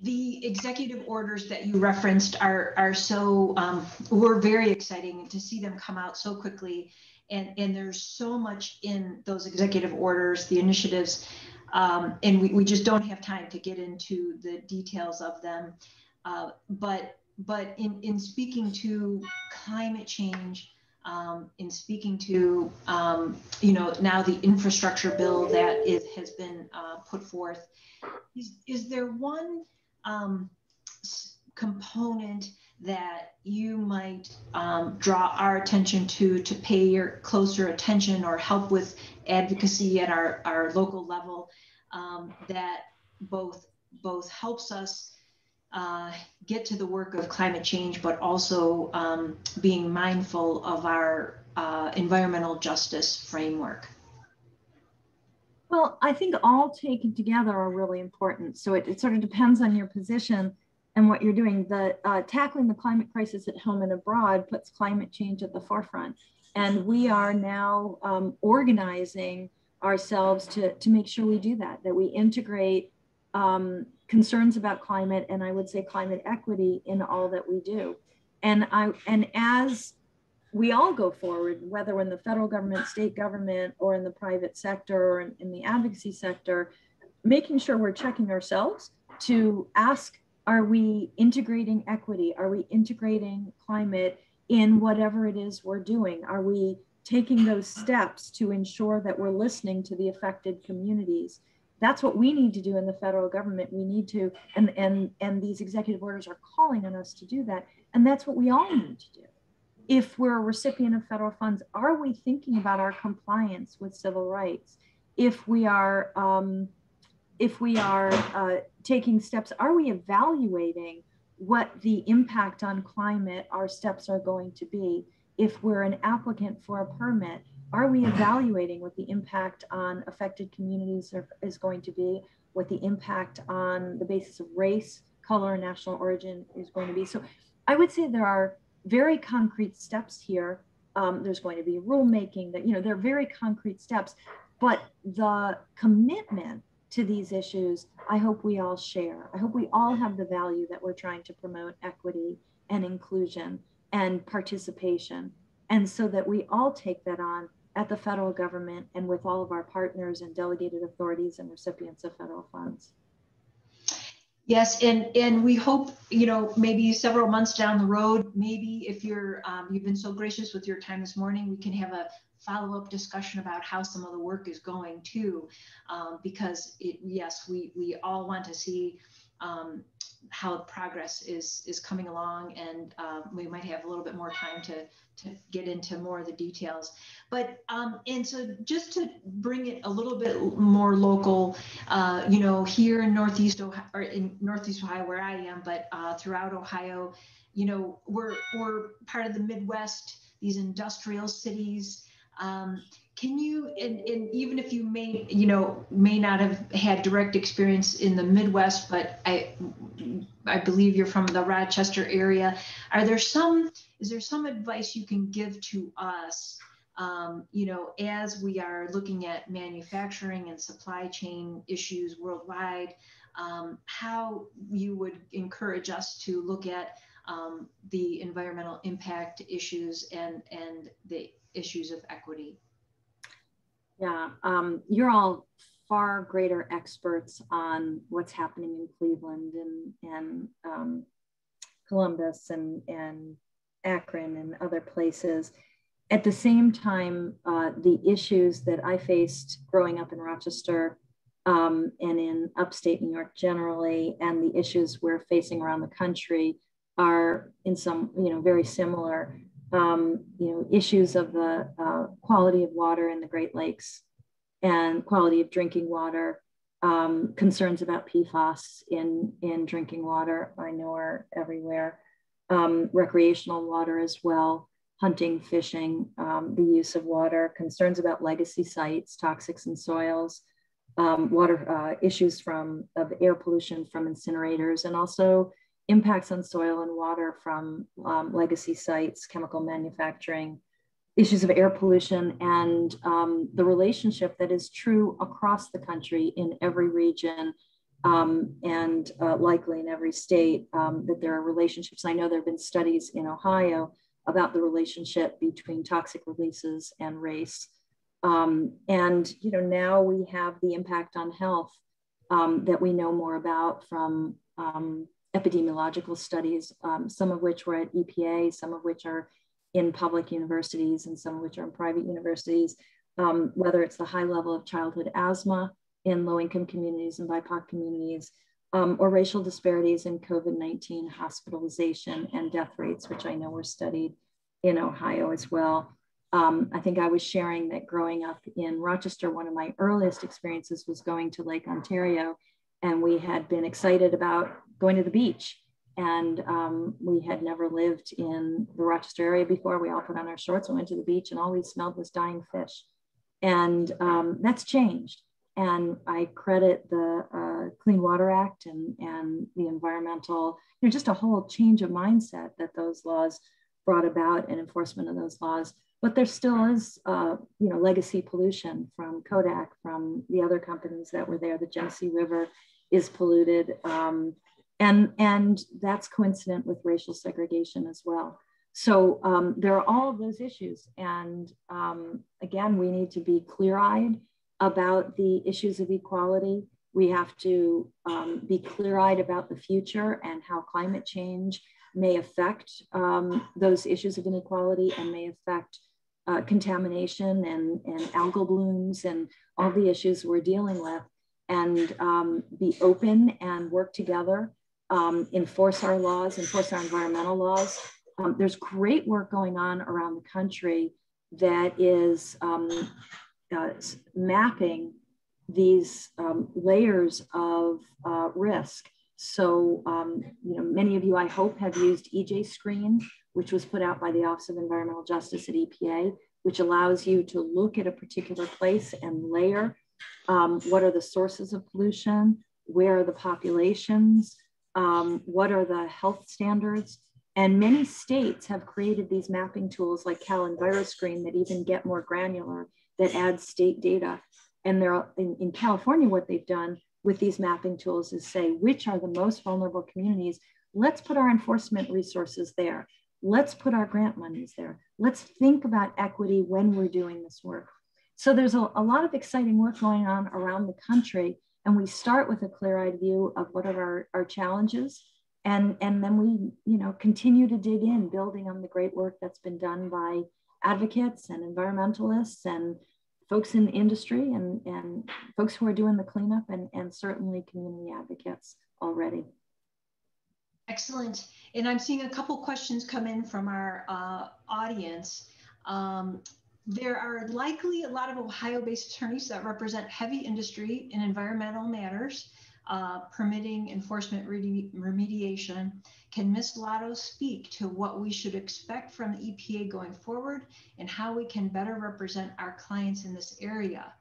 The executive orders that you referenced are so, were very exciting to see them come out so quickly. And there's so much in those executive orders, the initiatives, and we just don't have time to get into the details of them. But in speaking to climate change, in speaking to, you know, now the infrastructure bill that has been put forth, is there one component that you might draw our attention to pay your closer attention or help with advocacy at our local level, that both both helps us get to the work of climate change, but also being mindful of our environmental justice framework? Well, I think all taken together are really important. So it sort of depends on your position and what you're doing. The tackling the climate crisis at home and abroad puts climate change at the forefront. And we are now organizing ourselves to make sure we do that we integrate concerns about climate, and I would say climate equity, in all that we do. And as we all go forward, whether in the federal government, state government, or in the private sector, or in the advocacy sector, making sure we're checking ourselves to ask, are we integrating equity? Are we integrating climate in whatever it is we're doing? Are we taking those steps to ensure that we're listening to the affected communities? That's what we need to do in the federal government. We need to, and these executive orders are calling on us to do that. And that's what we all need to do. If we're a recipient of federal funds, are we thinking about our compliance with civil rights? If we are taking steps, are we evaluating what the impact on climate our steps are going to be? If we're an applicant for a permit, are we evaluating what the impact on affected communities is going to be, what the impact on the basis of race, color, and national origin is going to be? So I would say there are very concrete steps here. There's going to be rulemaking that, there are very concrete steps, but the commitment to these issues, I hope we all share. I hope we all have the value that we're trying to promote equity and inclusion and participation. And so that we all take that on at the federal government and with all of our partners and delegated authorities and recipients of federal funds. Yes, and we hope, maybe several months down the road, maybe if you've been so gracious with your time this morning, we can have a follow-up discussion about how some of the work is going too, because we all want to see how progress is coming along, and we might have a little bit more time to get into more of the details. But and so just to bring it a little bit more local, here in Northeast Ohio, or in Northeast Ohio where I am, but throughout Ohio, we're part of the Midwest, these industrial cities. Can you, and even if you may not have had direct experience in the Midwest, but I believe you're from the Rochester area, is there some advice you can give to us, as we are looking at manufacturing and supply chain issues worldwide, how you would encourage us to look at the environmental impact issues and the issues of equity? Yeah, you're all far greater experts on what's happening in Cleveland and Columbus and Akron and other places. At the same time, the issues that I faced growing up in Rochester and in upstate New York generally, and the issues we're facing around the country are in some, very similar. Issues of the quality of water in the Great Lakes and quality of drinking water, concerns about PFAS in drinking water, I know are everywhere, recreational water as well, hunting, fishing, the use of water, concerns about legacy sites, toxics in soils, water issues of air pollution from incinerators, and also impacts on soil and water from legacy sites, chemical manufacturing, issues of air pollution, and the relationship that is true across the country in every region and likely in every state, that there are relationships. I know there have been studies in Ohio about the relationship between toxic releases and race. And now we have the impact on health that we know more about from epidemiological studies, some of which were at EPA, some of which are in public universities, and some of which are in private universities, whether it's the high level of childhood asthma in low-income communities and BIPOC communities, or racial disparities in COVID-19 hospitalization and death rates, which I know were studied in Ohio as well. I think I was sharing that growing up in Rochester, one of my earliest experiences was going to Lake Ontario and we had been excited about going to the beach. And we had never lived in the Rochester area before. We all put on our shorts and went to the beach, and all we smelled was dying fish. And that's changed. And I credit the Clean Water Act and the environmental, just a whole change of mindset that those laws brought about and enforcement of those laws. But there still is, legacy pollution from Kodak, from the other companies that were there. The Genesee River is polluted. And that's coincident with racial segregation as well. So there are all of those issues. And again, we need to be clear-eyed about the issues of equality. We have to be clear-eyed about the future and how climate change may affect those issues of inequality and may affect contamination and algal blooms and all the issues we're dealing with, and be open and work together, enforce our laws, enforce our environmental laws. There's great work going on around the country that is mapping these layers of risk. So, many of you, I hope, have used EJ Screen, which was put out by the Office of Environmental Justice at EPA, which allows you to look at a particular place and layer what are the sources of pollution, where are the populations, what are the health standards. And many states have created these mapping tools like CalEnviroScreen that even get more granular, that add state data. And they're in California, what they've done with these mapping tools is say, which are the most vulnerable communities? Let's put our enforcement resources there. Let's put our grant monies there. Let's think about equity when we're doing this work. So there's a lot of exciting work going on around the country. And we start with a clear-eyed view of what are our challenges. And then we continue to dig in, building on the great work that's been done by advocates and environmentalists and folks in the industry and folks who are doing the cleanup and certainly community advocates already. Excellent. And I'm seeing a couple questions come in from our audience. There are likely a lot of Ohio-based attorneys that represent heavy industry in environmental matters, permitting, enforcement, remediation. Can Ms. Lotto speak to what we should expect from the EPA going forward and how we can better represent our clients in this area?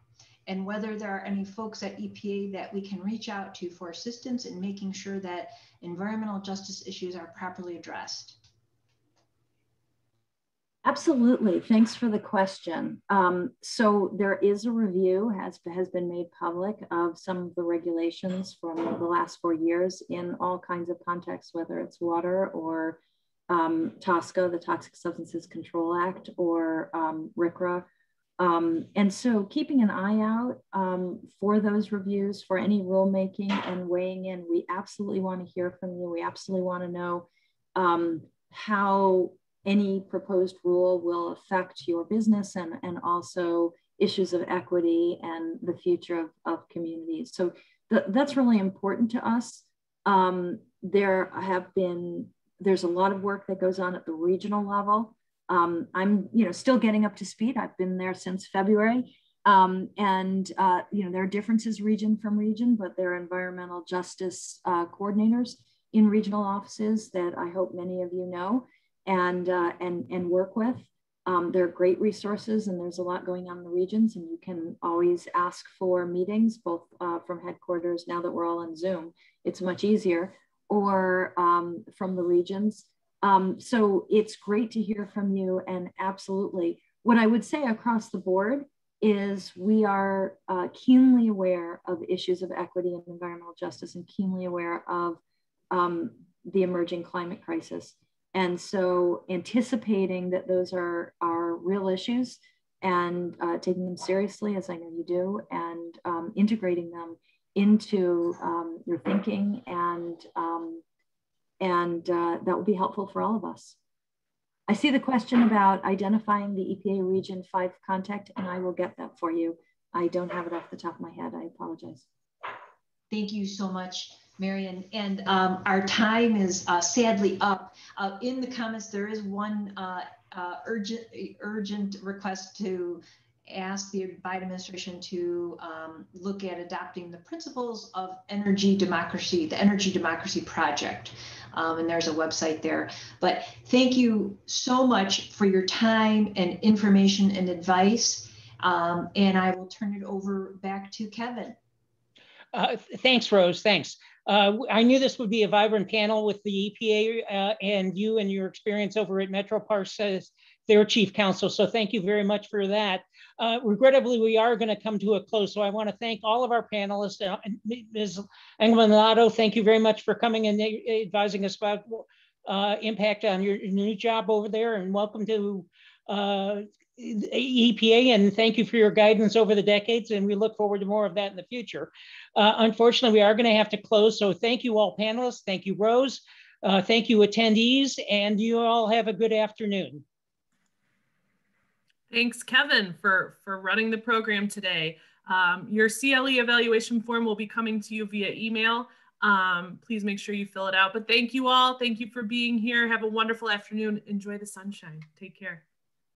And whether there are any folks at EPA that we can reach out to for assistance in making sure that environmental justice issues are properly addressed? Absolutely. Thanks for the question. So there is a review has been made public of some of the regulations from the last 4 years in all kinds of contexts, whether it's water or TSCA, the Toxic Substances Control Act, or RCRA. And so keeping an eye out for those reviews, for any rulemaking and weighing in. We absolutely want to hear from you. We absolutely want to know how any proposed rule will affect your business and also issues of equity and the future of communities. So that's really important to us. There's a lot of work that goes on at the regional level. I'm still getting up to speed. I've been there since February. There are differences region from region, but there are environmental justice coordinators in regional offices that I hope many of you know and work with. There are great resources and there's a lot going on in the regions, and you can always ask for meetings, both from headquarters, now that we're all on Zoom, it's much easier, or from the regions. So it's great to hear from you, and absolutely. What I would say across the board is we are keenly aware of issues of equity and environmental justice and keenly aware of the emerging climate crisis. And so anticipating that those are real issues and taking them seriously, as I know you do, and integrating them into your thinking, and that will be helpful for all of us. I see the question about identifying the EPA Region 5 contact, and I will get that for you. I don't have it off the top of my head. I apologize. Thank you so much, Marion. And our time is sadly up. In the comments, there is one urgent request to asked the Biden administration to look at adopting the principles of energy democracy, the Energy Democracy Project. And there's a website there. But thank you so much for your time and information and advice. And I will turn it over back to Kevin. Thanks, Rose. Thanks. I knew this would be a vibrant panel with the EPA and you and your experience over at Metropolitan as their chief counsel. So thank you very much for that. Regrettably, we are going to come to a close. So I want to thank all of our panelists. Ms. Engelman-Lotto, thank you very much for coming and advising us about impact on your new job over there. And welcome to EPA, and thank you for your guidance over the decades, and we look forward to more of that in the future. Unfortunately, we are going to have to close, so thank you all panelists, thank you Rose, thank you attendees, and you all have a good afternoon. Thanks, Kevin, for running the program today. Your CLE evaluation form will be coming to you via email. Please make sure you fill it out, but thank you all. Thank you for being here. Have a wonderful afternoon. Enjoy the sunshine. Take care.